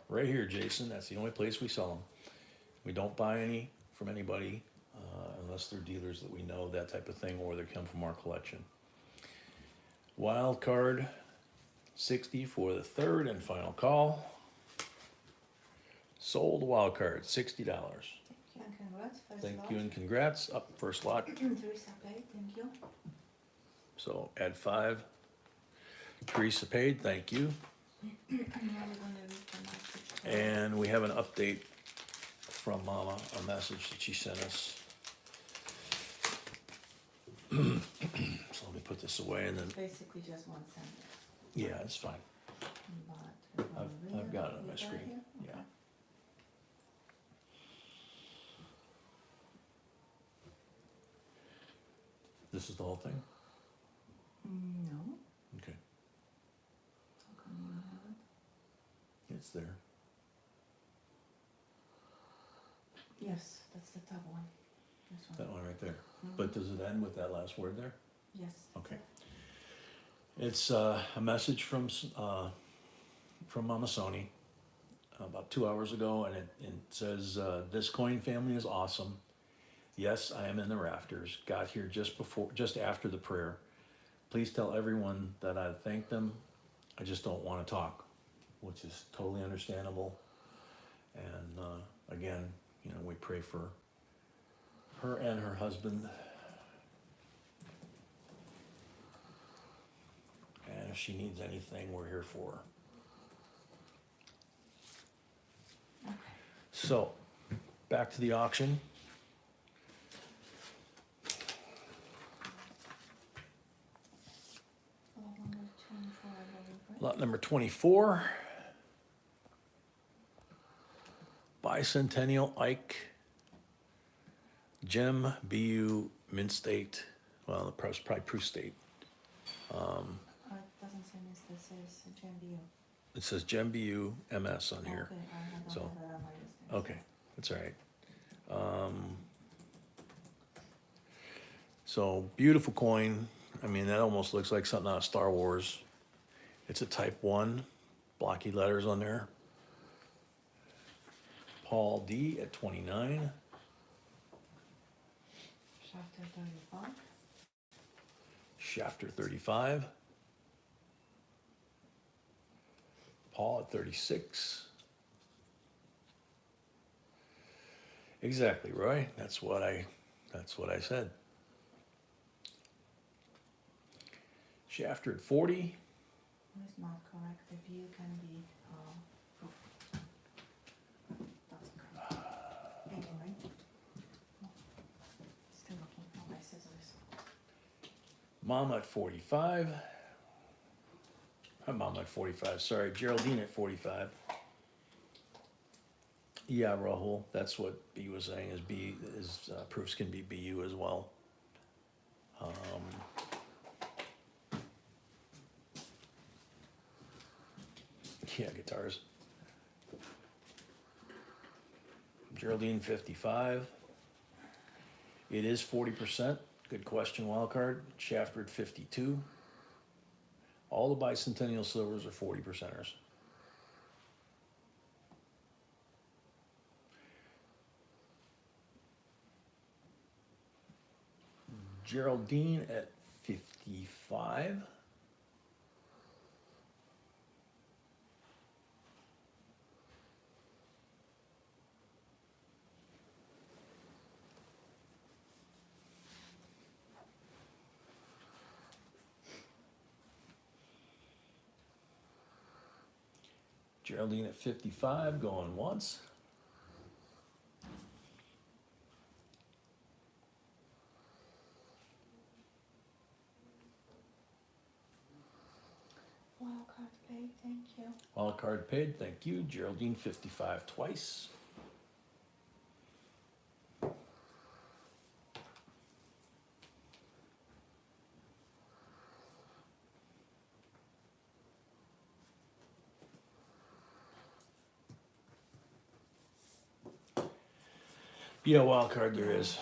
Right here, Jason. That's the only place we sell them. We don't buy any from anybody unless they're dealers that we know, that type of thing, or they come from our collection. Wild card 60 for the third and final call. Sold wild card, $60. Thank you and congrats, first Thank lot. you and congrats. Up first lot. Teresa paid, thank you. So add 5. Teresa paid, thank you. Now we're gonna read the message. And we have an update from Mama, a message that she sent us. So let me put this this away and then, Basically just 1 cent. yeah, it's fine. But if I read I've got it on you my got screen, here? yeah. Okay. This is the whole thing? No. Okay, How come you don't have it? it's there. Yes, that's the top one. This one. That one right there. Mhm. But does it end with that last word there? Yes. Okay. It's a message from Mama Sony about 2 hours ago, and it says, "This coin family is awesome. Yes, I am in the rafters. Got here just after the prayer. Please tell everyone that I thank them. I just don't want to talk," which is totally understandable. And again, we pray for her and her husband. And if she needs anything, we're here for her. Okay. So, back to the auction. Lot number 24, I believe, right? Lot number 24. Bicentennial Ike. Gem BU Mint State. Well, the price probably Proof State. It doesn't say Miss, this says GMBU. It says Gem BU MS on here. Okay, I don't So, have that on my list. Okay, that's all right. So beautiful coin. I mean, that almost looks like something out of Star Wars. It's a Type 1, blocky letters on there. Paul D at 29. Shafter 35. Shafter 35. Paul at 36. Exactly, Roy. That's what I said. Shafter at 40. It's not correct. The view can be, that's correct. Thank you, right? Oh, still looking for my scissors. Mama at 45. Mama at 45, sorry. Geraldine at 45. Yeah, Rahul, that's what B was saying, is proofs can be BU as well. Yeah, guitars. Geraldine 55. It is 40%. Good question, wildcard. Shafter at 52. All the bicentennial silvers are 40%ers. Geraldine at 55. Geraldine at 55, going once. Wild card paid, thank you. Wild card paid, thank you. Geraldine 55 twice. Yeah, wild card there is.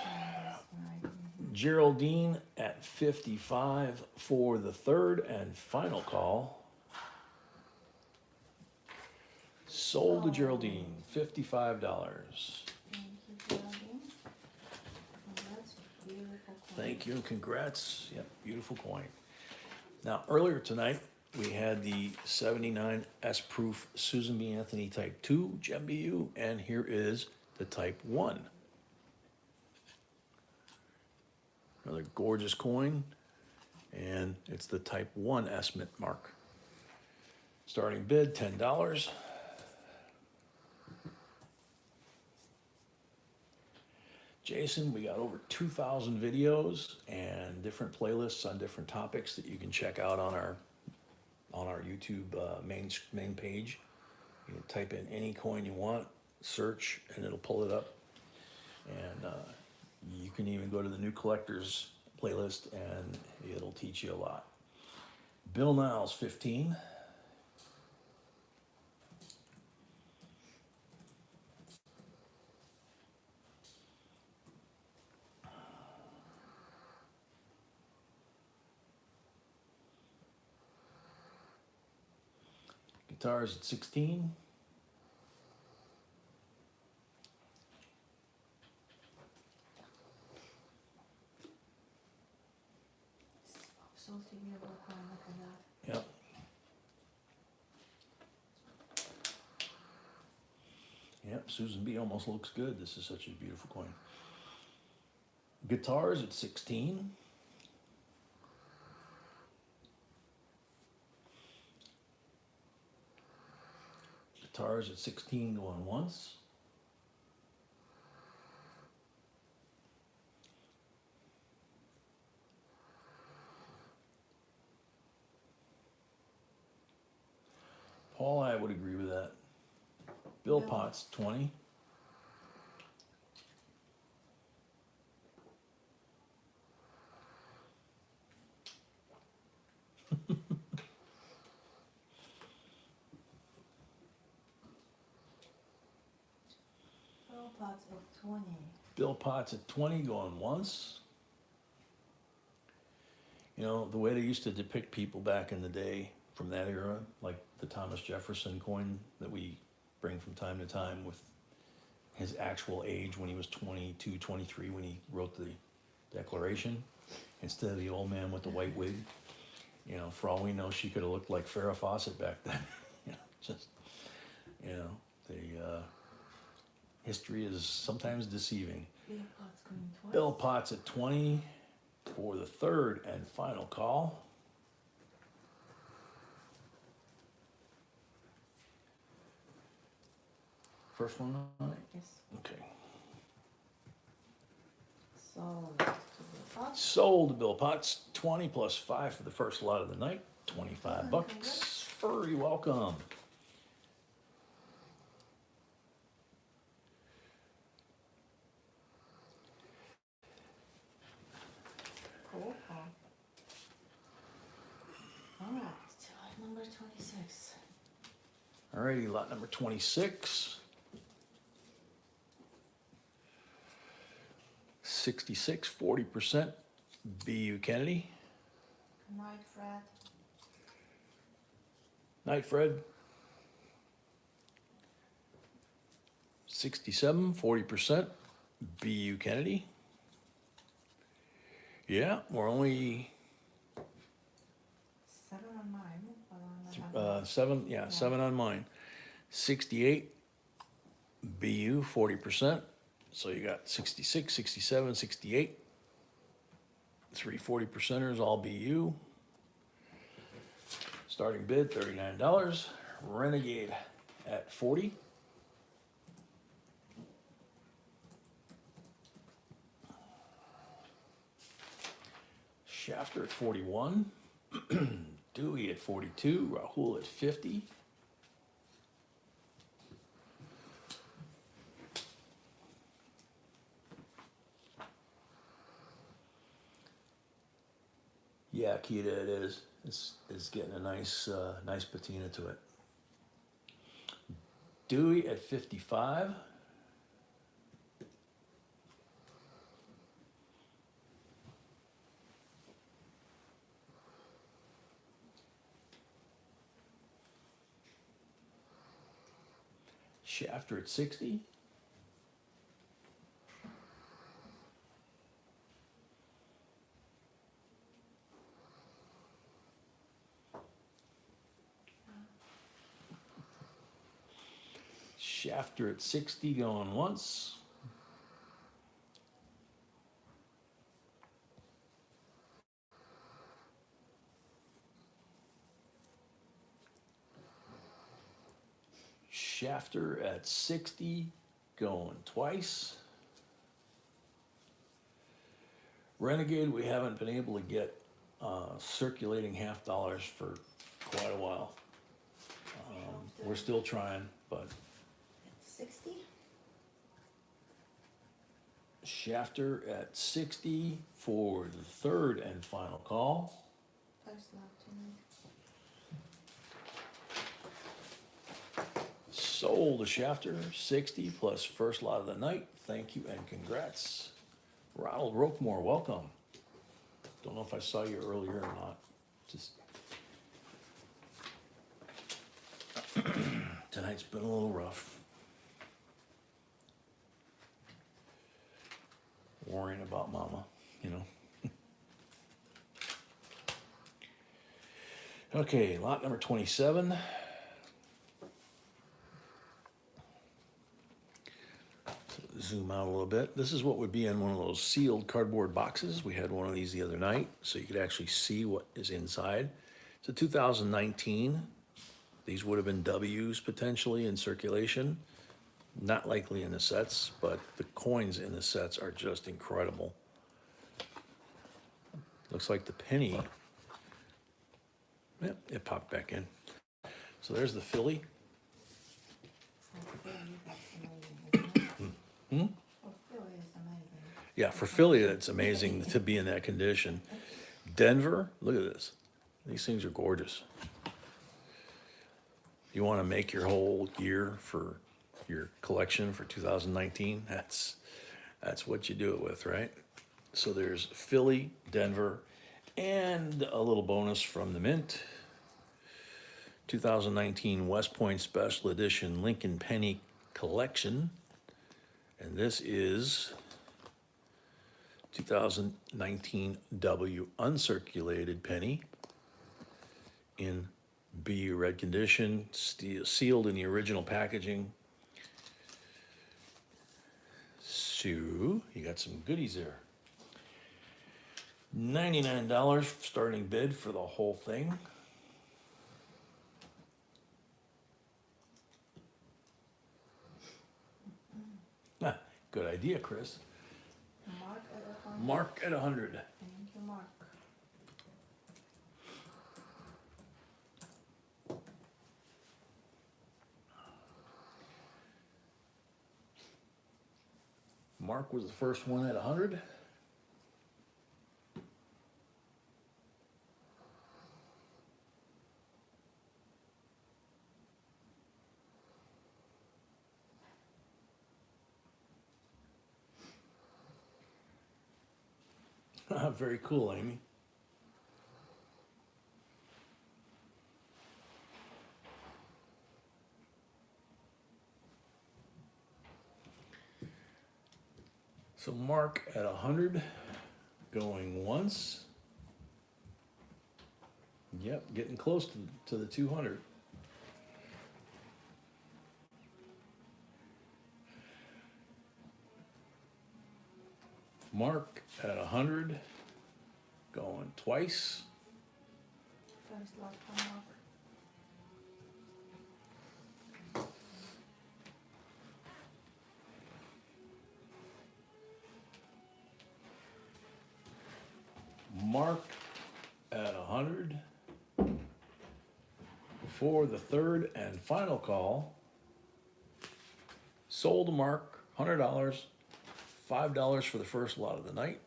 Right. Geraldine at 55 for the third and final call. Sold to Geraldine, $55. Thank you, Geraldine. Congrats, beautiful coin. Thank you, congrats. Yep, beautiful coin. Now, earlier tonight, we had the 79 S Proof Susan B. Anthony Type 2 Gem BU, and here is the Type 1. Another gorgeous coin, and it's the Type 1 S mint mark. Starting bid, $10. Jason, we got over 2,000 videos and different playlists on different topics that you can check out on our YouTube main page. You can type in any coin you want, search, and it'll pull it up. And you can even go to the new collectors playlist, and it'll teach you a lot. Bill Niles, 15. Guitars at 16. So to be able to look at that. Yep. Yep, Susan B almost looks good. This is such a beautiful coin. Guitars at 16. Guitars at 16 going once. Paul, I would agree with that. Bill Yeah. Potts, 20. Bill Potts at 20. Bill Potts at 20 going once. You know, the way they used to depict people back in the day from that era, like the Thomas Jefferson coin that we bring from time to time with his actual age when he was 22, 23 when he wrote the Declaration, instead of the old man with the white wig. You know, for all we know, she could have looked like Farrah Fawcett back then. You know, just, you know, the history is sometimes deceiving. Bill Potts going twice. Bill Potts at 20 for the third and final call. First one on it? Yes. Okay. So that's to Bill Potts. Sold to Bill Potts, 20 plus 5 for the first lot of the night, 25 bucks. Furry welcome. Cool. Alright, number 26. Alrighty, lot number 26. 66, 40%. B.U. Kennedy. Good night, Fred. Night, Fred. 67, 40%. B.U. Kennedy. Yeah, we're only 7 on mine. But on the 7, yeah, 7 on mine. 68, BU, 40%. So you got 66, 67, 68. 3 40%ers, all BU. Starting bid, $39. Renegade at 40. Shafter at 41. Dewey at 42. Rahul at 50. Yeah, Kita, it is. It's getting a nice patina to it. Dewey at 55. Shafter at 60. Shafter at 60 going once. Shafter at 60 going twice. Renegade, we haven't been able to get circulating $50 for quite a while. We're still trying, but 60? Shafter at 60 for the third and final call. First lot tonight. Sold to Shafter, 60 plus first lot of the night. Thank you and congrats. Ronald Roquemore, welcome. Don't know if I saw you earlier or not. Just tonight's been a little rough. Worrying about mama, you know. Okay, lot number 27. Zoom out a little bit. This is what would be in one of those sealed cardboard boxes. We had one of these the other night, so you could actually see what is inside. It's a 2019. These would have been W's potentially in circulation. Not likely in the sets, but the coins in the sets are just incredible. Looks like the penny. Yep, it popped back in. So there's the Philly. For Philly, it's amazing. Yeah, for Philly, it's amazing to be in that condition. Denver, look at this. These things are gorgeous. You want to make your whole year for your collection for 2019? That's what you do it with, right? So there's Philly, Denver, and a little bonus from the Mint. 2019 West Point Special Edition Lincoln Penny Collection. And this is 2019 W uncirculated penny in B red condition, sealed in the original packaging. So you got some goodies there. $99 starting bid for the whole thing. Good idea, Chris. Mark at 100. Mark at 100. Thank you, Mark. Mark was the first one at 100. Very cool, Amy. So Mark at 100, going once. Yep, getting close to the 200. Mark at 100, going twice. First lot from Mark. Mark at 100 for the third and final call. Sold to Mark, $100, $5 for the first lot of the night.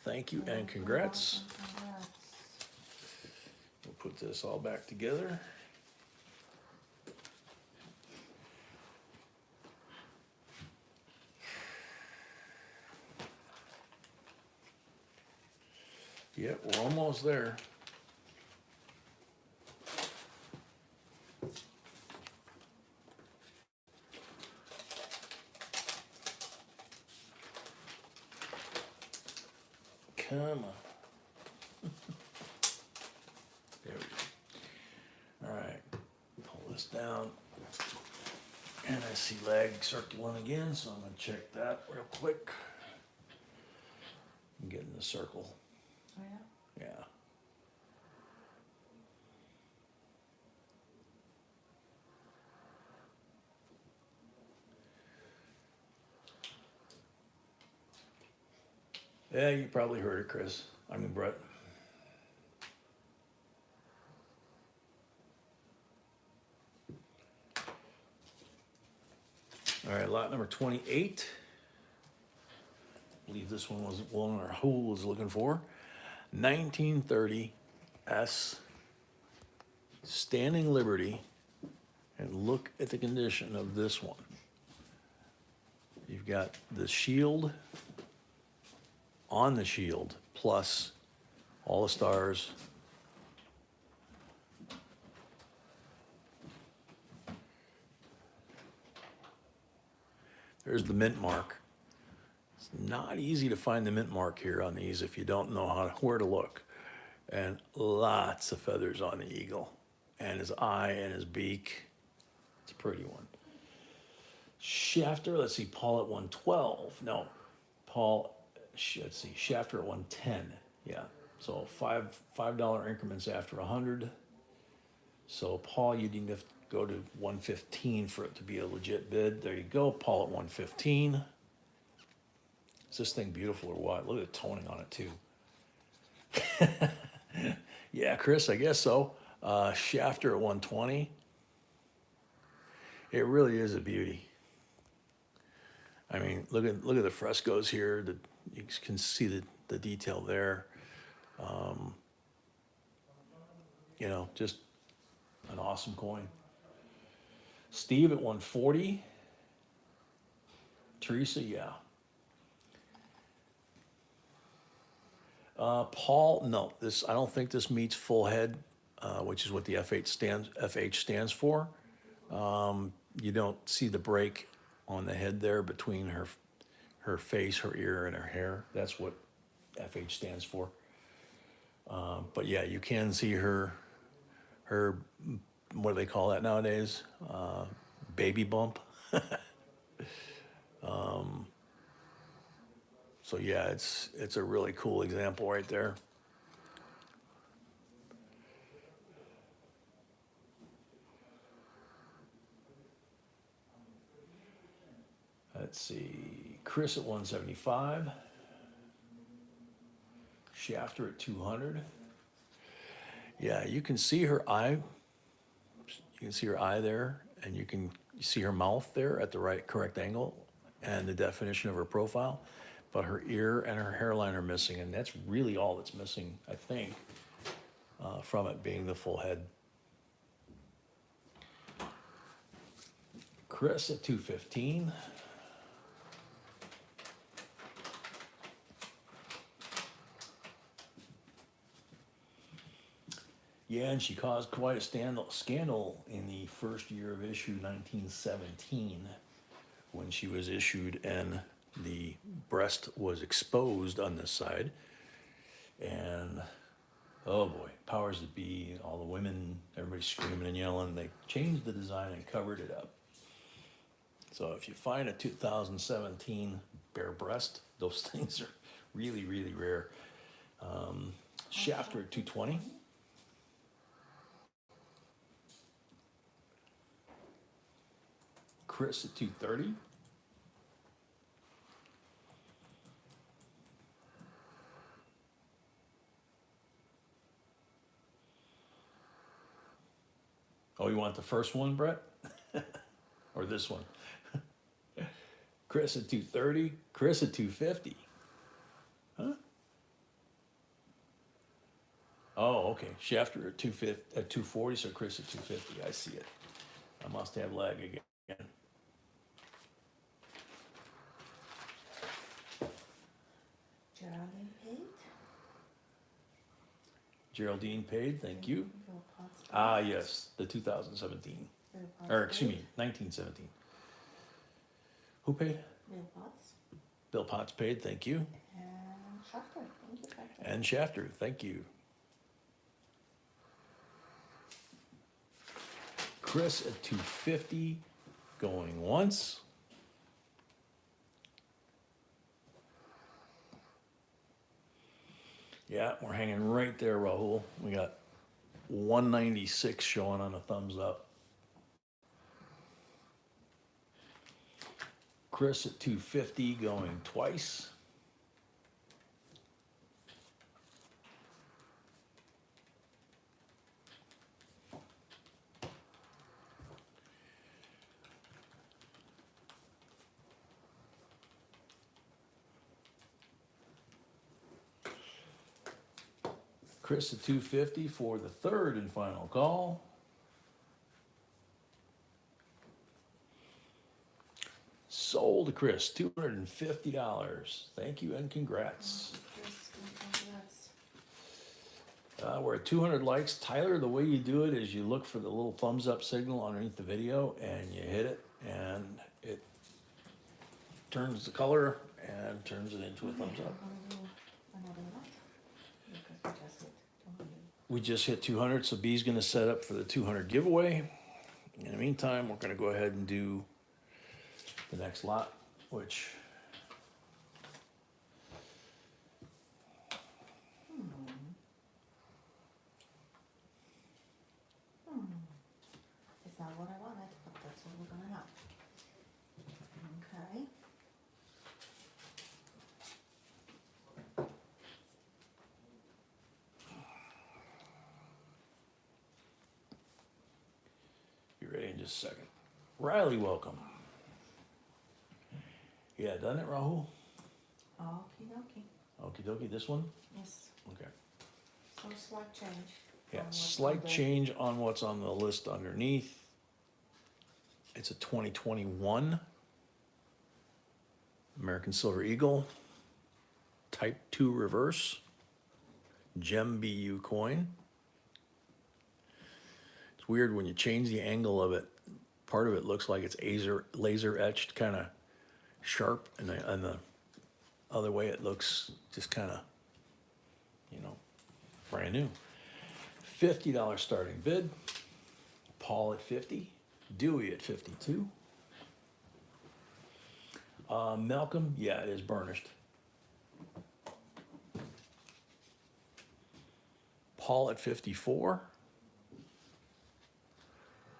Thank you and congrats. Congrats. We'll put this all back together. Yep, we're almost there. Come on. There we go. All right, pull this down. And I see lag circling again, so I'm gonna check that real quick. I'm getting the circle. Oh, yeah? Yeah. Yeah, you probably heard it, Chris. I mean, Brett. All right, lot number 28. I believe this one was one our who was looking for. 1930 S Standing Liberty. And look at the condition of this one. You've got the shield on the shield, plus all the stars. There's the mint mark. It's not easy to find the mint mark here on these if you don't know where to look. And lots of feathers on the eagle. And his eye and his beak. It's a pretty one. Shafter, let's see, Paul at 112. No, Paul, let's see, Shafter at 110. Yeah, so $5 increments after 100. So Paul, you need to go to 115 for it to be a legit bid. There you go, Paul at 115. Is this thing beautiful or what? Look at the toning on it too. Yeah, Chris, I guess so. Shafter at 120. It really is a beauty. I mean, look at the frescoes here. You can see the detail there. You know, just an awesome coin. Steve at 140. Teresa, yeah. Paul, no. I don't think this meets full head, which is what the FH stands for. You don't see the break on the head there between her face, her ear, and her hair. That's what FH stands for. But yeah, you can see her, what do they call that nowadays? Baby bump. So yeah, it's a really cool example right there. Let's see, Chris at 175. Shafter at 200. Yeah, you can see her eye. You can see her eye there, and you can see her mouth there at the correct angle, and the definition of her profile. But her ear and her hairline are missing, and that's really all that's missing, I think, from it being the full head. Chris at 215. Yeah, and she caused quite a scandal in the first year of issue, 1917, when she was issued and the breast was exposed on this side. And, oh boy, powers that be, all the women, everybody screaming and yelling. They changed the design and covered it up. So if you find a 2017 bare breast, those things are really, really rare. Shafter at 220. Chris at 230. Oh, you want the first one, Brett? Or this one? Chris at 230. Chris at 250. Huh? Oh, okay. Shafter at 240, so Chris at 250. I see it. I must have lag again. Geraldine paid. Geraldine paid, thank you. Bill Potts paid. Ah, yes, the 2017. Bill Potts Or, excuse paid. me, 1917. Who paid? Bill Potts. Bill Potts paid, thank you. And Shafter. Thank you, Shafter. And Shafter, thank you. Chris at 250, going once. Yeah, we're hanging right there, Rahul. We got 196 showing on a thumbs up. Chris at 250, going twice. Chris at 250 for the third and final call. Sold to Chris, $250. Thank you and congrats. Just congrats. We're at 200 likes. Tyler, the way you do it is you look for the little thumbs up signal underneath the video and you hit it and it turns the color and turns it into a thumbs up. I'm gonna do another one because we just hit 200. We just hit 200, so B's gonna set up for the 200 giveaway. In the meantime, we're gonna go ahead and do the next lot, which It's not what I wanted, but that's what we're gonna have. Okay. be ready in just a second. Riley, welcome. Yeah, doesn't it, Rahul? Okie dokie. Okie dokie, this one? Yes. Okay. So slight change. Yeah, from what's slight on the- change on what's on the list underneath. It's a 2021 American Silver Eagle Type 2 reverse Gem BU coin. It's weird when you change the angle of it. Part of it looks like it's laser etched, kind of sharp, and the other way it looks just kind of, you know, brand new. $50 starting bid. Paul at 50. Dewey at 52. Malcolm, yeah, it is burnished. Paul at 54.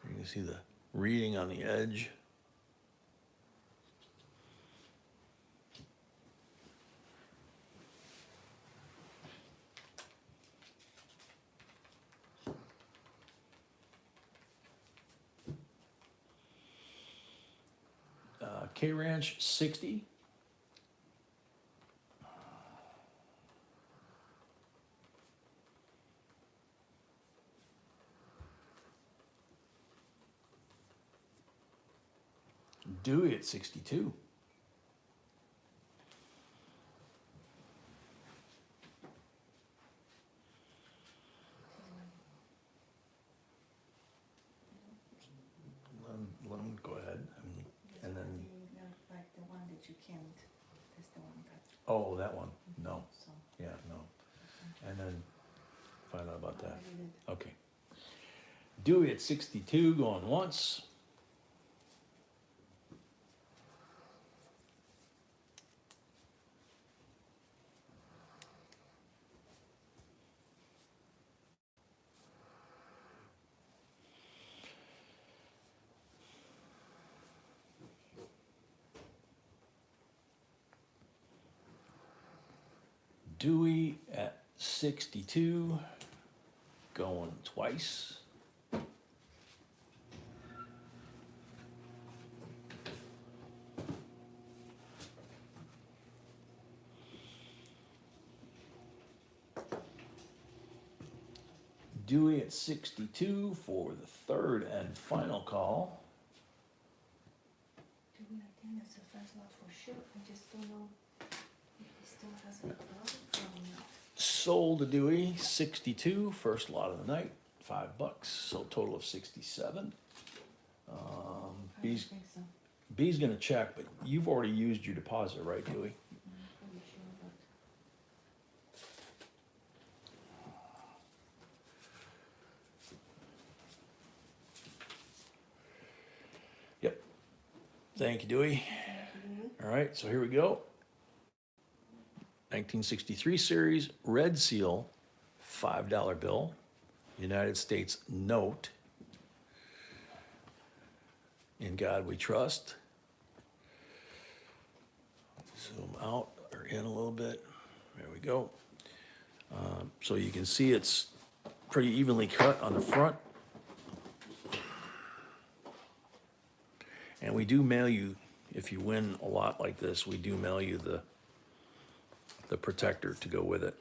You can see the reading on the edge. K Ranch 60. Dewey at 62. Let him go ahead. And then, Like the one that you can't, that's the one that. oh, that one. No. So. Yeah, no. And then find out about that. I did it. Okay. Dewey at 62 going once. Dewey at 62 going twice. Dewey at 62 for the third and final call. Dewey, I think that's the first lot for sure. I just don't know if he still has a product or not. Sold to Dewey, 62, first lot of the night, $5, so total of 67. I don't B's, think so. B's gonna check, but you've already used your deposit, right, Dewey? I'm pretty sure, but. Yep. Thank you, Dewey. Dewey, All right, so here we go. 1963 series, red seal, $5 bill, United States note. In God we trust. Zoom out or in a little bit. There we go. So you can see it's pretty evenly cut on the front. And we do mail you, if you win a lot like this, we do mail you the protector to go with it.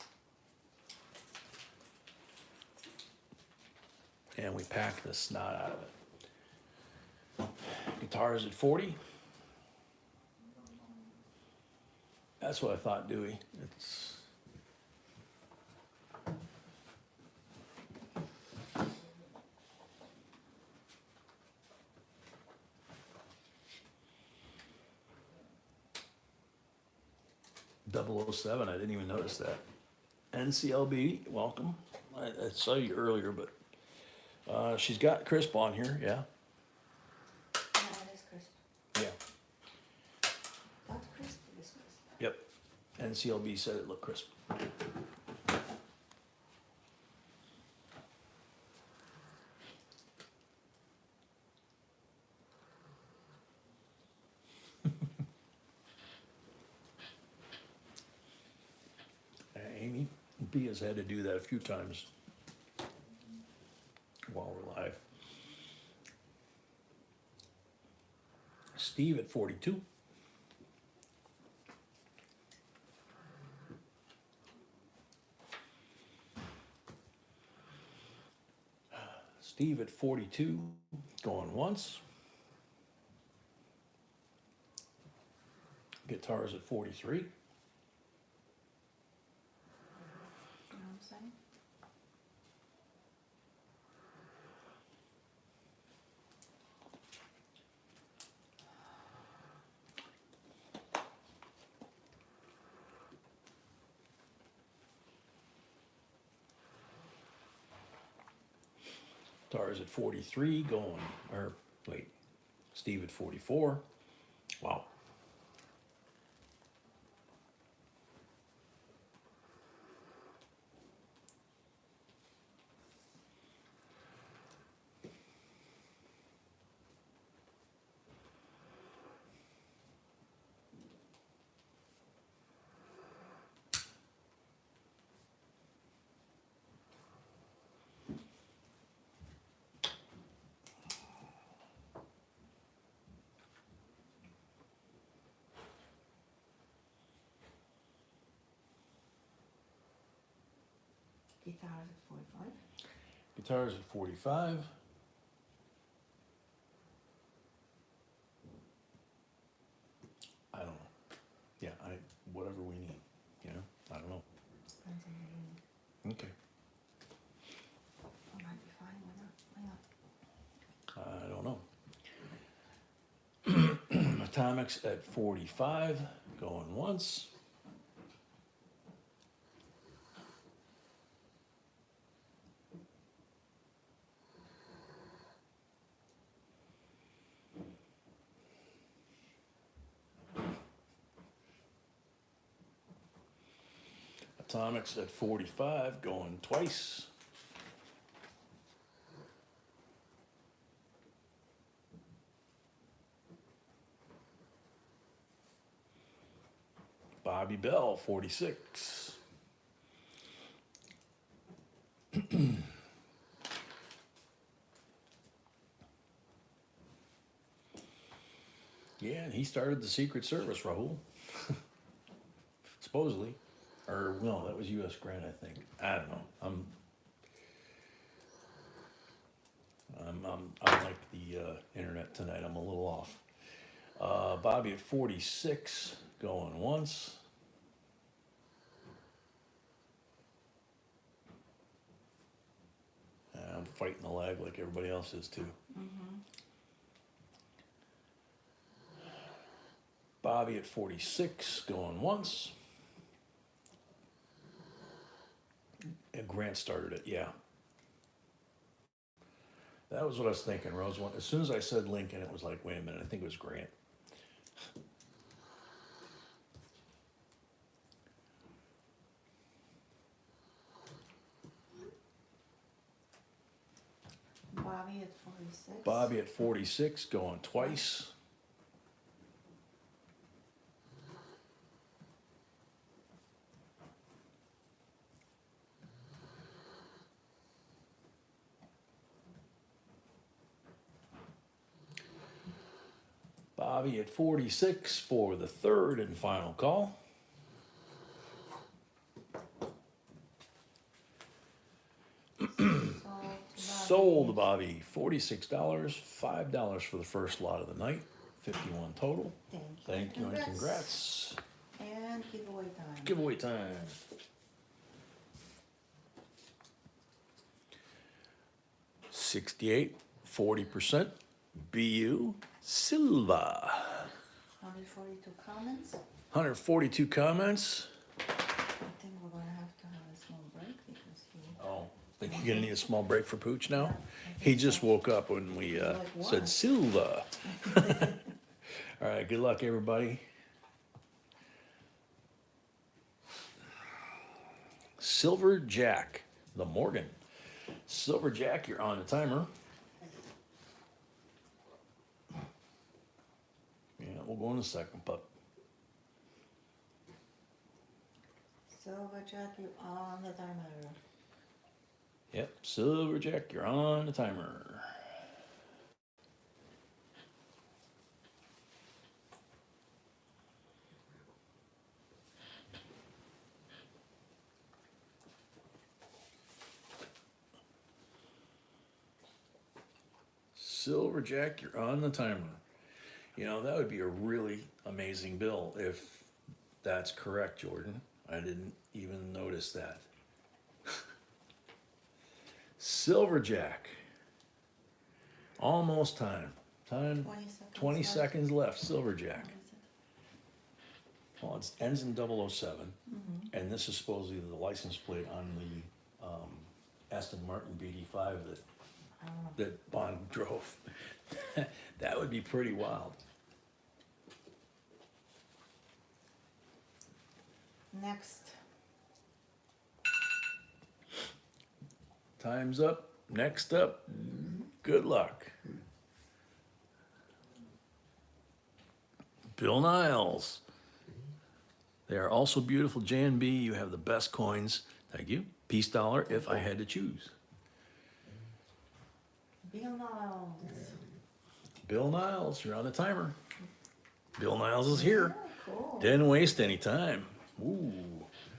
and we pack the snot out of it. Guitars at 40. That's what I thought, Dewey. It's .007. I didn't even notice that. NCLB, welcome. I saw you earlier, but she's got crisp on here. Yeah, Yeah, it is crisp. yeah, That's crisp, it is crisp. yep. NCLB said it looked crisp. Amy B has had to do that a few times while we're live. Steve at 42. Steve at 42, going once. Guitars at 43. You know what I'm saying? Guitars at 43, going, or wait, Steve at 44. Wow. Guitars at 45. Guitars at 45. I don't know. Yeah, whatever we need, you know? I don't know. Depends on the unit. Okay. I might be fine, why not? I don't know. Atomics at 45, going once. Atomics at 45, going twice. Bobby Bell, 46. Yeah, and he started the Secret Service, Rahul. Supposedly. Or, no, that was U.S. Grant, I think. I don't know. I'm like the internet tonight. I'm a little off. Bobby at 46, going once. I'm fighting the lag like everybody else is too. Mm-hmm. Bobby at 46, going once. And Grant started it, yeah. That was what I was thinking, Rose. As soon as I said Lincoln, it was like, wait a minute, I think it was Grant. Bobby at 46. Bobby at 46, going twice. Bobby at 46 for the third and final call. So, to Sold, Bobby, $46, $5 for the first lot of the night, 51 total. Thank you and congrats. And giveaway time. Giveaway time. 68, 40%, BU, Silva. 142 comments. 142 comments. I think we're gonna have to have a small break because he. Oh, think you're gonna need a small break for Pooch now? Yeah, I He think just so. woke up when we Like, said what? Silva. All right, good luck, everybody. Silver Jack, the Morgan. Silver Jack, you're on the timer. Yeah, we'll go in a second, but Silver Jack, you on the timer. yep, Silver Jack, you're on the timer. Silver Jack, you're on the timer. You know, that would be a really amazing bill if that's correct, Jordan. I didn't even notice that. Silver Jack. Almost time. 20 seconds. 20 left. seconds left. Silver Jack. What is it? Well, it ends in 007, Mhm. and this is supposedly the license plate on the Aston Martin BD5 Oh, that Bond drove. That would be pretty wild. next. Time's up. Next up, good luck. Bill Niles. They are also beautiful. J&B, you have the best coins. Thank you. Peace dollar if I had to choose. Bill Niles. Bill Niles, you're on the timer. Bill Niles is here. Yeah, cool. Didn't waste any time. Ooh.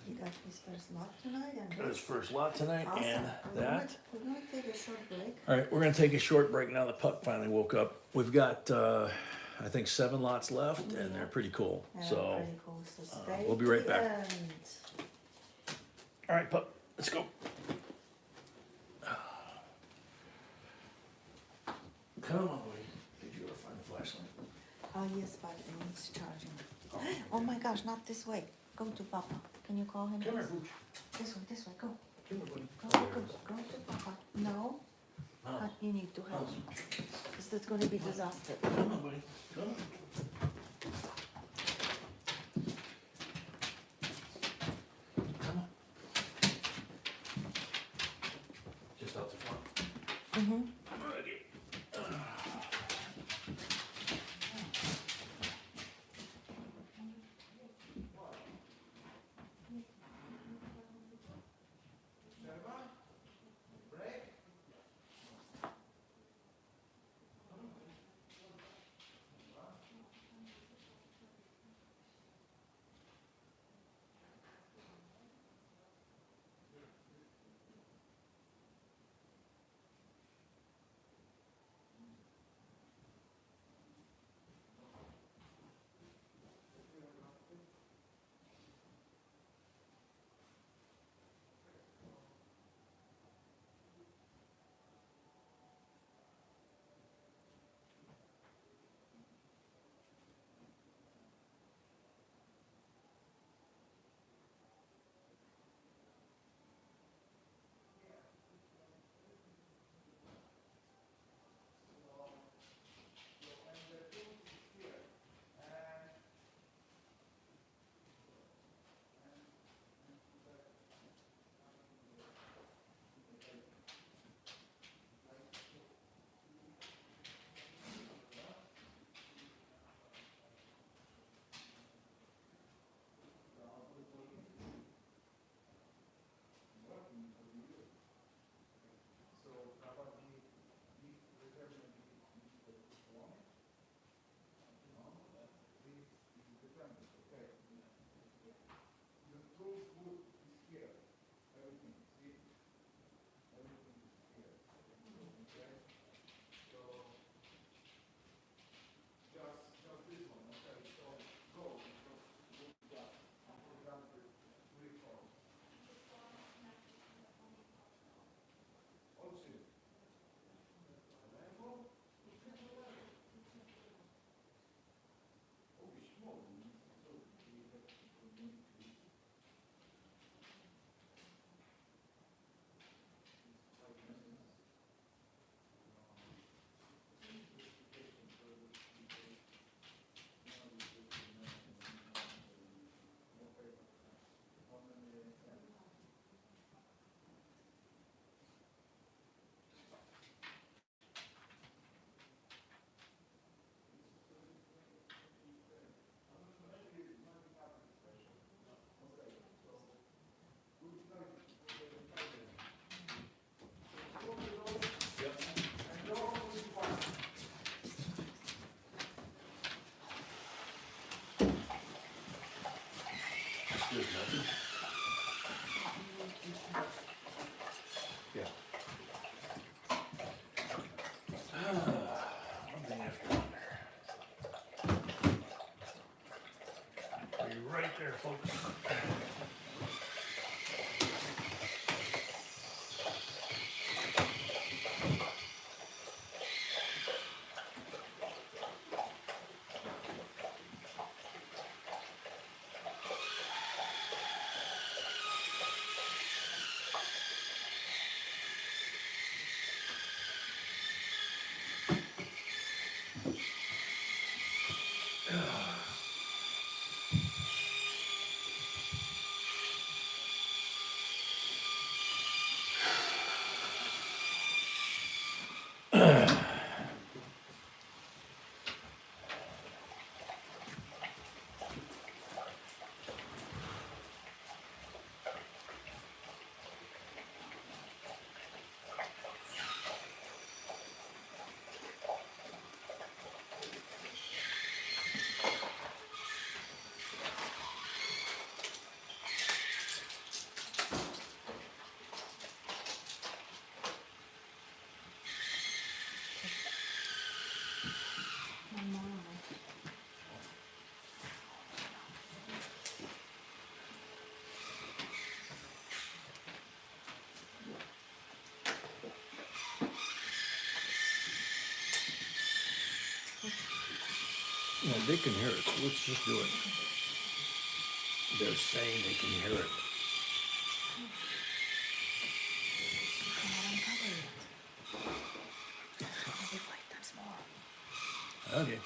He got his first lot tonight and. Got his first lot tonight Awesome. and We're that. gonna take a short break. All right, we're gonna take a short break now that Puck finally woke up. We've got, I think 7 lots left and they're pretty cool. Yeah, So, pretty cool. So stay we'll be to right the back. end. all right, Puck, let's go. Come on, buddy. Did you ever find a flashlight? Oh, yes, but it needs charging. Oh my gosh, not this way. Go to Papa. Can you call him? Come here, please? Pooch. This way, go. Come here, buddy. Go to Papa. No, Mouse. you need to help. Mouse. Because that's gonna be disaster. Come on, buddy. Come on. Come on. Just out the front. Mm-hmm. Okay. Here, folks. My mom. Yeah, they can hear it, so let's just do it. They're saying they can hear it. Not uncovered yet. Maybe 5 times more. Okay.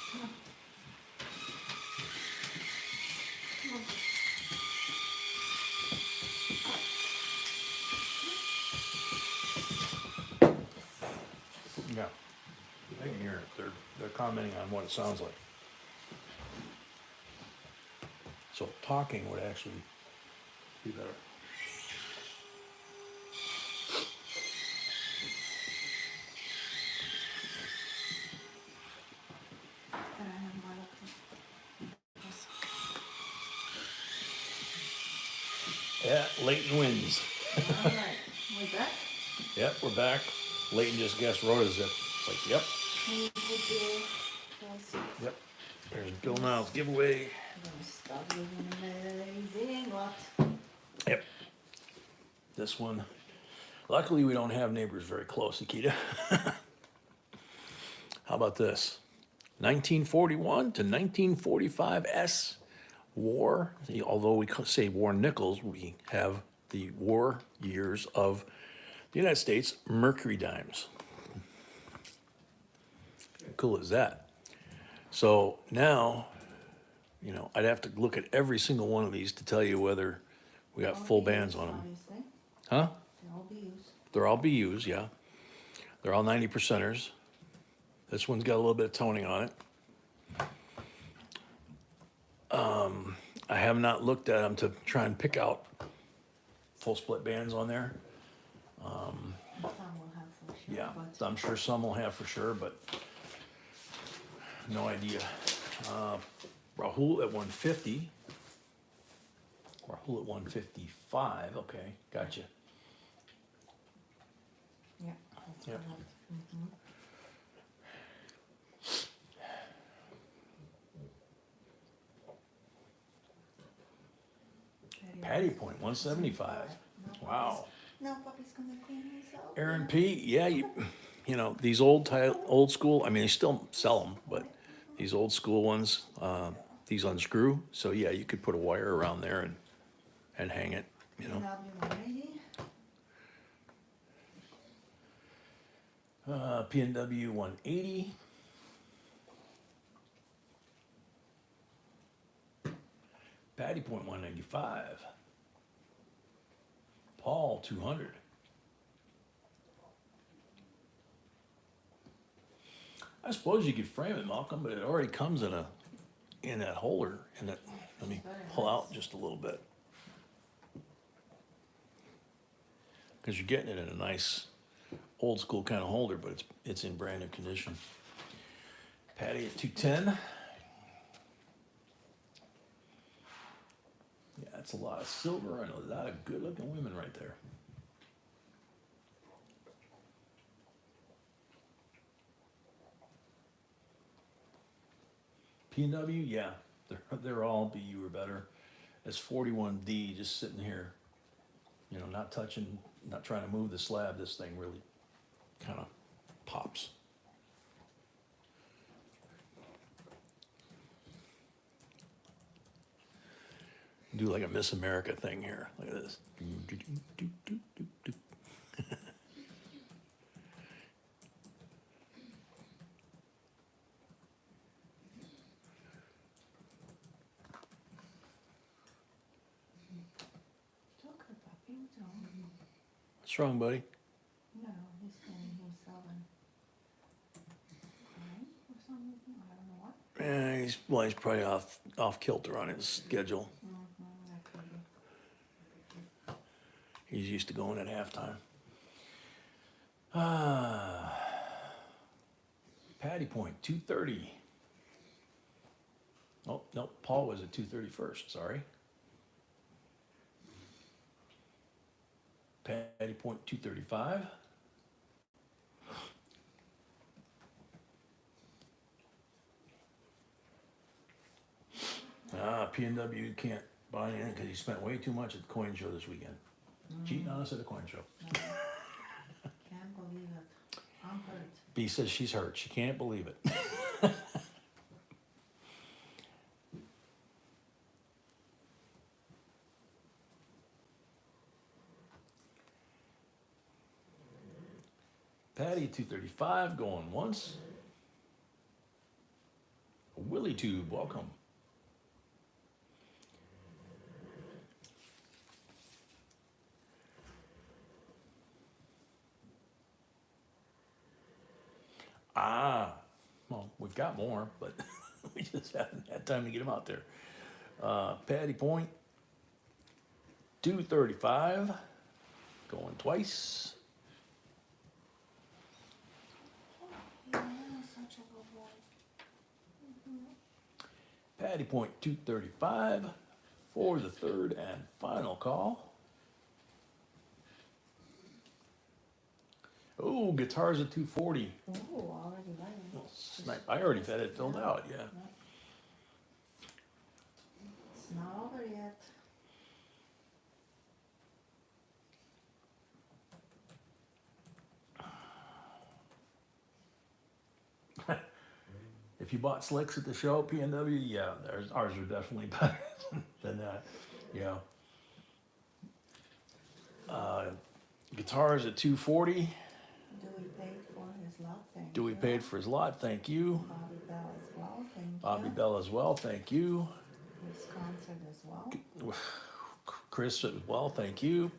Yeah, they can hear it. They're commenting on what it sounds like. So talking would actually be better. And I have my laptop. Yeah, Leighton wins. All right, we're back. Yep, we're back. Leighton just guessed Rhoda's it. It's like, yep, We will do this. yep. There's Bill Niles giveaway. I'm gonna start with an amazing lot. Yep. This one. Luckily, we don't have neighbors very close, Akita. How about this? 1941 to 1945 S war. Although we say war nickels, we have the war years of the United States mercury dimes. How cool is that? So now, I'd have to look at every single one of these to tell you whether we got full bands on them. Obviously, Huh? they'll all be used. They're all BUs, yeah. They're all 90%ers. This one's got a little bit of toning on it. I have not looked at them to try and pick out full split bands on there. Some will have for sure. Yeah, But I'm sure some will have for sure, but no idea. Rahul at 150. Rahul at 155. Okay, gotcha. yeah, that's Yep. correct. Mhm. Patty Point 175. No Wow. puppies. No puppies gonna clean himself. Aaron P. Yeah, these old school. I mean, they still sell them, but these old school ones, these unscrew. So yeah, you could put a wire around there and hang it. PW 180. PNW 180. Patty Point 195. Paul 200. I suppose you could frame it, Malcolm, but it already comes in that holder. Let me pull out just a little bit, because you're getting it in a nice old school kind of holder, but it's in brand new condition. Patty at 210. Yeah, that's a lot of silver and a lot of good looking women right there. P&W, yeah, they're all BU or better. That's 41D just sitting here, you know, not touching, not trying to move the slab. This thing really kind of pops. Do like a Miss America thing here. Look at this. What's wrong, buddy? No, he's saying he's selling wine or something, I don't know what. Yeah, he's probably off kilter on his schedule. That could be. He's used to going at halftime. Patty Point, 2:30. Oh, no, Paul was at 2:30 first, sorry. Patty Point, 2:35. P&W can't buy anything because he spent way too much at the coin show this weekend. Cheating on us at the coin show. Can't believe it. I'm hurt. B says she's hurt. She can't believe it. Patty, 235, going once. Willie Tube, welcome. Well, we've got more, but we just haven't had time to get them out there. Patty Point, 235, going twice. Yeah, such a good boy. Patty Point, 235 for the third and final call. Oh, guitars at 240. Oh, already running. Snipe. I already had it filled out, yeah. It's not over yet. If you bought slicks at the show, P&W, yeah, ours are definitely better than that. Yeah. Guitars at 240. Dewey paid for his lot, thank Dewey you. paid for his lot, thank you. Bobby Bell as well, thank Bobby you. Bell as well, thank you. His concert as well. Chris as well, thank you.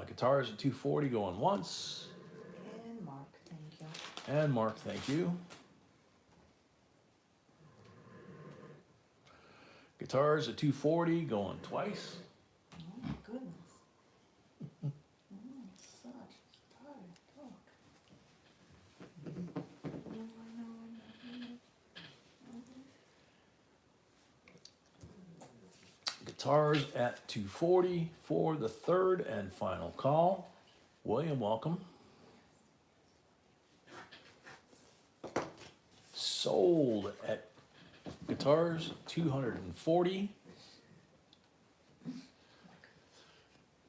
Guitars at 240 going once. And Mark, thank you. And Mark, thank you. Guitars at 240 going twice. Oh my goodness. Such tired talk. Guitars at 240 for the third and final call. William, welcome. Sold at guitars 240.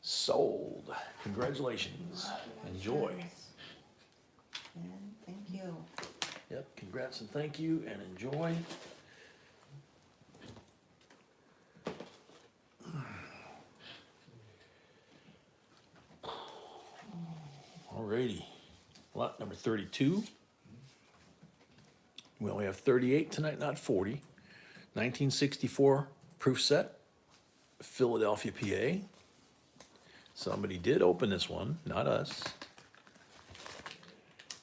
Sold. Congratulations. Enjoy. And thank you. Yep, congrats and thank you and enjoy. Alrighty, lot number 32. We only have 38 tonight, not 40. 1964 proof set, Philadelphia, PA. Somebody did open this one, not us.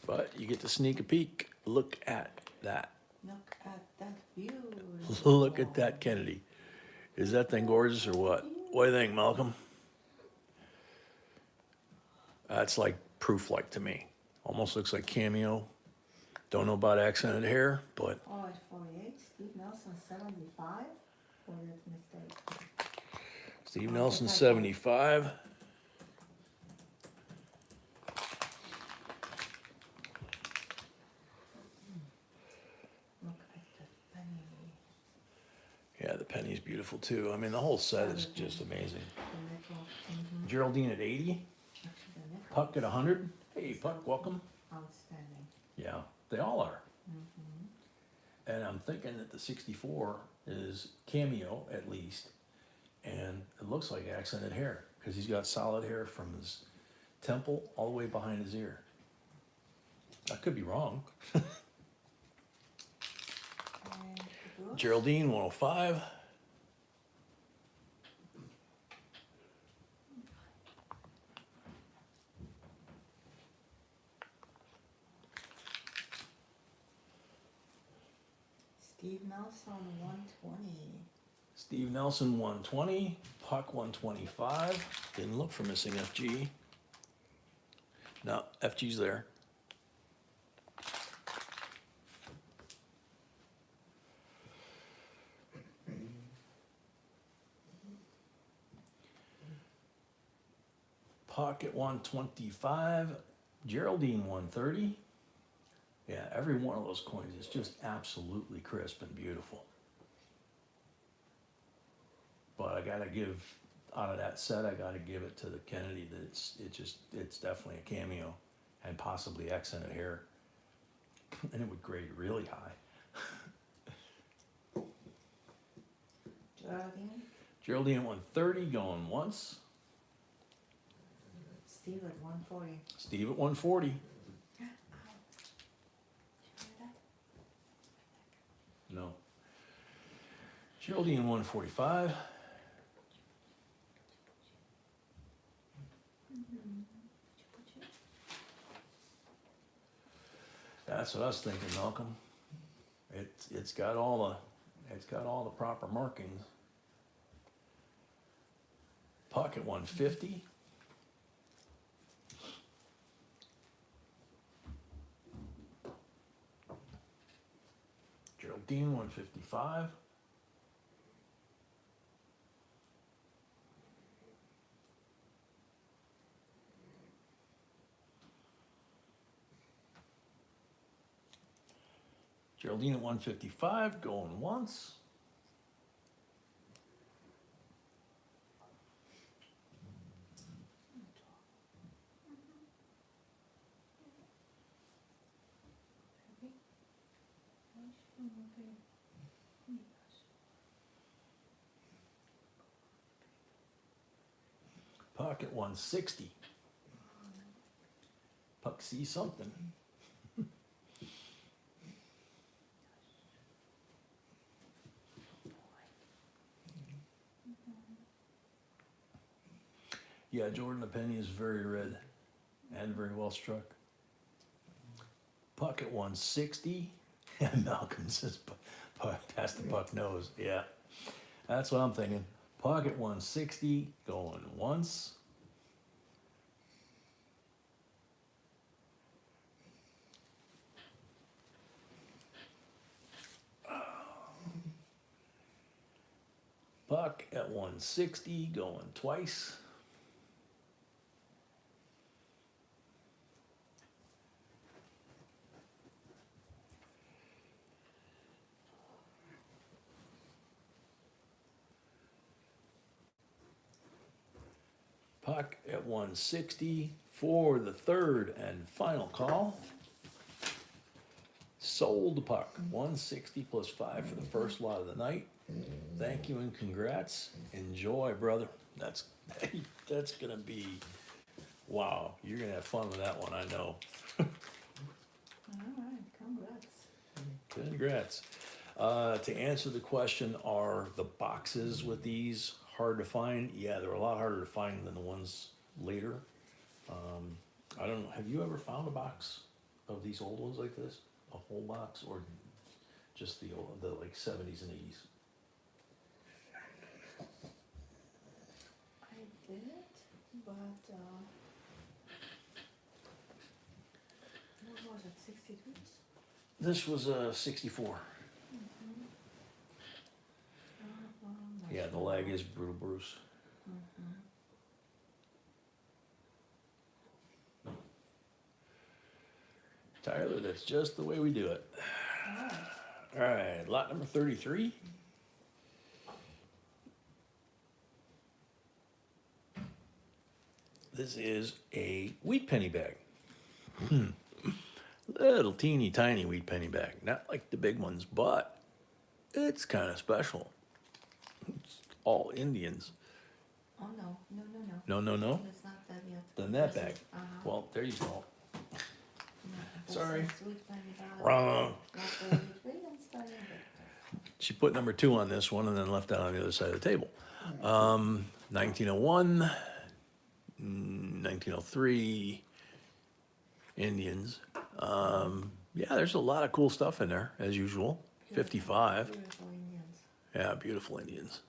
But you get to sneak a peek. Look at that. Look at that view. Look at that, Kennedy. Is that thing gorgeous or what? What do you think, Malcolm? That's like proof like to me. Almost looks like Cameo. Don't know about accented hair, but Oh, it's 48. Steve Nelson 75. Or that mistake. Steve Nelson 75. Look at the penny. Yeah, the penny Penny's beautiful too. I mean, the whole set is just amazing. The nickel, mm-hmm. Geraldine at 80, Actually, the nickel. Puck at 100. Hey, Puck, welcome. Outstanding. Yeah, they all are. Mm-hmm. And I'm thinking that the 64 is cameo at least. And it looks like accented hair because he's got solid hair from his temple all the way behind his ear. I could be wrong. And the books. Geraldine 105. Steve Nelson, 120. Steve Nelson 120. Puck 125. Didn't look for missing FG. No, FG's there. Puck at 125. Geraldine 130. Yeah, every one of those coins is just absolutely crisp and beautiful. But I gotta give, out of that set, I gotta give it to the Kennedy that it's definitely a cameo and possibly accented hair. And it would grade really high. Geraldine. Geraldine at 130 going once. Steve at 140. Steve at 140. No. Geraldine 145. That's what I was thinking, Malcolm. It's got all the proper markings. Puck at 150. Geraldine 155. Geraldine at 155 going once. Puck at 160. Puck sees something. Yeah, Jordan, the penny is very red and very well struck. Puck at 160. And Malcolm says, Puck, that's the Puck nose. Yeah, that's what I'm thinking. Puck at 160 going once. Puck at 160 going twice. Puck at 160 for the third and final call. Sold Puck, 160 plus 5 for the first lot of the night. Thank you and congrats. Enjoy, brother. That's gonna be, wow, you're gonna have fun with that one, I know. All right, congrats. Congrats. To answer the question, are the boxes with these hard to find? Yeah, they're a lot harder to find than the ones later. I don't know, have you ever found a box of these old ones like this? A whole box, or just the like 70s and 80s? I did, but what was it, 63? This was a 64. Yeah, the leg is brutal, Bruce. Tyler, that's just the way we do it. All right, lot number 33. This is a wheat penny bag. Little teeny tiny wheat penny bag. Not like the big ones, but it's kind of special. It's all Indians. Oh, no, no, no, no. No, no, no. It's not that yet. Then that This bag. is- uh-huh. Well, there you go. No, this Sorry. is sweet penny bag. Wrong. Not the wheat and starting bit. She put number 2 on this one and then left that on the other side of the table. 1901, 1903, Indians. Yeah, there's a lot of cool stuff in there, as usual. 55. Beautiful Indians. Yeah, beautiful Indians.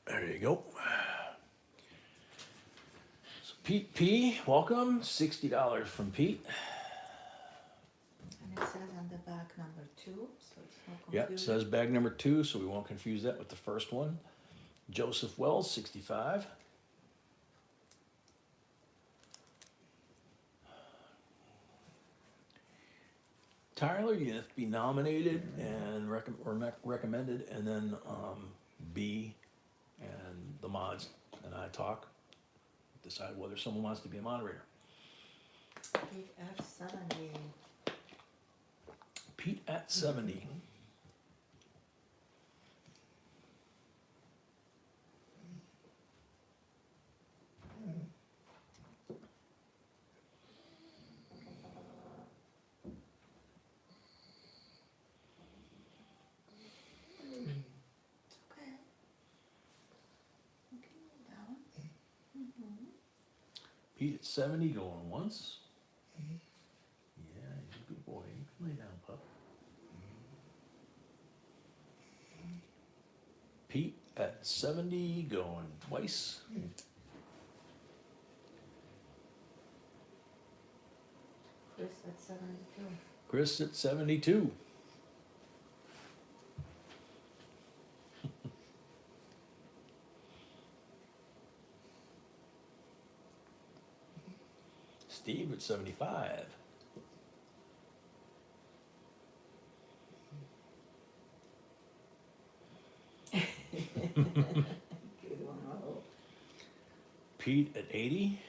There you go. So Pete P, welcome. $60 from Pete. And it says on the back number 2, so it's no Yep, confusion. says bag number 2, so we won't confuse that with the first one. Joseph Wells, 65. Tyler, you have to be nominated and recommended, and then B and the mods and I talk, decide whether someone wants to be a moderator. Pete F70. Pete at 70. Okay. Okay, down. Mm-hmm. Pete at 70 going once. Yeah, he's a good boy. You can lay down, pup. Pete at 70 going twice. Chris at 72. Chris at 72. Steve at 75. Good one, oh. Pete at 80.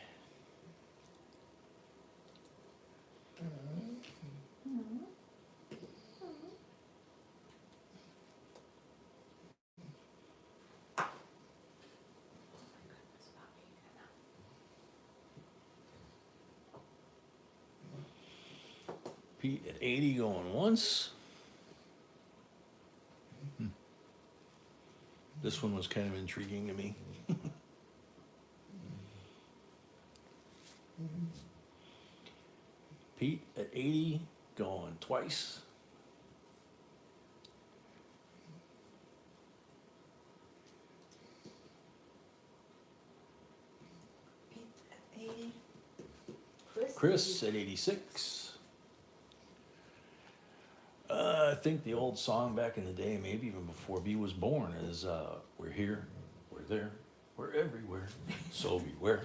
Pete at 80 going once. This one was kind of intriguing to me. Pete at 80 going twice. Pete at 80. Chris at 86. I think the old song back in the day, maybe even before B was born, is we're here, we're there, we're everywhere, so beware.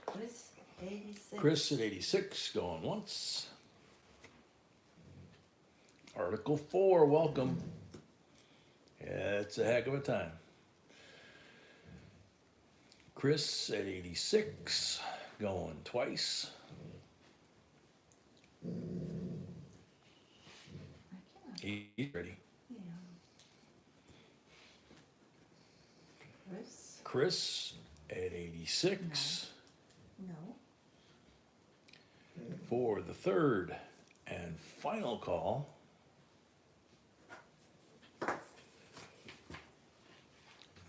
Chris 86. Chris at 86 going once. Article 4, welcome. Yeah, it's a heck of a time. Chris at 86 going twice. I cannot. He's ready. Yeah. Chris? Chris at 86 No. for the third and final call.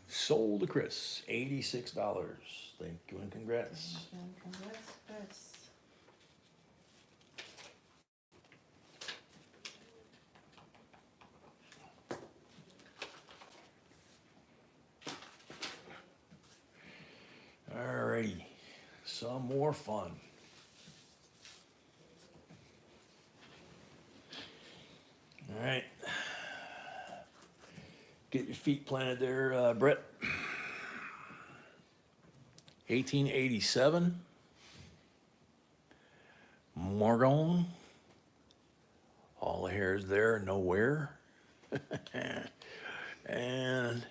Sold to Chris, $86. Thank you and congrats. And congrats, Chris. Alrighty, some more fun. Alright. Get your feet planted there, Brett. 1887. Morgon. All the hairs there, nowhere. And Look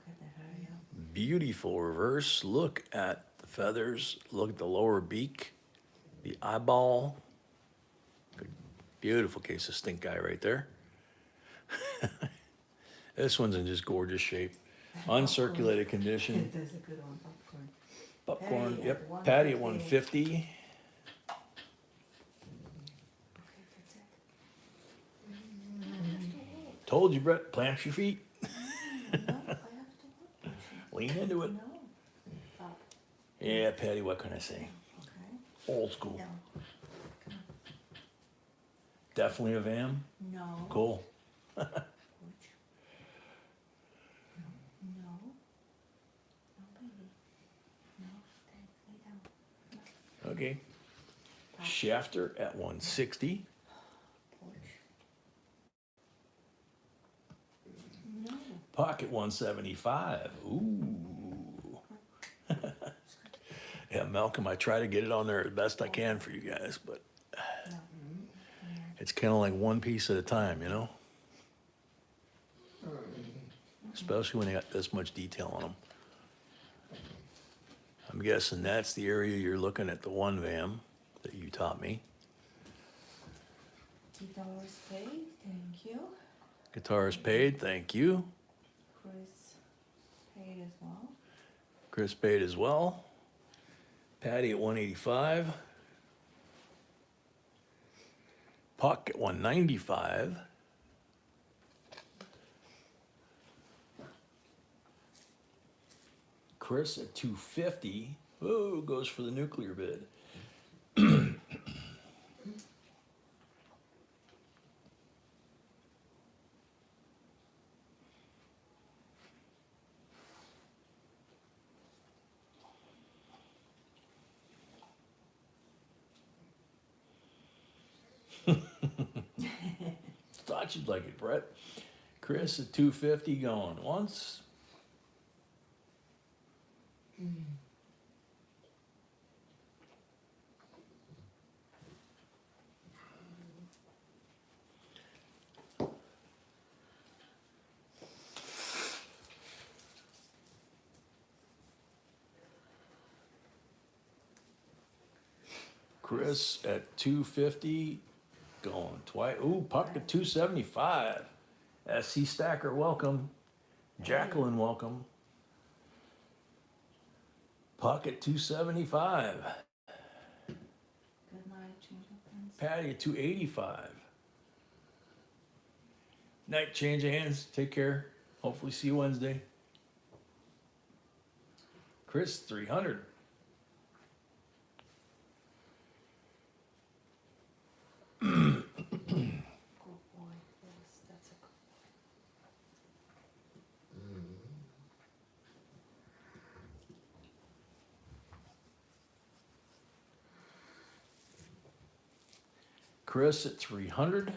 at the hair, yeah. beautiful reverse. Look at the feathers. Look at the lower beak, the eyeball. Good, beautiful case of stink eye right there. This one's in just gorgeous shape. Uncirculated condition. That's a good one, popcorn. Popcorn, Patty at yep. Patty at 150. 150. Okay, that's it. Told you, Brett, plant your feet. No, I have to work. Lean into it. No. Up. Yeah, Patty, what can I say? Okay. Old school. No. Come Definitely a VAM. on. No. Cool. Which? No. No. No, baby. No. Stay. Lay down. Okay. Shafter at 160. Porch. No. Pocket 175. Ooh. Yeah, Malcolm, I try to get it on there as best I can for you guys, but No. it's kind of like one piece at a time, you know? Especially when they got this much detail on them. I'm guessing that's the area you're looking at, the one VAM that you taught me. $2 paid. Thank you. Guitar is paid, thank you. Chris paid as well. Chris paid as well. Patty at 185. Puck at 195. Chris at 250. Oh, goes for the nuclear bid. Thought you'd like it, Brett. Chris at 250 going once. Chris at 250 going twice. Ooh, puck at 275. SC Stacker, welcome. Jacqueline, welcome. Puck at 275. Good night, change of plans. Patty at 285. Night, change of hands. Take care. Hopefully see you Wednesday. Chris, 300. Good boy. Yes, that's a good Chris at 300.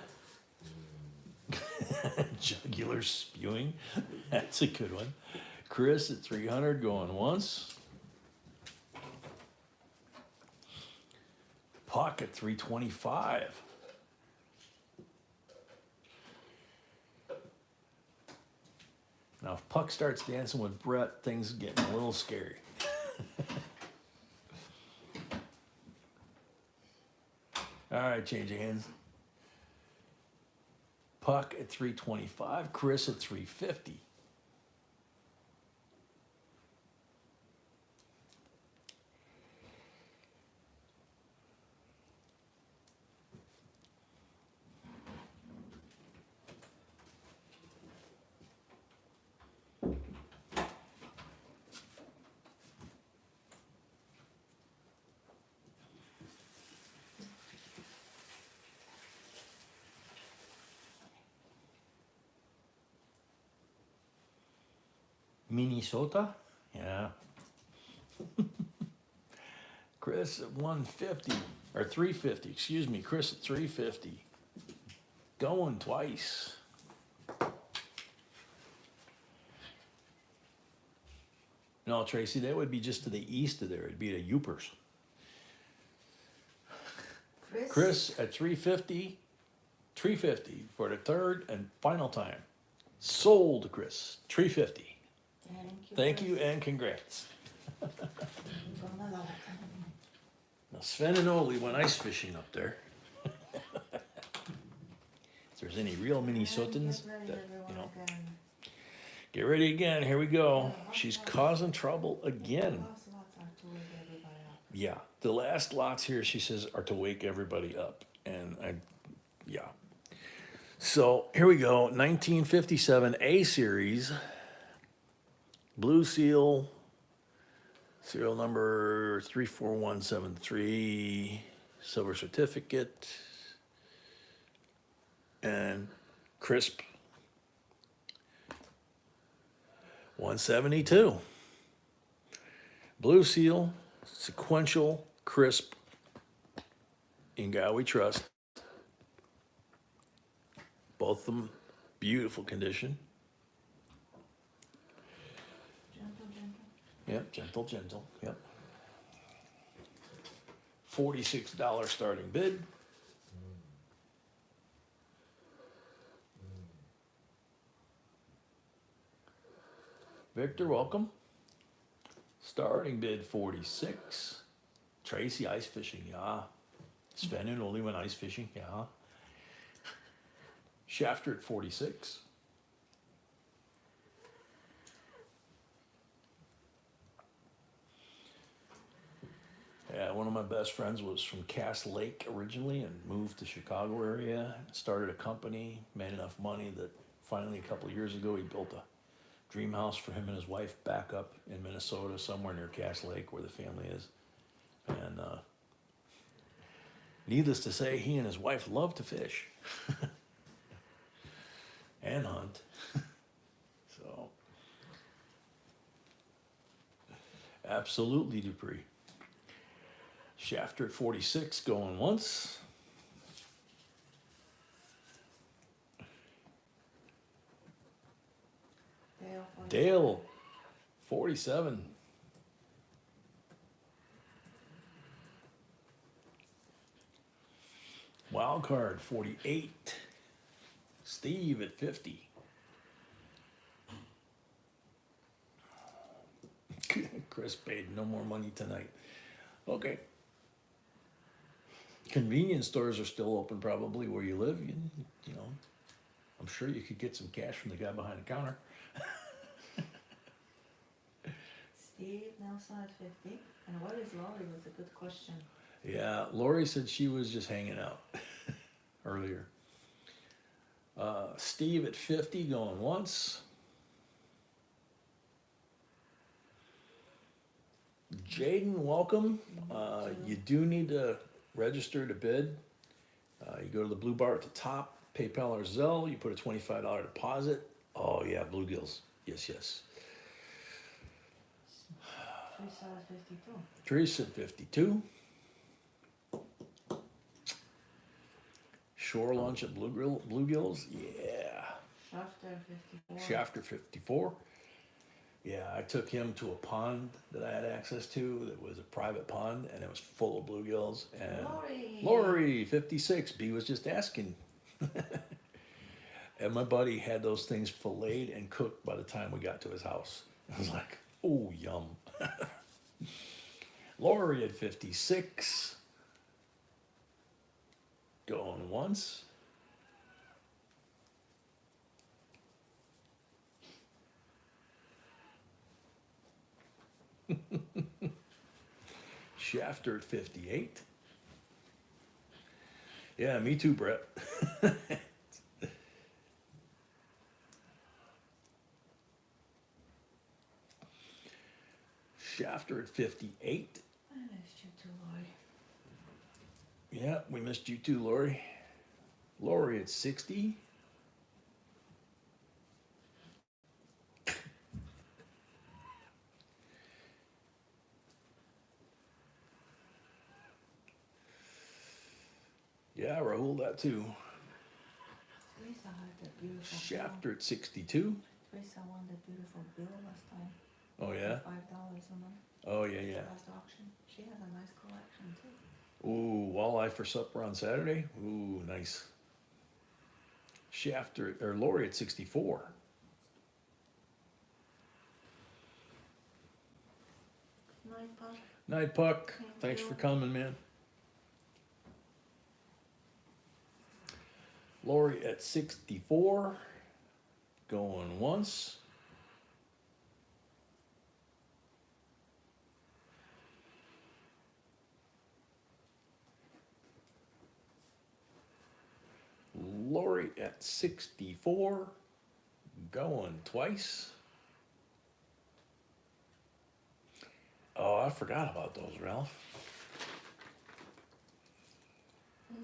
Jugular spewing. That's a good one. Chris at 300 going once. Puck at 325. Now, if Puck starts dancing with Brett, things are getting a little scary. All right, change of hands. Puck at 325, Chris at 350. Minnesota? Yeah. Chris at 150, or 350, excuse me. Chris at 350. Going twice. No, Tracy, that would be just to the east of there. It'd be the Upers. Chris at 350 for the third and final time. Sold, Chris. 350. Thank you Chris. and congrats. You're gonna love it. Now Sven and Oli went ice fishing up there. If there's any real Minnesotans, Get ready, that, everyone, again. get ready again. Here we go. She's causing trouble again. The last lots are to wake everybody up. Yeah, the last lots here, she says, are to wake everybody up. And yeah. So here we go. 1957 A series, Blue Seal, serial number 34173, silver certificate, and crisp 172. Blue Seal, sequential, crisp, in God we trust. Both of them, beautiful condition. Gentle, gentle. Yep, gentle, yep. $46 starting bid. Victor, welcome. Starting bid 46. Tracy, ice fishing, yeah. Sven and Oli went ice fishing, yeah. Shafter at 46. Yeah, one of my best friends was from Cass Lake originally and moved to Chicago area, started a company, made enough money that finally a couple of years ago he built a dream house for him and his wife back up in Minnesota, somewhere near Cass Lake where the family is. And needless to say, he and his wife love to fish and hunt. So, absolutely, Dupree. Shafter at 46 going once. Dale, 47. Wild card, 48. Steve at 50. Chris paid no more money tonight. Okay. Convenience stores are still open probably where you live. You know, I'm sure you could get some cash from the guy behind the counter. Steve Nelson at 50. And what is Lori was a good question. Yeah, Lori said she was just hanging out earlier. Steve at 50 going once. Jaden, welcome. You do need to register to bid. You go to the blue bar at the top, PayPal or Zelle, you put a $25 deposit. Oh yeah, bluegills. Yes, yes. Teresa at 52. Teresa at 52. Shore lunch at bluegills. Yeah. Shafter 54. Shafter 54. Yeah, I took him to a pond that I had access to that was a private pond and it was full of bluegills. And Lori 56. B was just asking. And my buddy had those things filleted and cooked by the time we got to his house. I was like, oh, yum. Lori at 56. Going once. Shafter at 58. Yeah, me too, Brett. Shafter at 58. I missed you too, Lori. Yeah, we missed you too, Lori. Lori at 60. Yeah, Rahul, that too. Teresa had that beautiful Shafter at 62. bill. Teresa won that beautiful bill last time. Oh, yeah? $5 a month. Oh, yeah. Last auction. She has a nice collection too. Ooh, walleye for supper on Saturday? Ooh, nice. Shafter, or Lori at 64. Night Puck. Night, Puck. Thank Thanks you. for coming, man. Lori at 64. Going once. Lori at 64. Going twice. Oh, I forgot about those, Ralph.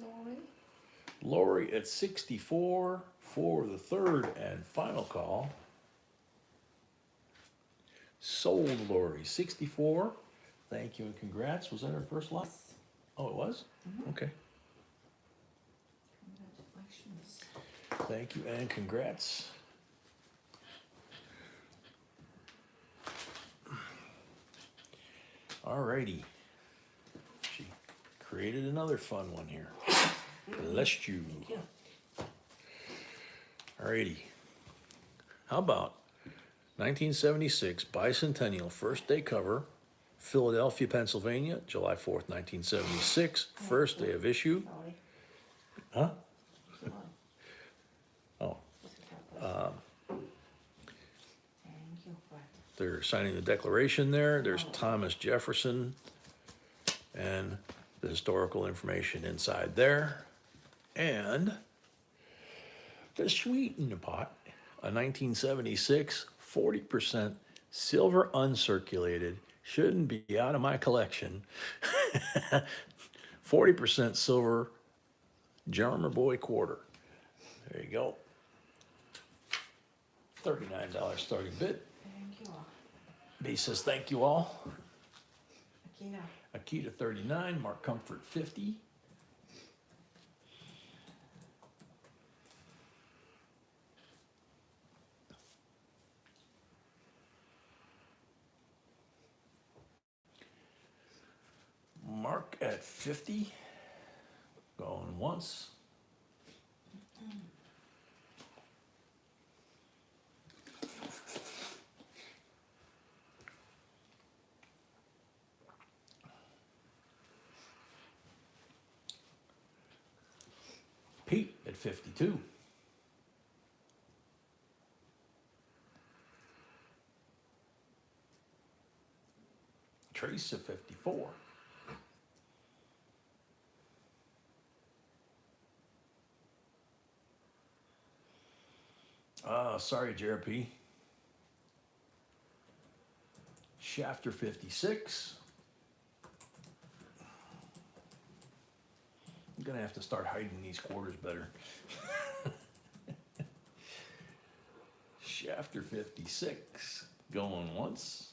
Lori. Lori at 64 for the third and final call. Sold Lori, 64. Thank you and congrats. Was that our first lot? Oh, it was? Mhm. Okay. Congratulations. Thank you and congrats. Alrighty. She created another fun one here. Bless you. Thank you. Alrighty. How about 1976 Bicentennial First Day Cover, Philadelphia, Pennsylvania, July 4th, 1976, first day of issue. Sorry. Huh? Sorry. Oh, This is our place. Thank you, Brett. they're signing the declaration there. There's Thomas Jefferson and the historical information inside there. And the sweet in the pot, a 1976 40% silver uncirculated, shouldn't be out of my collection. 40% silver Jarmer Boy quarter. There you go. $39 starting bid. Thank you all. B says thank you all. Akira. Akita 39, Mark Comfort 50. Mark at 50. Going once. Pete at 52. Trace at 54. Sorry, JRP. Shafter 56. I'm gonna have to start hiding these quarters better. Shafter 56. Going once.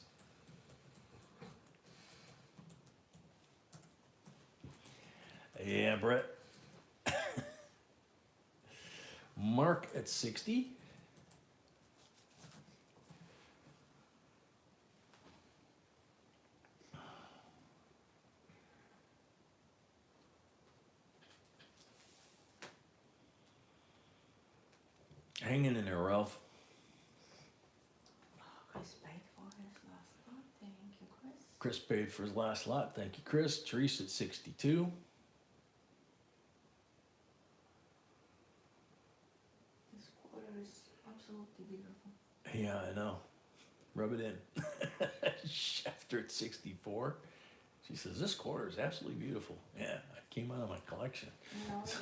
Yeah, Brett. Mark at 60. Hanging in there, Ralph. Chris paid for his last lot. Thank you, Chris. Chris paid for his last lot. Thank you, Chris. Teresa at 62. This quarter is absolutely beautiful. Yeah, I know. Rub it in. Shafter at 64. She says, this quarter is absolutely beautiful. Yeah, it came out of my collection. No, it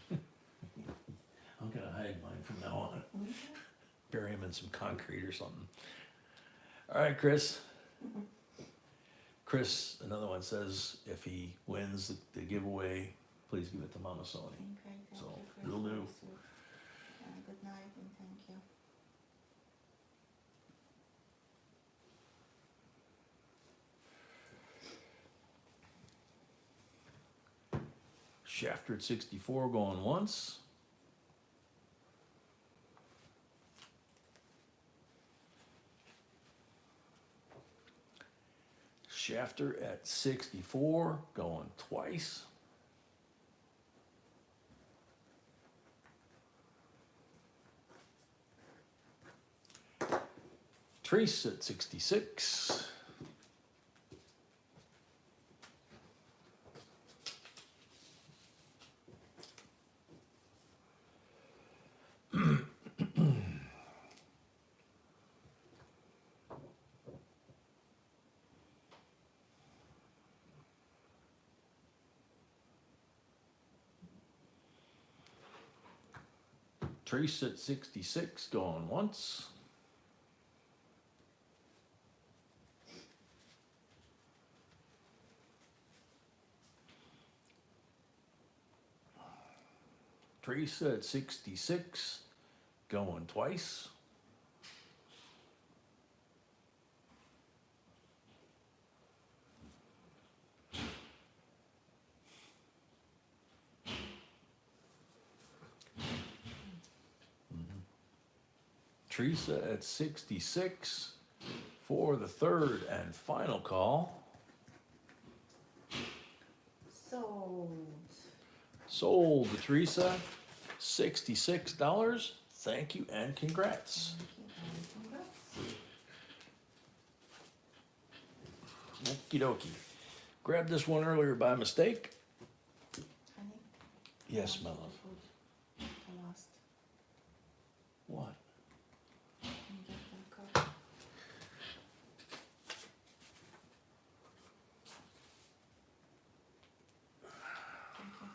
didn't. I'm going to hide mine from now on. Mhm. Bury him in some concrete or something. All right, Chris. Chris, another one says, if he wins the giveaway, please give it to Mama Sony. Okay, thank So, you, Chris. will do. Very sweet. Good night and thank you. Shafter at 64 going once. Shafter at 64, going twice. Trace at 66. Trace at 66, going once. Trace at 66, going twice. Teresa at 66 for the third and final call. Sold to Teresa, $66. Thank you and congrats. Okie dokie. Grabbed this one earlier by mistake. Honey? Yes, my love. I lost. What? Can you get that cup? Thank you.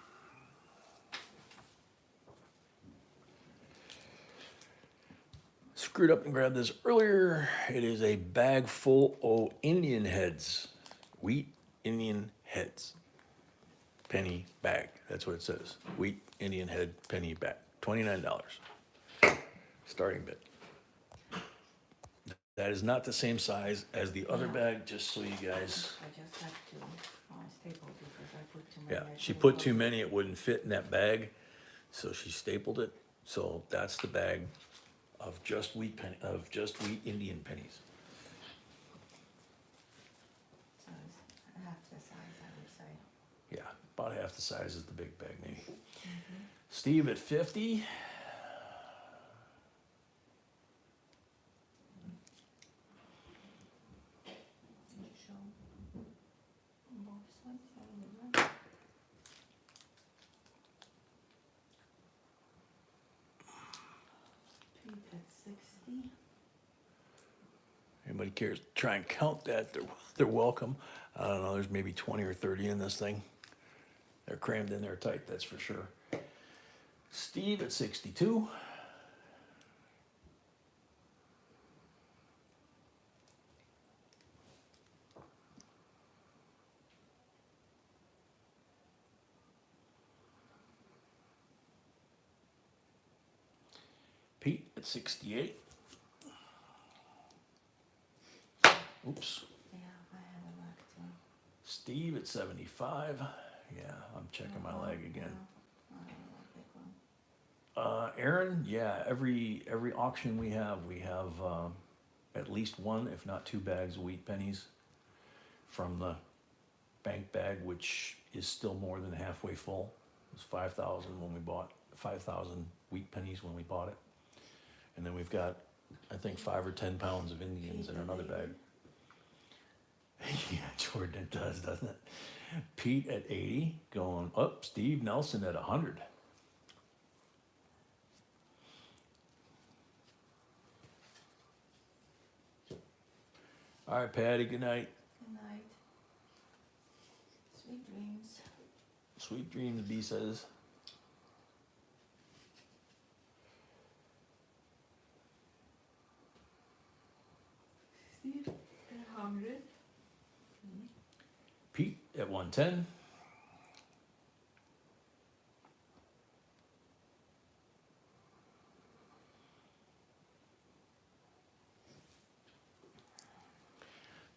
Screwed up and grabbed this earlier. It is a bag full of Indian heads. Wheat Indian heads. Penny bag. That's what it says. Wheat Indian head penny bag. $29. Starting bid. That is not the same size as the other bag, just so you guys. I just had to staple because I put too many. Yeah, I she couldn't put go too through. many, it wouldn't fit in that bag, so she stapled it. So that's the bag of just wheat Indian pennies. So it's half the size, I would say. Yeah, about half the size as the big bag, maybe. Steve at 50. Did you show both sides? I don't know. Pete at 60. Anybody cares to try and count that, they're welcome. I don't know, there's maybe 20 or 30 in this thing. They're crammed in there tight, that's for sure. Steve at 62. Pete at 68. Oops. Yeah, I have a leg too. Steve at 75. Yeah, I'm checking my leg again. I don't know, big one. Aaron, yeah, every auction we have at least one, if not two bags of wheat pennies from the bank bag, which is still more than halfway full. It was 5,000 when we bought 5,000 wheat pennies when we bought it, and then we've got I think 5 or 10 pounds of Indians in another bag. Yeah, Jordan, it does, doesn't it? Pete at 80, going up. Steve Nelson at 100. All right, Patty, good night. Good night. Sweet dreams. Sweet dreams, B says. Steve at 100. Pete at 110.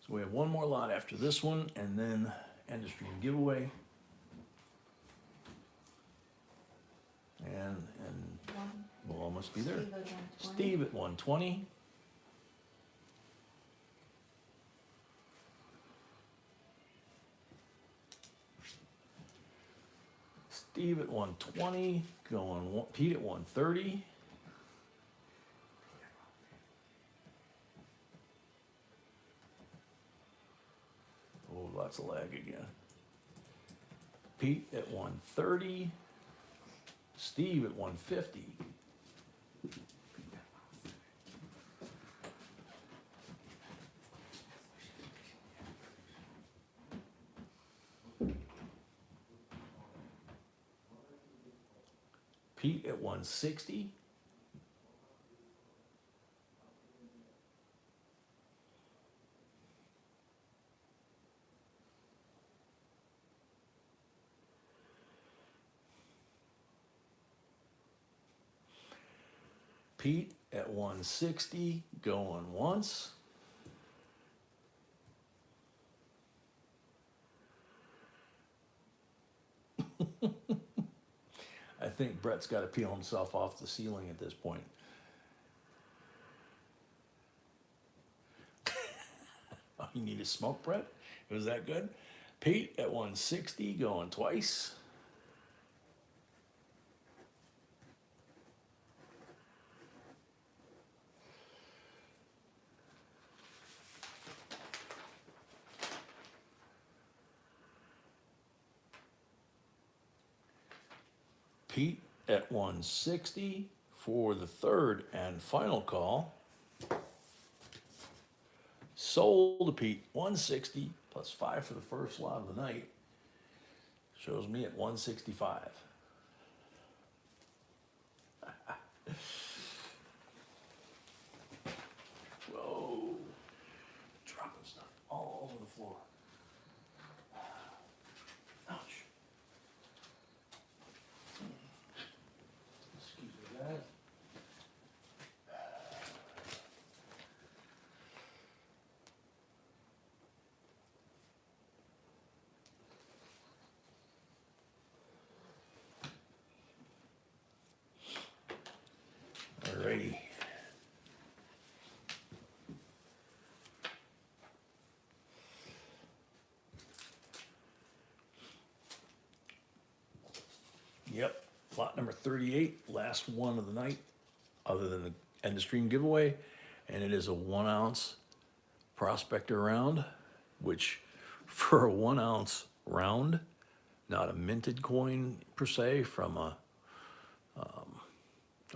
So we have one more lot after this one, and then end of stream giveaway. And One. we'll almost be there. Steve at 120. Steve at 120. Steve at 120, Pete at 130. Oh, lots of lag again. Pete at 130, Steve at 150. Pete at 160. Pete at 160, going once. I think Brett's got to peel himself off the ceiling at this point. Oh, you need a smoke, Brett? Was that good? Pete at 160, going twice. Pete at 160 for the third and final call. Sold to Pete, 160 plus 5 for the first lot of the night. Shows me at 165. Whoa. Dropping stuff all over the floor. Ouch. Excuse me, guys. Alrighty. Yep, lot number 38, last one of the night, other than the end of stream giveaway, and it is a 1 ounce prospector round, which for a 1 ounce round, not a minted coin per se from a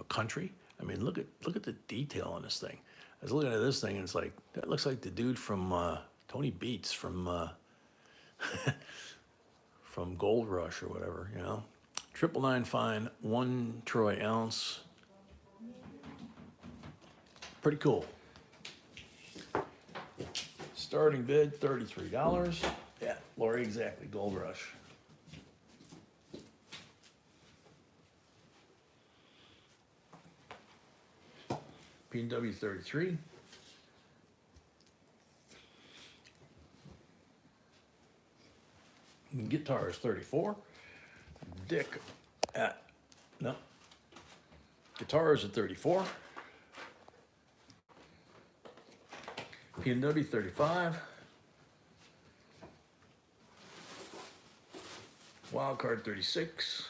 country. I mean, look at the detail on this thing. I was looking at this thing and it's like, that looks like the dude from Tony Beats from from Gold Rush or whatever, you know. 999 fine, 1 troy ounce. Pretty cool. Starting bid, $33. Yeah, Lori, exactly, Gold Rush. P&W 33. Guitars 34. Dick at, no. Guitars at 34. P&W 35. Wildcard 36.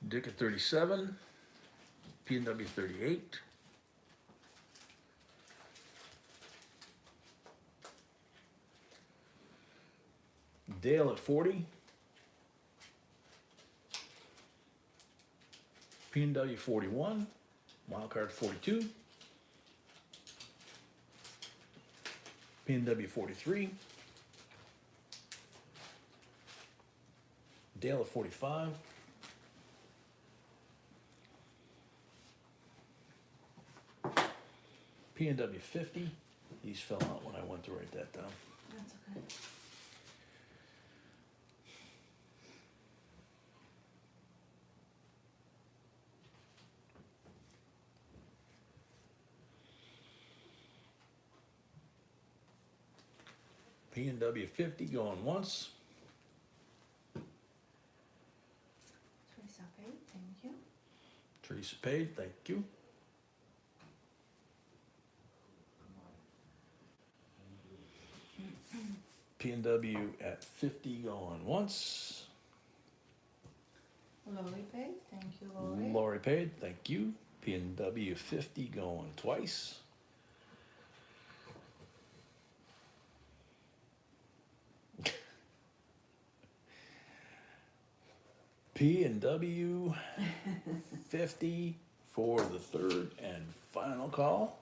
Dick at 37. P&W 38. Dale at 40. P&W 41. Wildcard 42. P&W 43. Dale at 45. P&W 50. These fell out when I went to write that down. That's okay. P&W 50 going once. Teresa paid, thank you. Teresa paid, thank you. P&W at 50 going once. Lori paid, thank you, Lori. Lori paid, thank you. P&W 50 going twice. P&W 50 for the third and final call.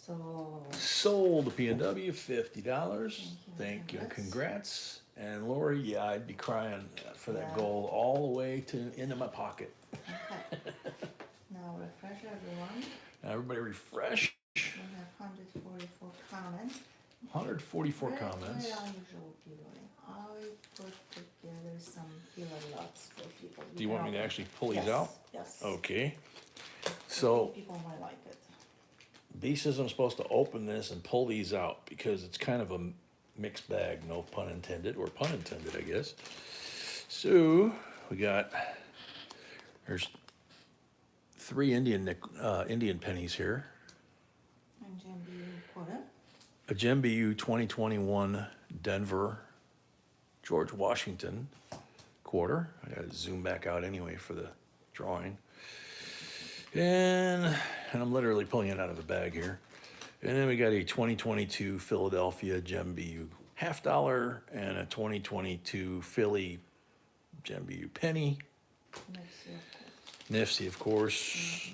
So, Sold P&W $50. Thank Thank you, you, congrats. congrats. And Lori, yeah, I'd be crying for that Yeah. gold all the way to into my pocket. okay. Now refresh everyone. Now everybody refresh. We have 144 comments. 144 Where comments. I usually be doing? I put together some filler lots for people. Do you want me to actually pull these Yes, out? Yes. Okay. I So think people might like it. B says I'm supposed to open this and pull these out because it's kind of a mixed bag, no pun intended, or pun intended, I guess. So we got, there's 3 Indian pennies here. And Jim, do you put it? A Gem BU 2021 Denver, George Washington quarter. I gotta zoom back out anyway for the drawing. And I'm literally pulling it out of the bag here. And then we got a 2022 Philadelphia Gem BU $50 and a 2022 Philly Gem BU penny. Let's see, of course. Nifty, of course.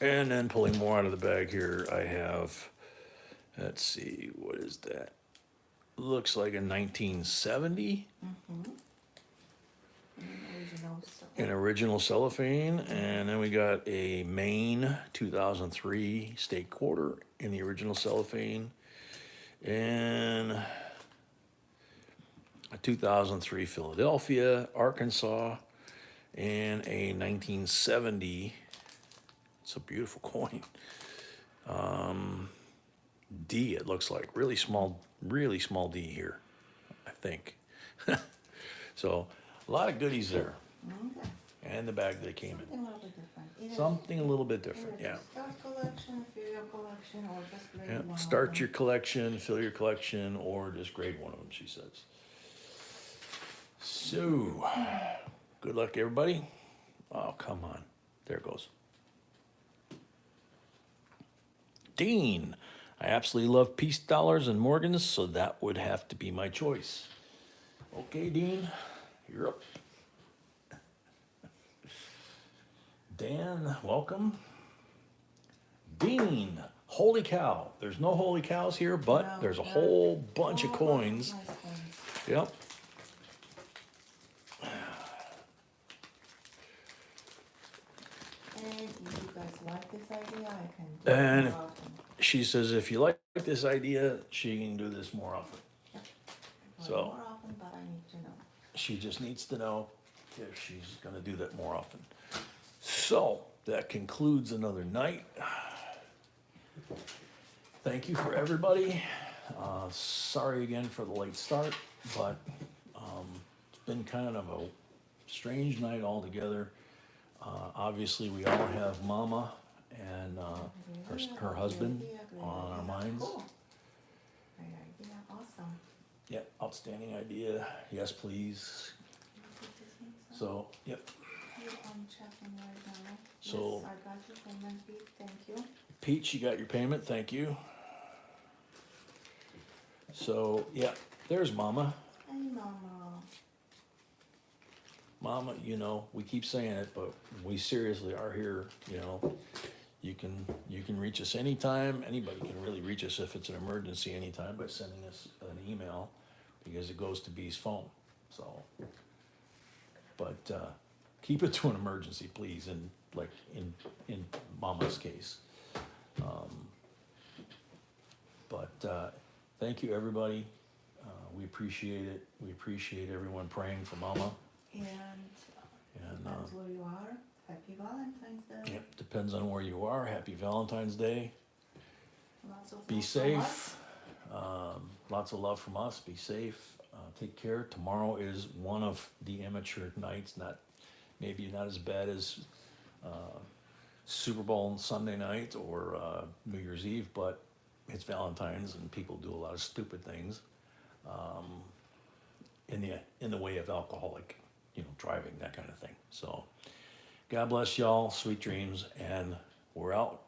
And then pulling more out of the bag here, I have, let's see, what is that? Looks like a 1970 Original stuff. in original cellophane. And then we got a Maine 2003 state quarter in the original cellophane. And a 2003 Philadelphia, Arkansas, and a 1970, it's a beautiful coin. D, it looks like, really small D here, I think. So, a lot of goodies there, Okay. and the bag they came Something a little bit different. in. Something a little bit different, Either yeah. Start collection, fill your collection, or just grade Yeah, one. start of them. your collection, fill your collection, or just grade one of them, she says. So, good luck to everybody. Oh, come on. There it goes. Dean, I absolutely love Peace Dollars and Morgans, so that would have to be my choice. Okay, Dean, you're up. Dan, welcome. Dean, holy cow. There's no holy cows here, but No, there's a no. whole bunch of Oh, coins. nice coins. Yep. And if you guys like this idea, I can do And it more often. she says if you like this idea, she can do this more often. Well, So- more often, but I need to know. She just needs to know if she's gonna do that more often. So, that concludes another night. Thank you for everybody. Sorry again for the late start, but, it's been kind of a strange night altogether. Obviously, we all have Mama and, her husband on our minds. Cool. Great idea, awesome. Yep, outstanding idea. Yes, please. So, yep. You checking right now. So- Yes, I got your payment, Pete, thank you. Pete, you got your payment, thank you. So, yeah, there's Mama. Hey, Mama. Mama, you know, we keep saying it, but we seriously are here, you know. You can reach us anytime. Anybody can really reach us if it's an emergency anytime by sending us an email because it goes to B's phone, so. But, keep it to an emergency, please, and like in Mama's case. But thank you, everybody. We appreciate it. We appreciate everyone praying for Mama. And And, depends where you are, happy Valentine's Day. yep, depends on where you are. Happy Valentine's Day. Lots of Be love from us. safe. Lots of love from us. Be safe. Take care. Tomorrow is one of the amateur nights. Maybe not as bad as Super Bowl on Sunday night or New Year's Eve, but it's Valentine's and people do a lot of stupid things in the way of alcoholic, driving, that kind of thing. So God bless y'all, sweet dreams, and we're out.